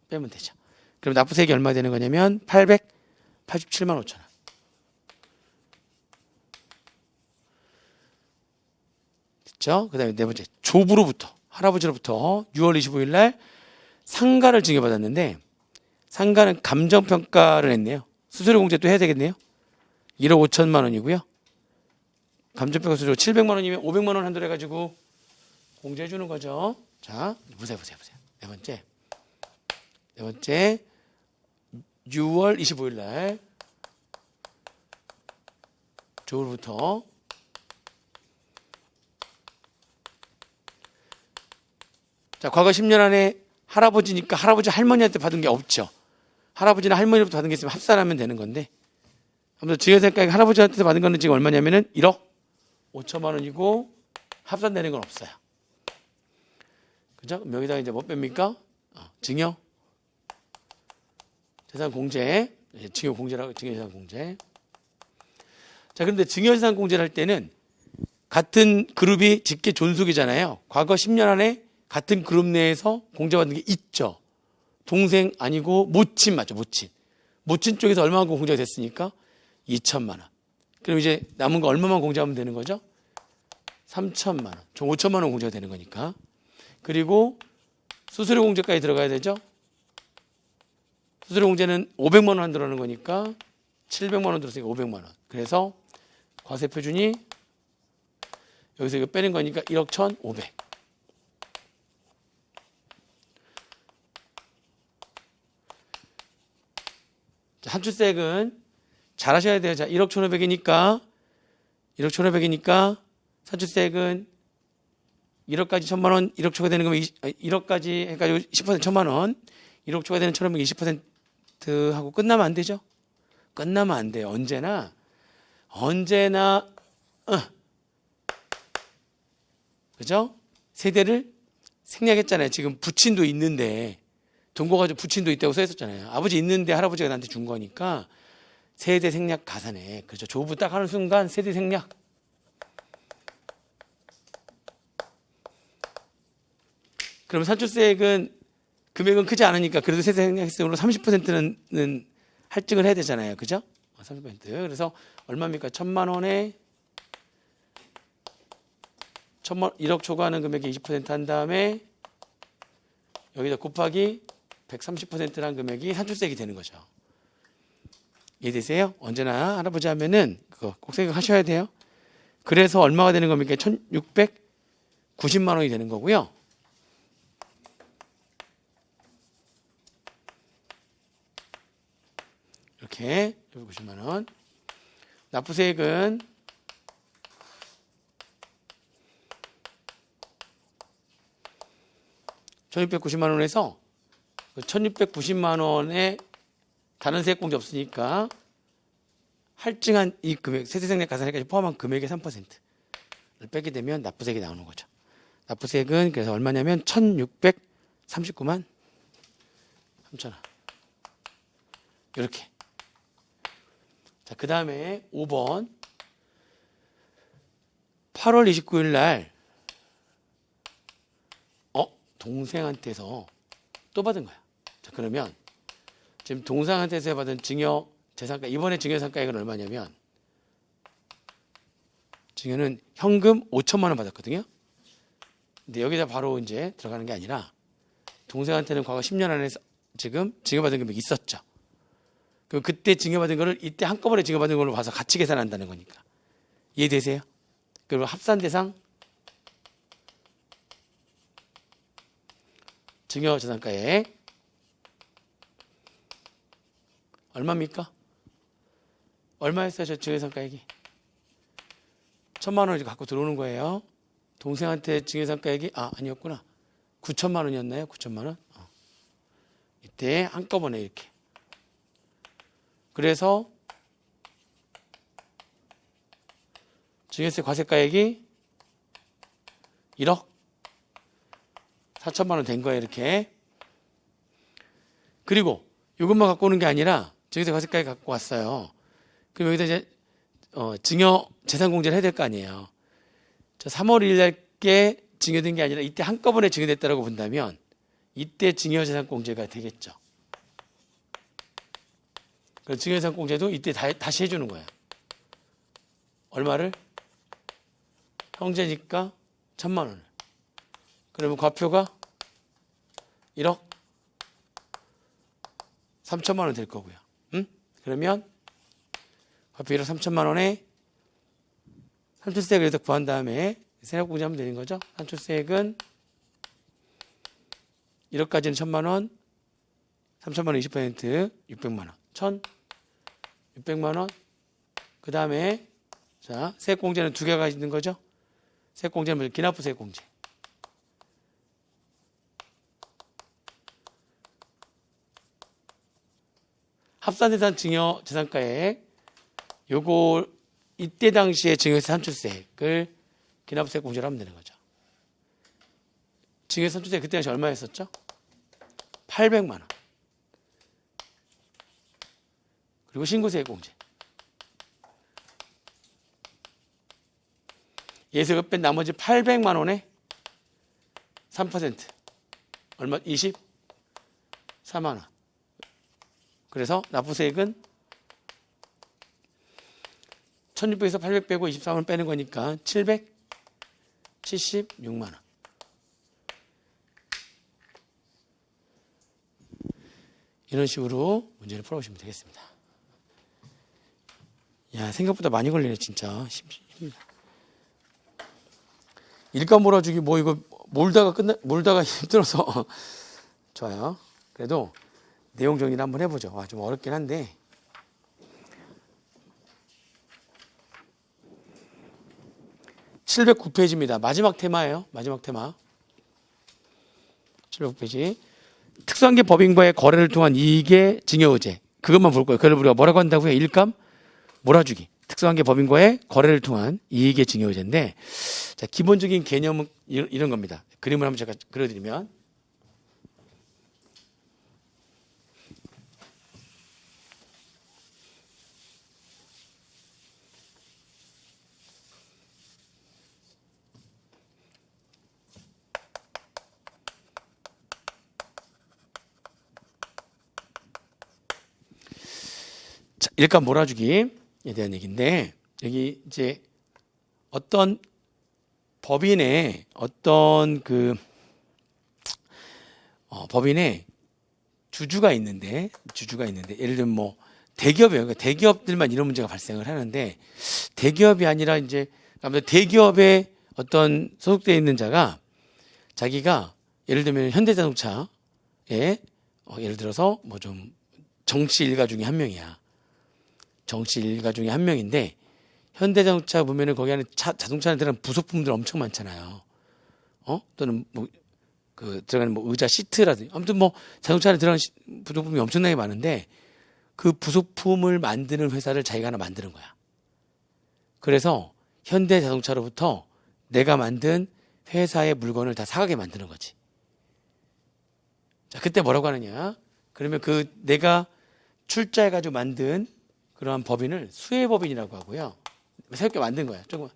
빼면 되죠. 그럼 납부세액이 얼마 되는 거냐면 887만 5천 원. 됐죠? 그 다음에 네 번째, 조부로부터, 할아버지로부터 6월 25일 날 상가를 증여받았는데 상가는 감정평가를 했네요. 수수료 공제 또 해야 되겠네요. 1억 5천만 원이고요. 감정평가 수수료 700만 원이면 500만 원 한도로 해가지고 공제해 주는 거죠. 자, 보세요. 네 번째 6월 25일 날 조울부터 자, 과거 10년 안에 할아버지니까 할아버지 할머니한테 받은 게 없죠. 할아버지나 할머니부터 받은 게 있으면 합산하면 되는 건데 아무튼 증여세가액 할아버지한테 받은 거는 지금 얼마냐면은 1억 5천만 원이고 합산되는 건 없어요. 그죠? 그럼 여기다가 이제 뭐 뺍니까? 증여 재산 공제, 증여 공제라고 증여 재산 공제. 자, 그런데 증여 재산 공제를 할 때는 같은 그룹이 직계 존속이잖아요. 과거 10년 안에 같은 그룹 내에서 공제받는 게 있죠. 동생 아니고 모친 맞죠? 모친 쪽에서 얼마만큼 공제가 됐으니까 2천만 원. 그럼 이제 남은 거 얼마만 공제하면 되는 거죠? 3천만 원. 총 5천만 원 공제가 되는 거니까. 그리고 수수료 공제까지 들어가야 되죠. 수수료 공제는 500만 원 안 들어가는 거니까 700만 원 들었으니까 500만 원. 그래서 과세 표준이 여기서 이거 빼는 거니까 1억 1,500. 산출세액은 잘 하셔야 돼요. 자, 1억 1,500이니까 산출세액은 1억까지 1,000만 원, 1억 초과 되는 거면 1억까지 해가지고 10% 1,000만 원, 1억 초과 되는 1,500 20% 하고 끝나면 안 되죠? 끝나면 안 돼요. 언제나 그죠? 세대를 생략했잖아요. 지금 부친도 있는데 동거 가지고 부친도 있다고 써 있었잖아요. 아버지 있는데 할아버지가 나한테 준 거니까 세대 생략 가산해. 그렇죠. 조부 딱 하는 순간 세대 생략. 그럼 산출세액은 금액은 크지 않으니까 그래도 세대 생략세으로 30%는 할증을 해야 되잖아요. 그죠? 30%. 그래서 얼마입니까? 1,000만 원에 1억 초과하는 금액의 20% 한 다음에 여기다 곱하기 130%라는 금액이 산출세액이 되는 거죠. 이해되세요? 언제나 할아버지 하면은 그거 꼭 생각하셔야 돼요. 그래서 얼마가 되는 겁니까? 1,690만 원이 되는 거고요. 이렇게 690만 원. 납부세액은 (1,690만 원에서 1,690만 원에 다른 세액 공제 없으니까 할증한 이 금액, 세대생략 가산액까지 포함한 금액의 3%를 빼게 되면 납부세액이 나오는 거죠. 납부세액은 그래서 얼마냐면 1,639만 3천 원. 이렇게. 자, 그 다음에 5번 8월 29일 날 동생한테서 또 받은 거야. 자, 그러면 지금 동생한테서 받은 증여 재산가, 이번에 증여 재산가액은 얼마냐면 증여는 현금 5천만 원 받았거든요. 근데 여기다 바로 이제 들어가는 게 아니라 동생한테는 과거 10년 안에 지금 증여받은 금액이 있었죠. 그럼 그때 증여받은 거를 이때 한꺼번에 증여받은 걸로 봐서 같이 계산한다는 거니까. 이해되세요? 그리고 합산 대상 증여 재산가액 얼마입니까? 얼마였어요? 저 증여 재산가액이 1,000만 원을 갖고 들어오는 거예요. 동생한테 증여 재산가액이 아니었구나. 9천만 원이었나요? 9천만 원? 이때 한꺼번에 이렇게. 그래서 증여세 과세가액이 1억 4천만 원 된 거예요. 이렇게. 그리고 이것만 갖고 오는 게 아니라 증여세 과세가액 갖고 왔어요. 그럼 여기다 이제 증여 재산 공제를 해야 될 거 아니에요. 자, 3월 1일 날께 증여된 게 아니라 이때 한꺼번에 증여됐다고 본다면 이때 증여 재산 공제가 되겠죠. 그 증여 재산 공제도 이때 다시 해주는 거예요. 얼마를? 형제니까 1,000만 원을. 그러면 과표가 1억 3천만 원 될 거고요. 그러면 과표 1억 3천만 원에 산출세액을 여기서 구한 다음에 세납공제하면 되는 거죠. 산출세액은 1억까지는 1천만 원, 3천만 원 20% 600만 원, 1,600만 원. 그 다음에 자 세액공제는 두 개가 있는 거죠. 세액공제는 기납부 세액공제. 합산재산 증여 재산가액 요거 이때 당시에 증여세 산출세액을 기납세액 공제를 하면 되는 거죠. 증여세 산출세액 그때 당시 얼마였었죠? 800만 원. 그리고 신고세액 공제. 예세금 뺀 나머지 800만 원에 3% 얼마? 24만 원. 그래서 납부세액은 1600에서 800 빼고 23만 원 빼는 거니까 776만 원. 이런 식으로 문제를 풀어보시면 되겠습니다. 야, 생각보다 많이 걸리네, 진짜. 힘들다. 일감 몰아주기 뭐 이거 몰다가 힘들어서 좋아요. 그래도 내용 정리를 한번 해보죠. 좀 어렵긴 한데. (709페이지입니다) 마지막 테마예요. 마지막 테마 709페이지. 특수한계 법인과의 거래를 통한 이익의 증여의제. 그것만 볼 거예요. 그걸 우리가 뭐라고 한다고요? 일감 몰아주기. 특수한계 법인과의 거래를 통한 이익의 증여의제인데, 자, 기본적인 개념은 이런 겁니다. 그림을 한번 제가 그려드리면, 자, 일감 몰아주기에 대한 얘기인데, 여기 이제 어떤 법인의 법인의 주주가 있는데 예를 들면 뭐 대기업이에요. 그러니까 대기업들만 이런 문제가 발생을 하는데, 대기업이 아니라 이제 대기업에 어떤 소속되어 있는 자가 자기가 예를 들면 현대자동차에 예를 들어서 뭐 좀 정치 일가 중에 한 명이야. 정치 일가 중에 한 명인데, 현대자동차 보면은 거기 안에 자동차에 들어가는 부속품들 엄청 많잖아요. 또는 뭐 들어가는 뭐 의자 시트라든지 아무튼 뭐 자동차 안에 들어가는 부속품이 엄청나게 많은데, 그 부속품을 만드는 회사를 자기가 하나 만드는 거야. 그래서 현대자동차로부터 내가 만든 회사의 물건을 다 사가게 만드는 거지. 자, 그때 뭐라고 하느냐? 그러면 내가 출자해가지고 만든 그러한 법인을 수혜법인이라고 하고요. 새롭게 만든 거야. 조금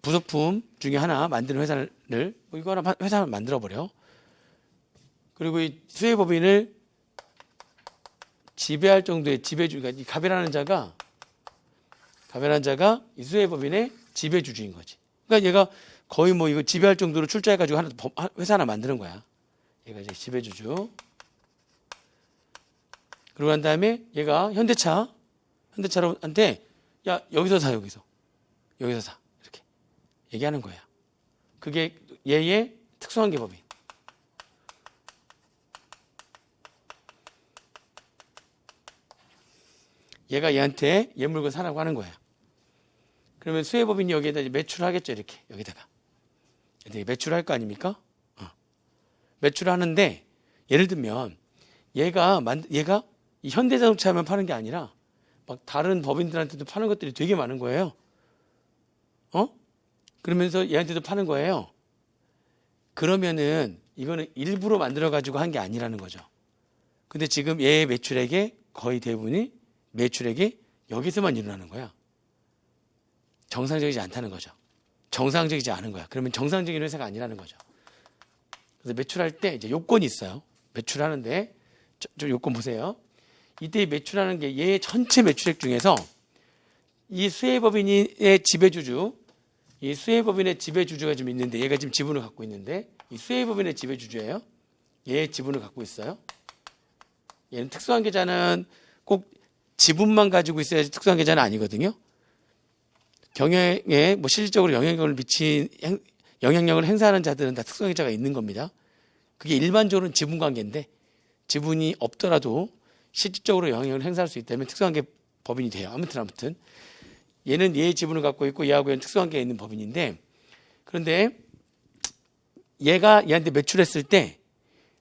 부속품 중에 하나 만드는 회사를 이거 하나 회사를 만들어 버려. 그리고 이 수혜법인을 지배할 정도의 지배주, 그러니까 이 가베라는 자가 이 수혜법인의 지배주주인 거지. 그러니까 얘가 거의 뭐 이거 지배할 정도로 출자해가지고 회사 하나 만드는 거야. 얘가 이제 지배주주. 그러고 난 다음에 얘가 현대차한테 야, 여기서 사. 이렇게 얘기하는 거야. 그게 얘의 특수한계 법인. 얘가 얘한테 얘 물건 사라고 하는 거야. 그러면 수혜법인이 여기에다 매출하겠죠. 이렇게 여기다가 매출할 거 아닙니까? 매출하는데, 예를 들면 얘가 이 현대자동차만 파는 게 아니라 막 다른 법인들한테도 파는 것들이 되게 많은 거예요. 그러면서 얘한테도 파는 거예요. 그러면은 이거는 일부러 만들어 가지고 한 게 아니라는 거죠. 근데 지금 얘의 매출액의 거의 대부분이 매출액이 여기서만 일어나는 거야. 정상적이지 않다는 거죠. 정상적이지 않은 거야. 그러면 정상적인 회사가 아니라는 거죠. 그래서 매출할 때 이제 요건이 있어요. 매출하는데 저 요건 보세요. 이때 매출하는 게 얘 전체 매출액 중에서 이 수혜법인의 지배주주, 이 수혜법인의 지배주주가 좀 있는데, 얘가 지금 지분을 갖고 있는데 이 수혜법인의 지배주주예요. 얘 지분을 갖고 있어요. 얘는 특수한 계좌는 꼭 지분만 가지고 있어야지 특수한 계좌는 아니거든요. 경영에 뭐 실질적으로 영향력을 행사하는 자들은 다 특수한 계좌가 있는 겁니다. 그게 일반적으로는 지분 관계인데 지분이 없더라도 실질적으로 영향력을 행사할 수 있다면 특수한 계 법인이 돼요. 아무튼 얘는 얘의 지분을 갖고 있고 얘하고 얘는 특수한 계에 있는 법인인데, 그런데 얘가 얘한테 매출했을 때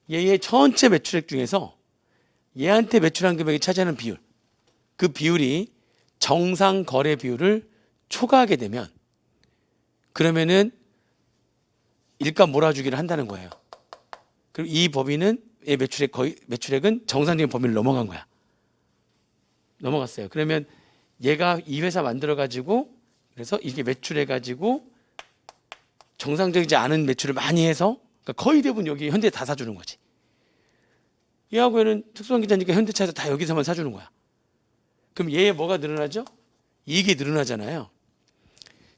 얘의 전체 매출액 중에서 얘한테 매출한 금액이 차지하는 비율, 그 비율이 정상 거래 비율을 초과하게 되면 그러면은 일감 몰아주기를 한다는 거예요. 그리고 이 법인은 얘 매출액은 정상적인 범위를 넘어간 거야. 넘어갔어요. 그러면 얘가 이 회사 만들어 가지고 그래서 이게 매출해 가지고 정상적이지 않은 매출을 많이 해서 그러니까 거의 대부분 여기 현대에 다 사주는 거지. 얘하고 얘는 특수한 계좌니까 현대차에서 다 여기서만 사주는 거야. 그럼 얘의 뭐가 늘어나죠? 이익이 늘어나잖아요.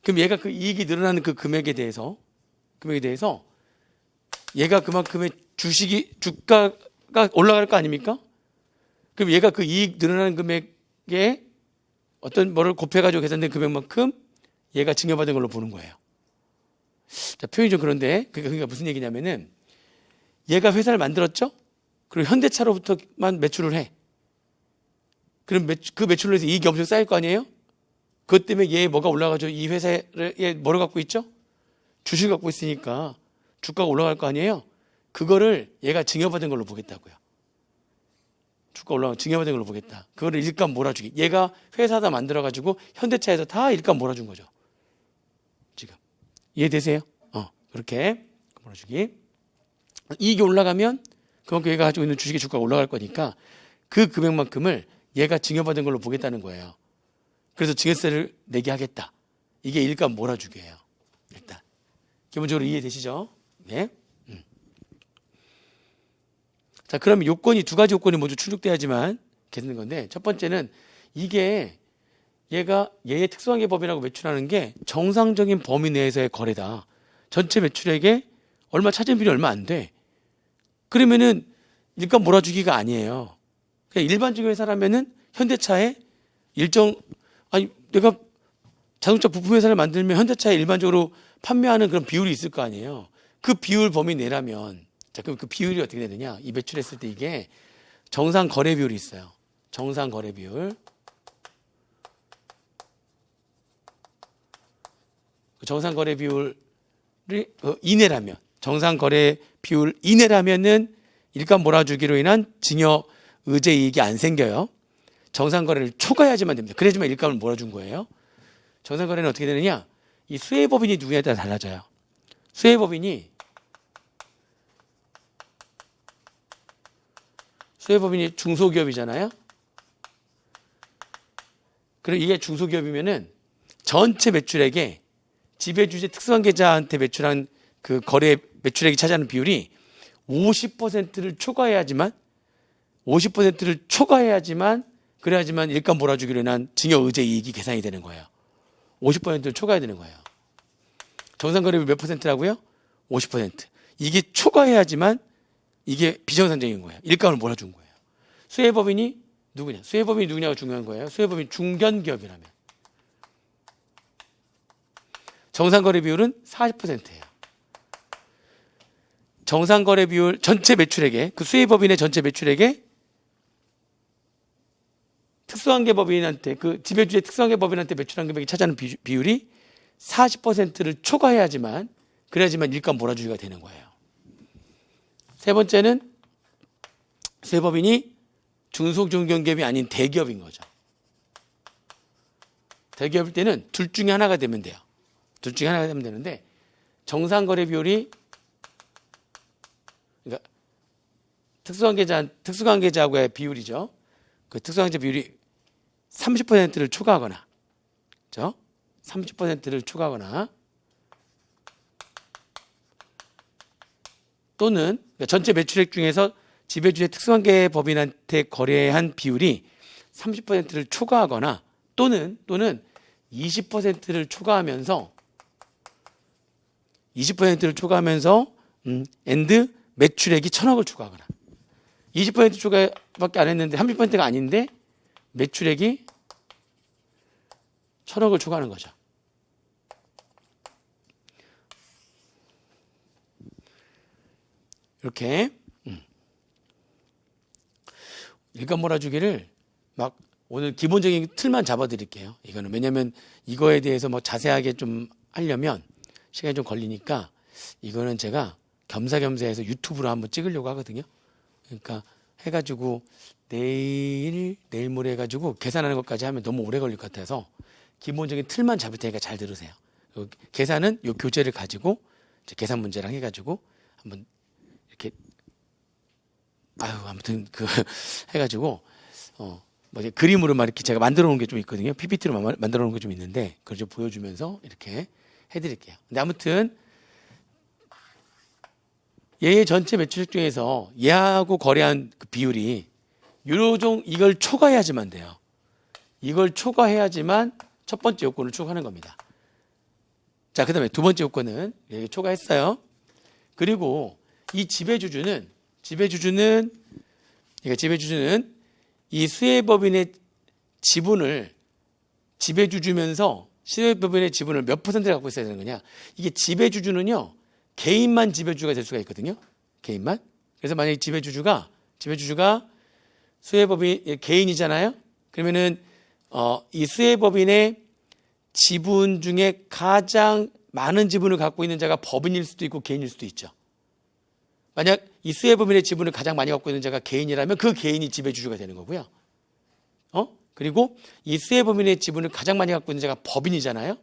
그럼 얘가 그 이익이 늘어나는 그 금액에 대해서 얘가 그만큼의 주가가 올라갈 거 아닙니까? 그럼 얘가 그 이익 늘어나는 금액에 어떤 뭐를 곱해가지고 계산된 금액만큼 얘가 증여받은 걸로 보는 거예요. 자, 표현이 좀 그런데 그러니까 무슨 얘기냐면은 얘가 회사를 만들었죠? 그리고 현대차로부터만 매출을 해. 그럼 그 매출로 해서 이익이 엄청 쌓일 거 아니에요? 그것 때문에 얘 뭐가 올라가죠? 이 회사에 뭐를 갖고 있죠? 주식을 갖고 있으니까 주가가 올라갈 거 아니에요? 그거를 얘가 증여받은 걸로 보겠다고요. 주가 올라가면 증여받은 걸로 보겠다. 그거를 일감 몰아주기. 얘가 회사다 만들어가지고 현대차에서 다 일감 몰아준 거죠. 지금 이해되세요? 그렇게 몰아주기. 이익이 올라가면 그만큼 얘가 가지고 있는 주식의 주가가 올라갈 거니까 그 금액만큼을 얘가 증여받은 걸로 보겠다는 거예요. 그래서 증여세를 내게 하겠다. 이게 일감 몰아주기예요. 일단 기본적으로 이해되시죠? 네. 자, 그러면 요건이 두 가지 요건이 모두 충족돼야지만 되는 건데, 첫 번째는 이게 얘의 특수한 계 법인하고 매출하는 게 정상적인 범위 내에서의 거래다. 전체 매출액에 얼마 차지하는 비율이 얼마 안 돼. 그러면은 일감 몰아주기가 아니에요. 그냥 일반적인 회사라면은 현대차에 내가 자동차 부품 회사를 만들면 현대차에 일반적으로 판매하는 그런 비율이 있을 거 아니에요. 그 비율 범위 내라면, 자, 그럼 그 비율이 어떻게 되느냐? 이 매출했을 때 이게 정상 거래 비율이 있어요. 정상 거래 비율. 정상 거래 비율이 이내라면, 정상 거래 비율 이내라면은 일감 몰아주기로 인한 증여 의제 이익이 안 생겨요. 정상 거래를 초과해야지만 됩니다. 그래야지만 일감을 몰아준 거예요. 정상 거래는 어떻게 되느냐? 이 수혜법인이 누구냐에 따라 달라져요. 수혜법인이 중소기업이잖아요. 그리고 이게 중소기업이면은 전체 매출액에 지배주체 특수한 계좌한테 매출한 그 거래 매출액이 차지하는 비율이 50%를 초과해야지만 그래야지만 일감 몰아주기로 인한 증여 의제 이익이 계산이 되는 거예요. 50%를 초과해야 되는 거예요. 정상 거래비 몇 %라고요? 50%. 이게 초과해야지만 이게 비정상적인 거예요. 일감을 몰아준 거예요. 수혜법인이 누구냐? 수혜법인이 누구냐가 중요한 거예요. 수혜법인 중견기업이라면. 정상 거래 비율은 40%예요. 정상 거래 비율 전체 매출액에 그 수혜법인의 전체 매출액에 특수한 계 법인한테 그 지배주의 특수한 계 법인한테 매출한 금액이 차지하는 비율이 40%를 초과해야지만 그래야지만 일감 몰아주기가 되는 거예요. 세 번째는 수혜법인이 중소중견기업이 아닌 대기업인 거죠. 대기업일 때는 둘 중에 하나가 되면 돼요. 둘 중에 하나가 되면 되는데 정상 거래 비율이 그러니까 특수한 계좌하고의 비율이죠. 그 특수한 계좌 비율이 30%를 초과하거나, 그렇죠? 30%를 초과하거나 또는 전체 매출액 중에서 지배주의 특수한 계 법인한테 거래한 비율이 30%를 초과하거나 또는 20%를 초과하면서 엔드 매출액이 1,000억을 초과하거나 20% 초과밖에 안 했는데 30%가 아닌데 매출액이 1,000억을 초과하는 거죠. 이렇게 일감 몰아주기를 막 오늘 기본적인 틀만 잡아드릴게요. 이거는 왜냐하면 이거에 대해서 뭐 자세하게 좀 하려면 시간이 좀 걸리니까 이거는 제가 겸사겸사해서 유튜브로 한번 찍으려고 하거든요. 그러니까 해가지고 내일 모레 해가지고 계산하는 것까지 하면 너무 오래 걸릴 것 같아서 기본적인 틀만 잡을 테니까 잘 들으세요. 계산은 요 교재를 가지고 이제 계산 문제랑 해가지고 한번 이렇게 아무튼 해가지고 뭐 이제 그림으로 막 이렇게 제가 만들어 놓은 게 좀 있거든요. PPT로 만들어 놓은 게 좀 있는데 그걸 좀 보여주면서 이렇게 해드릴게요. 근데 아무튼 얘의 전체 매출액 중에서 얘하고 거래한 그 비율이 이걸 초과해야지만 돼요. 이걸 초과해야지만 첫 번째 요건을 초과하는 겁니다. 자, 그 다음에 두 번째 요건은 여기 초과했어요. 그리고 이 지배주주는 이 수혜법인의 지분을 지배주주면서 수혜법인의 지분을 몇 %를 갖고 있어야 되는 거냐? 이게 지배주주는요, 개인만 지배주가 될 수가 있거든요. 개인만. 그래서 만약에 지배주주가 수혜법인 개인이잖아요. 그러면은 이 수혜법인의 지분 중에 가장 많은 지분을 갖고 있는 자가 법인일 수도 있고 개인일 수도 있죠. 만약 이 수혜법인의 지분을 가장 많이 갖고 있는 자가 개인이라면 그 개인이 지배주주가 되는 거고요. 그리고 이 수혜법인의 지분을 가장 많이 갖고 있는 자가 법인이잖아요.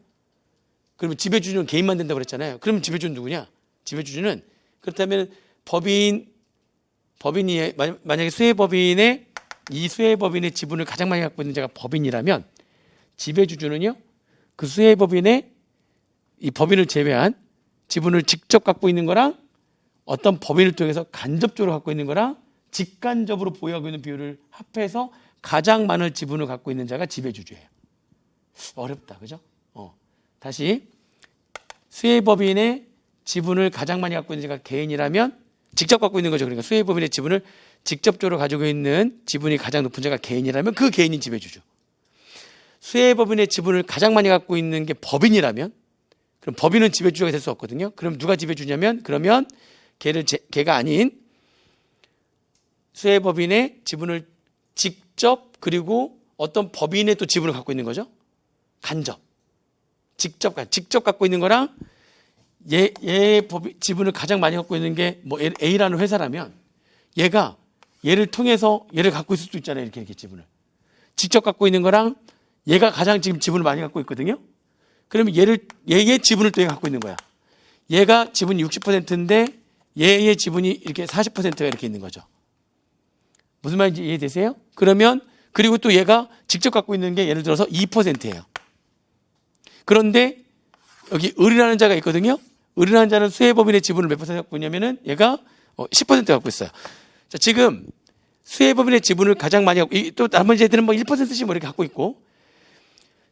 그러면 지배주주는 개인만 된다고 그랬잖아요. 그러면 지배주주는 누구냐? 지배주주는 그렇다면 법인이 만약에 이 수혜법인의 지분을 가장 많이 갖고 있는 자가 법인이라면 지배주주는요, 그 수혜법인의 이 법인을 제외한 지분을 직접 갖고 있는 거랑 어떤 법인을 통해서 간접적으로 갖고 있는 거랑 직간접으로 보유하고 있는 비율을 합해서 가장 많은 지분을 갖고 있는 자가 지배주주예요. 어렵다, 그죠? 다시 수혜법인의 지분을 가장 많이 갖고 있는 자가 개인이라면 직접 갖고 있는 거죠. 그러니까 수혜법인의 지분을 직접적으로 가지고 있는 지분이 가장 높은 자가 개인이라면 그 개인이 지배주주. 수혜법인의 지분을 가장 많이 갖고 있는 게 법인이라면 그럼 법인은 지배주주가 될 수 없거든요. 그럼 누가 지배주냐면 그러면 걔가 아닌 수혜법인의 지분을 직접 그리고 어떤 법인의 또 지분을 갖고 있는 거죠. 간접. 직접 갖고 있는 거랑 얘의 지분을 가장 많이 갖고 있는 게 뭐 A라는 회사라면 얘를 통해서 얘를 갖고 있을 수도 있잖아요. 이렇게 지분을. 직접 갖고 있는 거랑 얘가 가장 지금 지분을 많이 갖고 있거든요. 그러면 얘의 지분을 또 얘가 갖고 있는 거야. 얘가 지분이 60%인데 얘의 지분이 이렇게 40%가 이렇게 있는 거죠. 무슨 말인지 이해되세요? 그리고 또 얘가 직접 갖고 있는 게 예를 들어서 2%예요. 그런데 여기 을이라는 자가 있거든요. 을이라는 자는 수혜법인의 지분을 몇 % 갖고 있냐면은 얘가 10% 갖고 있어요. 자, 지금 수혜법인의 지분을 가장 많이 갖고 또 나머지 애들은 뭐 1%씩 뭐 이렇게 갖고 있고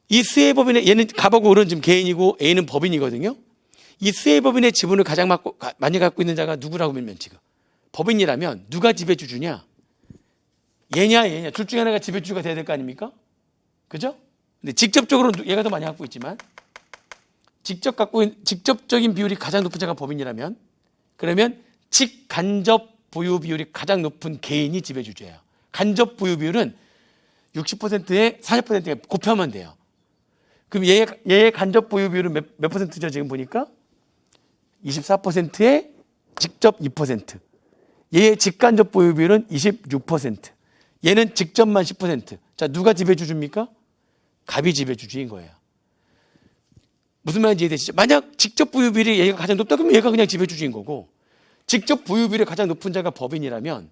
이 수혜법인의 얘는 갑하고 을은 지금 개인이고 A는 법인이거든요. 이 수혜법인의 지분을 가장 많이 갖고 있는 자가 누구라고 하면 지금 법인이라면 누가 지배주주냐? 얘냐 둘 중에 하나가 지배주주가 돼야 될 거 아닙니까? 그죠? 근데 직접적으로는 얘가 더 많이 갖고 있지만 직접적인 비율이 가장 높은 자가 법인이라면 그러면 직간접 보유 비율이 가장 높은 개인이 지배주주예요. 간접 보유 비율은 60%에 40%에 곱하면 돼요. 그럼 얘의 간접 보유 비율은 몇 %죠? 지금 보니까 24%에 직접 2%. 얘의 직간접 보유 비율은 26%. 얘는 직접만 10%. 자, 누가 지배주주입니까? 갑이 지배주주인 거예요. 무슨 말인지 이해되시죠? 만약 직접 보유 비율이 얘가 가장 높다 그러면 얘가 그냥 지배주주인 거고 직접 보유 비율이 가장 높은 자가 법인이라면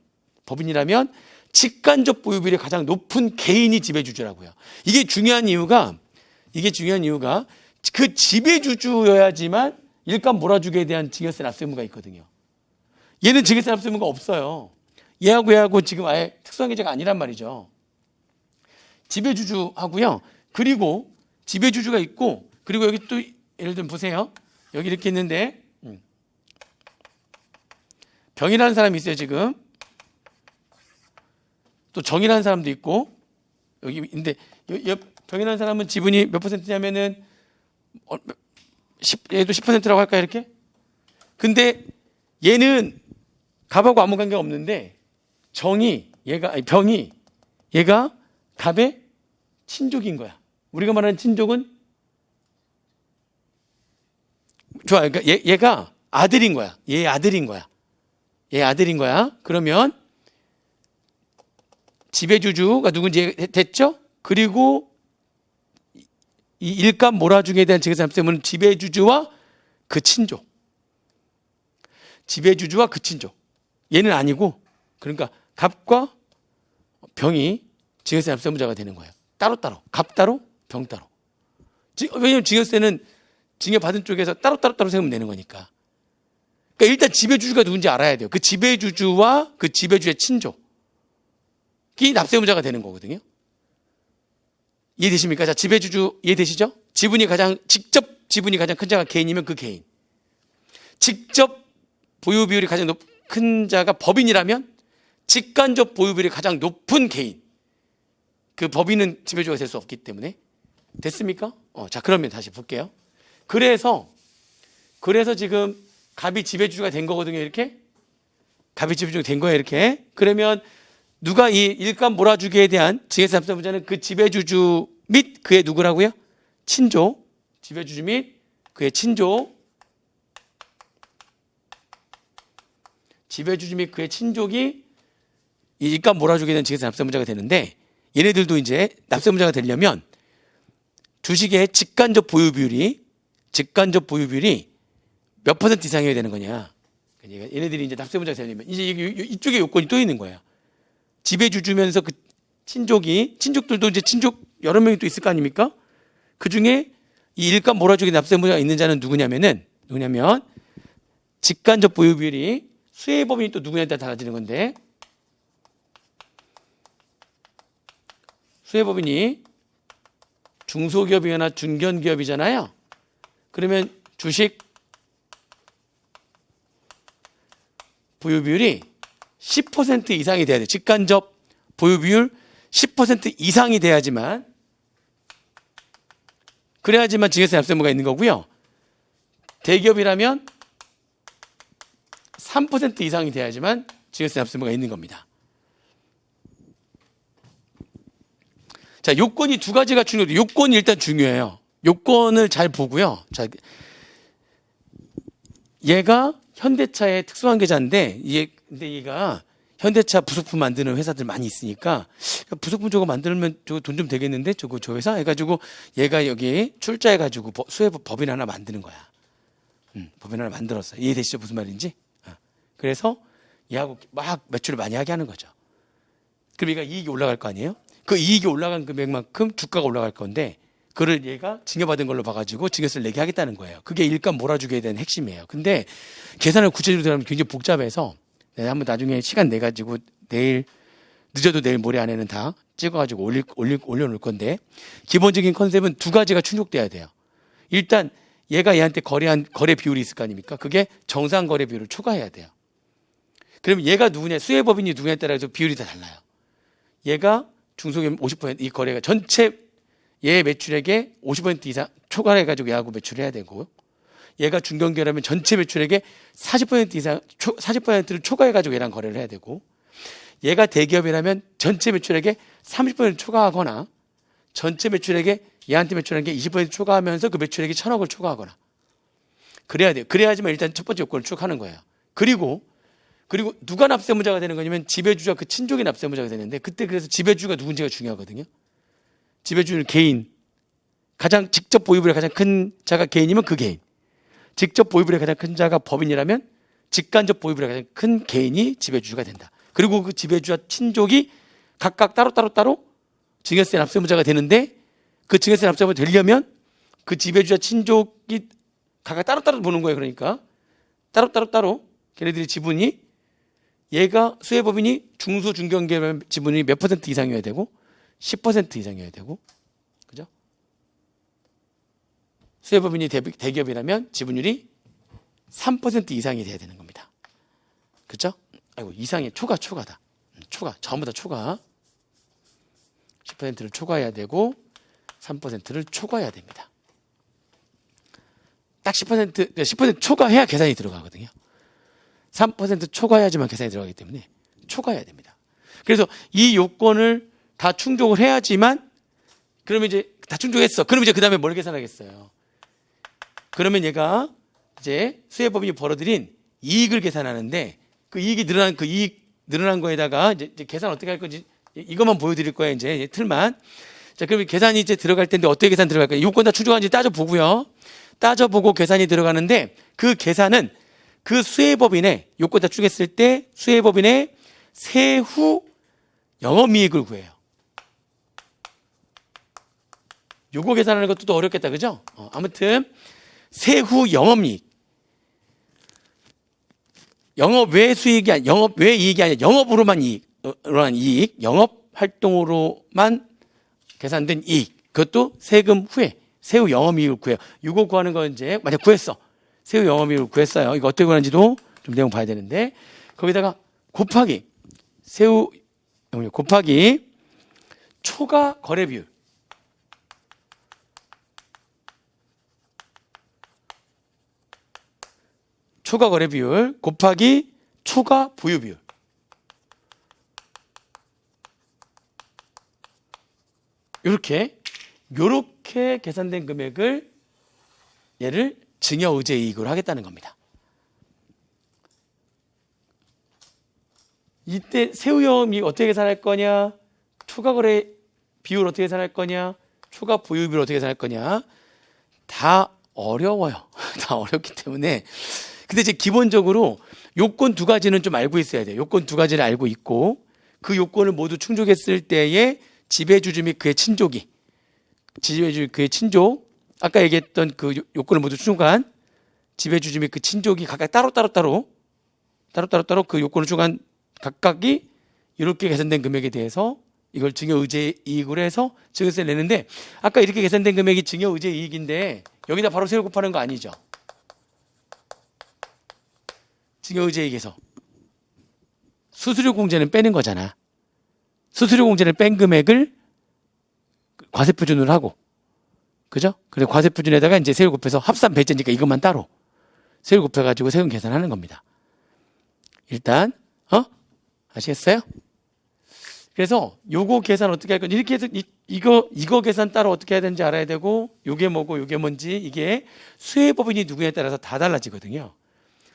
직간접 보유 비율이 가장 높은 개인이 지배주주라고요. 이게 중요한 이유가 그 지배주주여야지만 일감 몰아주기에 대한 증여세 납세 의무가 있거든요. 얘는 증여세 납세 의무가 없어요. 얘하고 지금 아예 특수한 계좌가 아니란 말이죠. 지배주주하고요. 그리고 지배주주가 있고 그리고 여기 또 예를 들면 보세요. 여기 이렇게 있는데 병이라는 사람이 있어요. 지금 또 정이라는 사람도 있고 여기 근데 정이라는 사람은 지분이 몇 퍼센트냐면은 얘도 10%라고 할까 이렇게? 근데 얘는 갑하고 아무 관계가 없는데 병이 얘가 갑의 친족인 거야. 우리가 말하는 친족은 좋아. 그러니까 얘가 아들인 거야. 얘 아들인 거야. 그러면 지배주주가 누군지 됐죠? 그리고 이 일감 몰아주기에 대한 증여세납세의무는 지배주주와 그 친족. 얘는 아니고 그러니까 갑과 병이 증여세납세의무자가 되는 거예요. 따로따로. 갑 따로, 병 따로. 왜냐하면 증여세는 증여받은 쪽에서 따로 세우면 되는 거니까. 그러니까 일단 지배주주가 누군지 알아야 돼요. 그 지배주주와 그 지배주의 친족이 납세의무자가 되는 거거든요. 이해되십니까? 자, 지배주주 이해되시죠? 직접 지분이 가장 큰 자가 개인이면 그 개인. 직접 보유 비율이 가장 큰 자가 법인이라면 직간접 보유 비율이 가장 높은 개인. 그 법인은 지배주가 될 수 없기 때문에. 됐습니까? 자, 그러면 다시 볼게요. 그래서 지금 갑이 지배주가 된 거거든요, 이렇게. 갑이 지배주가 된 거예요, 이렇게. 그러면 누가 이 일감 몰아주기에 대한 증여세납세의무자는 그 지배주주 및 그의 누구라고요? 친족. 지배주주 및 그의 친족. 지배주주 및 그의 친족이 이 일감 몰아주기에 대한 증여세납세의무자가 되는데 얘네들도 이제 납세의무자가 되려면 주식의 직간접 보유 비율이 몇 퍼센트 이상이어야 되는 거냐. 그러니까 얘네들이 이제 납세의무자가 되려면 이제 이쪽에 요건이 또 있는 거예요. 지배주주면서 그 친족들도 이제 친족 여러 명이 또 있을 거 아닙니까? 그 중에 이 일감 몰아주기 납세의무자가 있는 자는 누구냐면 직간접 보유 비율이 수혜법인이 또 누구냐에 따라 달라지는 건데 수혜법인이 중소기업이거나 중견기업이잖아요. 그러면 주식 보유 비율이 10% 이상이 돼야 돼. 직간접 보유 비율 10% 이상이 돼야지만 증여세 납세의무가 있는 거고요. 대기업이라면 3% 이상이 돼야지만 증여세 납세의무가 있는 겁니다. 자, 요건이 두 가지가 중요해요. 요건이 일단 중요해요. 요건을 잘 보고요. 자, 얘가 현대차의 특수관계자인데 근데 얘가 현대차 부속품 만드는 회사들 많이 있으니까 부속품 저거 만들면 저거 돈 좀 되겠는데 저 회사 해가지고 얘가 여기 출자해가지고 법인 하나 만드는 거야. 법인 하나 만들었어. 이해되시죠? 무슨 말인지? 그래서 얘하고 막 매출을 많이 하게 하는 거죠. 그럼 얘가 이익이 올라갈 거 아니에요? 그 이익이 올라간 금액만큼 주가가 올라갈 건데 그를 얘가 증여받은 걸로 봐가지고 증여세를 내게 하겠다는 거예요. 그게 일감 몰아주기에 대한 핵심이에요. 근데 계산을 구체적으로 들어가면 굉장히 복잡해서 내가 한번 나중에 시간 내가지고 늦어도 내일 모레 안에는 다 찍어가지고 올려놓을 건데 기본적인 컨셉은 두 가지가 충족돼야 돼요. 일단 얘가 얘한테 거래한 거래 비율이 있을 거 아닙니까? 그게 정상 거래 비율을 초과해야 돼요. 그럼 얘가 누구냐, 수혜법인이 누구냐에 따라서 비율이 다 달라요. 얘가 중소기업 50%이 거래가 전체 얘 매출액의 50% 이상 초과해가지고 얘하고 매출을 해야 되고 얘가 중견기업이라면 전체 매출액의 40% 이상 40%를 초과해가지고 얘랑 거래를 해야 되고 얘가 대기업이라면 전체 매출액의 30% 초과하거나 전체 매출액에 얘한테 매출한 게 20% 초과하면서 그 매출액이 1,000억을 초과하거나 그래야 돼요. 그래야지만 일단 첫 번째 요건을 추가하는 거예요. 그리고 누가 납세의무자가 되는 거냐면 지배주와 그 친족이 납세의무자가 되는데 그때 그래서 지배주가 누군지가 중요하거든요. 지배주는 개인. 가장 직접 보유비율이 가장 큰 자가 개인이면 그 개인. 직접 보유비율이 가장 큰 자가 법인이라면 직간접 보유비율이 가장 큰 개인이 지배주가 된다. 그리고 그 지배주와 친족이 각각 따로 증여세 납세의무자가 되는데 그 증여세 납세의무자가 되려면 그 지배주와 친족이 각각 따로 보는 거예요. 그러니까 따로 걔네들이 지분이 얘가 수혜법인이 중소 중견기업 지분이 몇 퍼센트 이상이어야 되고 10% 이상이어야 되고 그죠? 수혜법인이 대기업이라면 지분율이 3% 이상이 돼야 되는 겁니다. 그죠? 아이고 이상이 초과다. 초과 전부 다 초과. 10%를 초과해야 되고 3%를 초과해야 됩니다. 딱 10% 초과해야 계산이 들어가거든요. 3% 초과해야지만 계산이 들어가기 때문에 초과해야 됩니다. 그래서 이 요건을 다 충족을 해야지만, 그러면 이제 다 충족했어. 그러면 이제 그 다음에 뭘 계산하겠어요? 그러면 얘가 이제 수혜법인이 벌어들인 이익을 계산하는데, 그 이익이 늘어난 그 이익 늘어난 거에다가 이제 계산 어떻게 할 건지 이것만 보여드릴 거예요. 이제 틀만. 자, 그러면 계산이 이제 들어갈 텐데 어떻게 계산 들어갈까요? 요건 다 충족한지 따져보고요. 따져보고 계산이 들어가는데, 그 계산은 그 수혜법인의 요건 다 충족했을 때 수혜법인의 세후 영업이익을 구해요. 요거 계산하는 것도 또 어렵겠다, 그죠? 아무튼 세후 영업이익, 영업 외 수익이 아니, 영업 외 이익이 아니라 영업으로만 이익으로만 이익, 영업 활동으로만 계산된 이익, 그것도 세금 후에 세후 영업이익을 구해요. 이거 구하는 건 이제 만약 구했어, 세후 영업이익을 구했어요. 이거 어떻게 구하는지도 좀 내용 봐야 되는데, 거기다가 곱하기 세후 영업이익 곱하기 초과 거래 비율, 초과 거래 비율 곱하기 초과 보유 비율. 요렇게 계산된 금액을 얘를 증여의제 이익으로 하겠다는 겁니다. 이때 세후영업이익 어떻게 계산할 거냐, 초과 거래 비율 어떻게 계산할 거냐, 초과 보유 비율 어떻게 계산할 거냐, 다 어려워요. 다 어렵기 때문에. 근데 이제 기본적으로 요건 두 가지는 좀 알고 있어야 돼요. 요건 두 가지를 알고 있고, 그 요건을 모두 충족했을 때에 지배주주 및 그의 친족이, 지배주주 그의 친족, 아까 얘기했던 그 요건을 모두 충족한 지배주주 및 그 친족이 각각 따로 그 요건을 충족한 각각이 이렇게 계산된 금액에 대해서 이걸 증여의제 이익으로 해서 증여세를 내는데, 아까 이렇게 계산된 금액이 증여의제 이익인데 여기다 바로 세율 곱하는 거 아니죠? 증여의제 이익에서 수수료 공제는 빼는 거잖아. 수수료 공제를 뺀 금액을 과세표준으로 하고, 그죠? 그래 과세표준에다가 이제 세율 곱해서 합산 배제니까 이것만 따로 세율 곱해가지고 세금 계산하는 겁니다. 일단 아시겠어요? 그래서 요거 계산 어떻게 할 건지 이렇게 해서 이거 계산 따로 어떻게 해야 되는지 알아야 되고, 요게 뭐고 요게 뭔지, 이게 수혜법인이 누구냐에 따라서 다 달라지거든요.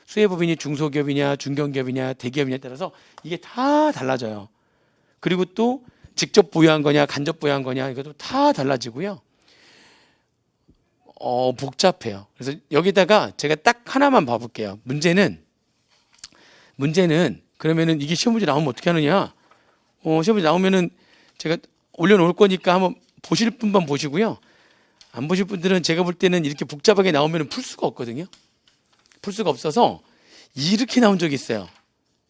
수혜법인이 중소기업이냐 중견기업이냐 대기업이냐에 따라서 이게 다 달라져요. 그리고 또 직접 부여한 거냐 간접 부여한 거냐 이것도 다 달라지고요. 복잡해요. 그래서 여기다가 제가 딱 하나만 봐볼게요. 문제는 그러면은 이게 시험 문제 나오면 어떻게 하느냐? 시험 문제 나오면은 제가 올려놓을 거니까 한번 보실 분만 보시고요. 안 보실 분들은 제가 볼 때는 이렇게 복잡하게 나오면은 풀 수가 없거든요. 풀 수가 없어서 이렇게 나온 적이 있어요.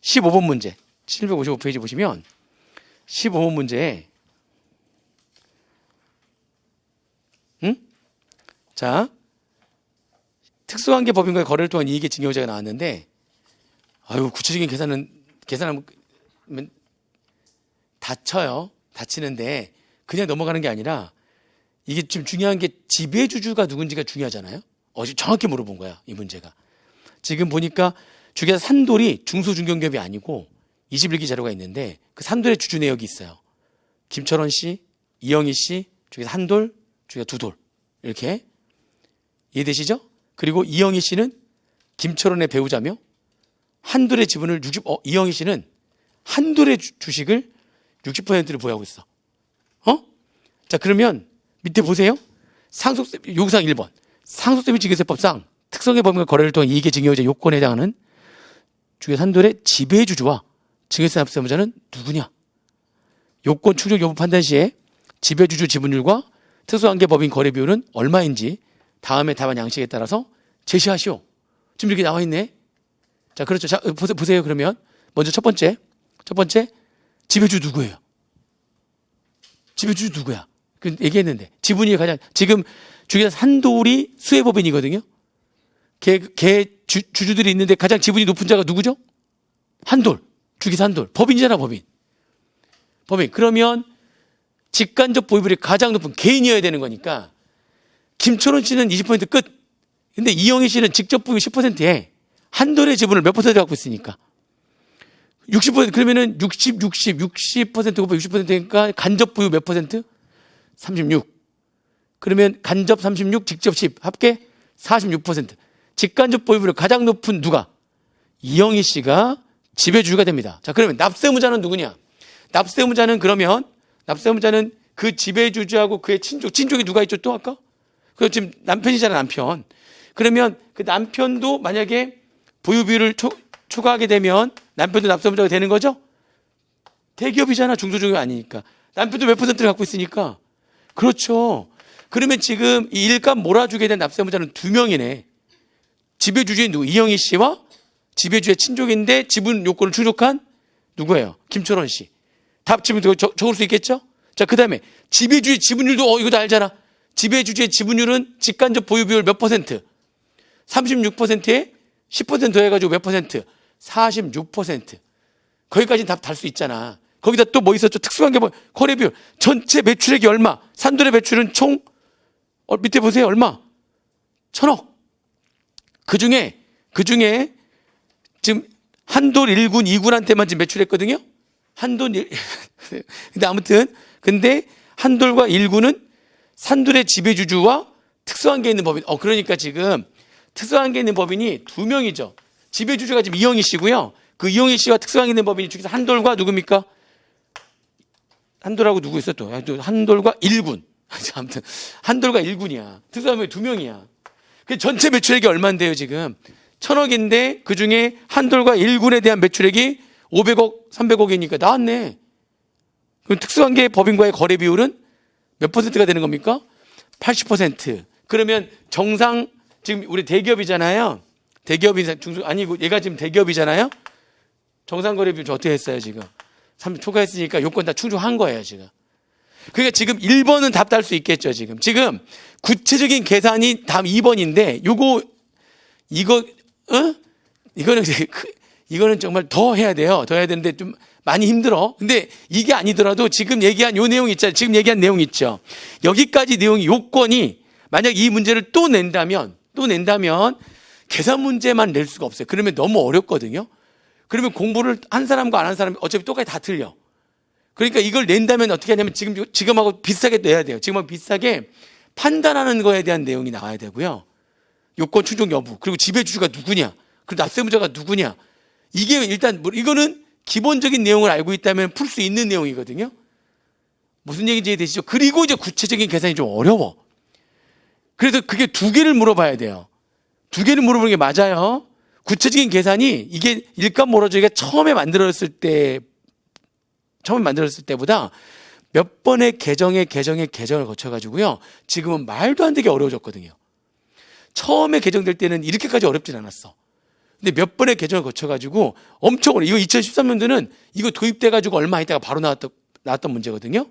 15번 문제 755페이지 보시면 15번 문제에 자, 특수관계 법인과의 거래를 통한 이익의 증여의제가 나왔는데, 구체적인 계산하면 다치는데 그냥 넘어가는 게 아니라, 이게 좀 중요한 게 지배주주가 누군지가 중요하잖아요. 정확히 물어본 거야, 이 문제가. 지금 보니까 주계사 산돌이 중소중견기업이 아니고 21기 자료가 있는데, 그 산돌의 주주 내역이 있어요. 김철원 씨, 이영희 씨, 주계사 한돌, 주계사 두돌, 이렇게. 이해되시죠? 그리고 이영희 씨는 김철원의 배우자며 한돌의 지분을 이영희 씨는 한돌의 주식을 60%를 보유하고 있어. 자, 그러면 밑에 보세요. 요구사항 1번. 상속세및 증여세법상 특성의 법인과 거래를 통한 이익의 증여의제 요건에 해당하는 주계사 한돌의 지배주주와 증여세 납세의무자는 누구냐? 요건 충족 여부 판단 시에 지배주주 지분율과 특수관계 법인 거래 비율은 얼마인지 다음에 답안 양식에 따라서 제시하시오. 지금 이렇게 나와 있네. 자, 그렇죠. 자, 보세요. 그러면 먼저 첫 번째 지배주주 누구예요? 지배주주 누구야? 그 얘기했는데 지분이 가장, 지금 주계사 한돌이 수혜법인이거든요. 걔 주주들이 있는데 가장 지분이 높은 자가 누구죠? 한돌, 주계사 한돌. 법인이잖아, 법인. 그러면 직간접 보유율이 가장 높은 개인이어야 되는 거니까 김철원 씨는 20% 끝. 근데 이영희 씨는 직접 보유 10%에 한돌의 지분을 몇 퍼센트 갖고 있으니까 60% 그러면은 60% 곱하기 60%니까 간접 보유 몇 퍼센트? 36. 그러면 간접 36, 직접 10 합계 46%. 직간접 보유율이 가장 높은 누가? 이영희 씨가 지배주가 됩니다. 자, 그러면 납세무자는 누구냐? 납세무자는 그 지배주주하고 그의 친족이 누가 있죠? 또 아까? 그 지금 남편이잖아, 남편. 그러면 그 남편도 만약에 보유 비율을 초과하게 되면 남편도 납세무자가 되는 거죠? 대기업이잖아, 중소기업이 아니니까. 남편도 몇 퍼센트를 갖고 있으니까. 그렇죠. 그러면 지금 이 일감 몰아주게 된 납세무자는 2명이네. 지배주주인 누구? 이영희 씨와 지배주의 친족인데 지분 요건을 충족한 누구예요? 김철원 씨. 답 지분 적을 수 있겠죠? 자, 그 다음에 지배주의 지분율도 이거 다 알잖아. 지배주주의 지분율은 직간접 보유 비율 몇 퍼센트? 36%에 10% 더해가지고 몇 퍼센트? 46%. 거기까지는 답 달 수 있잖아. 거기다 또 뭐 있었죠? 특수관계 거래 비율. 전체 매출액이 얼마? 산돌의 매출은 총 밑에 보세요. 얼마? 1,000억. 그 중에 지금 한돌 1군, 2군한테만 지금 매출했거든요. 근데 한돌과 1군은 산돌의 지배주주와 특수관계 있는 법인. 그러니까 지금 특수관계 있는 법인이 2명이죠. 지배주주가 지금 이영희 씨고요. 그 이영희 씨와 특수관계 있는 법인이 중에서 한돌과 누굽니까? 한돌하고 누구 있어 또? 한돌과 1군. 아무튼 한돌과 1군이야. 특수관계 2명이야. 그 전체 매출액이 얼마인데요, 지금? 1,000억인데 그 중에 한돌과 1군에 대한 매출액이 500억, 300억이니까 나왔네. 그럼 특수관계 법인과의 거래 비율은 몇 퍼센트가 되는 겁니까? 80%. 그러면 정상, 지금 우리 대기업이잖아요. 아니고 얘가 지금 대기업이잖아요. 정상 거래 비율 어떻게 했어요, 지금? 3 초과했으니까 요건 다 충족한 거예요, 지금. 그러니까 지금 1번은 답 달 수 있겠죠, 지금. 지금 구체적인 계산이 다음 2번인데 이거는 정말 더 해야 돼요. 더 해야 되는데 좀 많이 힘들어. 근데 이게 아니더라도 지금 얘기한 요 내용 있잖아요. 지금 얘기한 내용 있죠. 여기까지 내용이 요건이 만약 이 문제를 또 낸다면 계산 문제만 낼 수가 없어요. 그러면 너무 어렵거든요. 그러면 공부를 한 사람과 안 한 사람 어차피 똑같이 다 틀려. 그러니까 이걸 낸다면 어떻게 하냐면 지금하고 비슷하게 내야 돼요. 지금하고 비슷하게 판단하는 거에 대한 내용이 나와야 되고요. 요건 충족 여부, 그리고 지배주주가 누구냐, 그리고 납세무자가 누구냐. 이게 일단 이거는 기본적인 내용을 알고 있다면 풀 수 있는 내용이거든요. 무슨 얘기인지 이해되시죠? 그리고 이제 구체적인 계산이 좀 어려워. 그래서 그게 2개를 물어봐야 돼요. 2개를 물어보는 게 맞아요. 구체적인 계산이 이게 일감 몰아주기가 처음에 만들었을 때보다 몇 번의 개정을 거쳐가지고요. 지금은 말도 안 되게 어려워졌거든요. 처음에 개정될 때는 이렇게까지 어렵진 않았어. 근데 몇 번의 개정을 거쳐가지고 엄청 어려워. 이거 2013년도는 이거 도입돼가지고 얼마 있다가 바로 나왔던 문제거든요.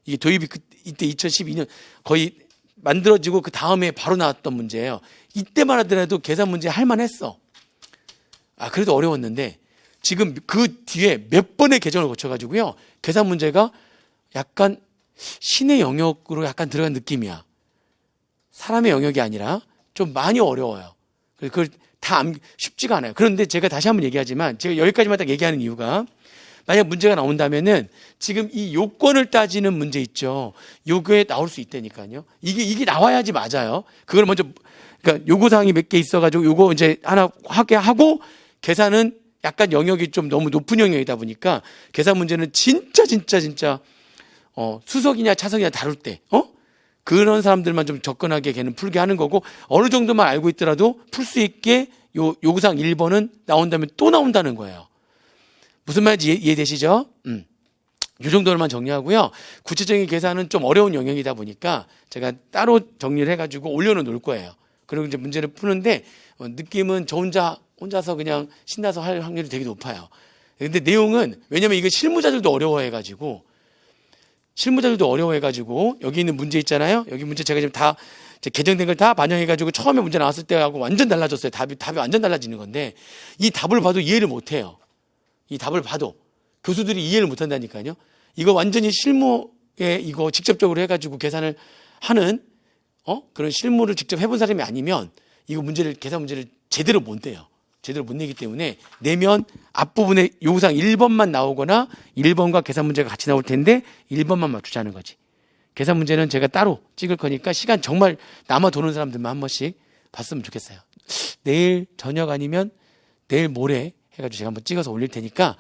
이게 도입이 이때 2012년 거의 만들어지고 그 다음에 바로 나왔던 문제예요. 이때만 하더라도 계산 문제 할만했어. 그래도 어려웠는데 지금 그 뒤에 몇 번의 개정을 거쳐가지고요. 계산 문제가 약간 신의 영역으로 약간 들어간 느낌이야. 사람의 영역이 아니라 좀 많이 어려워요. 그걸 다 쉽지가 않아요. 그런데 제가 다시 한번 얘기하지만 제가 여기까지만 딱 얘기하는 이유가 만약 문제가 나온다면은 지금 이 요건을 따지는 문제 있죠. 요거에 나올 수 있다니까요. 이게 나와야지 맞아요. 그걸 먼저 그러니까 요구사항이 몇 개 있어가지고 요거 이제 하나 하게 하고 계산은 약간 영역이 좀 너무 높은 영역이다 보니까 계산 문제는 진짜 수석이냐 차석이냐 다룰 때 그런 사람들만 좀 접근하게 걔는 풀게 하는 거고 어느 정도만 알고 있더라도 풀 수 있게 요구사항 1번은 나온다면 또 나온다는 거예요. 무슨 말인지 이해되시죠? 이 정도로만 정리하고요. 구체적인 계산은 좀 어려운 영역이다 보니까 제가 따로 정리를 해가지고 올려놓을 거예요. 그리고 이제 문제를 푸는데 느낌은 저 혼자서 그냥 신나서 할 확률이 되게 높아요. 근데 내용은 왜냐면 이거 실무자들도 어려워해가지고 여기 있는 문제 있잖아요. 여기 문제 제가 지금 다 개정된 걸 다 반영해가지고 처음에 문제 나왔을 때하고 완전 달라졌어요. 답이 완전 달라지는 건데 이 답을 봐도 이해를 못해요. 이 답을 봐도 교수들이 이해를 못한다니까요. 이거 완전히 실무 이거 직접적으로 해가지고 계산을 하는 그런 실무를 직접 해본 사람이 아니면 이거 계산 문제를 제대로 못 내요. 제대로 못 내기 때문에 내면 앞부분에 요구사항 1번만 나오거나 1번과 계산 문제가 같이 나올 텐데 1번만 맞추자는 거지. 계산 문제는 제가 따로 찍을 거니까 시간 정말 남아 도는 사람들만 한 번씩 봤으면 좋겠어요. 내일 저녁 아니면 내일 모레 해가지고 제가 한번 찍어서 올릴 테니까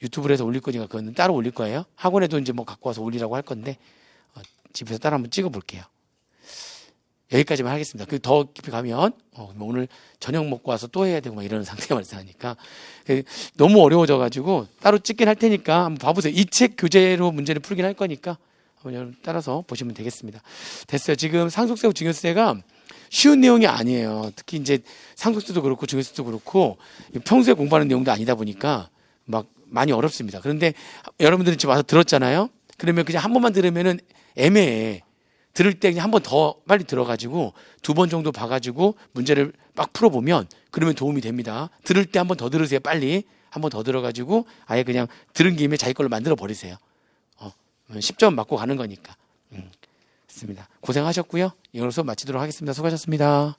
유튜브로 해서 올릴 거니까 그거는 따로 올릴 거예요. 학원에도 이제 뭐 갖고 와서 올리라고 할 건데 집에서 따로 한번 찍어 볼게요. 여기까지만 하겠습니다. 더 깊이 가면 오늘 저녁 먹고 와서 또 해야 되고 막 이러는 상태가 발생하니까 너무 어려워져가지고 따로 찍긴 할 테니까 한번 봐보세요. 이 책 교재로 문제를 풀긴 할 거니까 한번 여러분 따라서 보시면 되겠습니다. 됐어요. 지금 상속세하고 증여세가 쉬운 내용이 아니에요. 특히 이제 상속세도 그렇고 증여세도 그렇고 평소에 공부하는 내용도 아니다 보니까 막 많이 어렵습니다. 그런데 여러분들이 지금 와서 들었잖아요. 그러면 그냥 한 번만 들으면은 애매해. 들을 때 그냥 한 번 더 빨리 들어가지고 2번 정도 봐가지고 문제를 막 풀어보면 그러면 도움이 됩니다. 들을 때 한 번 더 들으세요. 빨리 한 번 더 들어가지고 아예 그냥 들은 김에 자기 걸로 만들어 버리세요. 10점 맞고 가는 거니까. 좋습니다. 고생하셨고요. 이걸로 수업 마치도록 하겠습니다. 수고하셨습니다.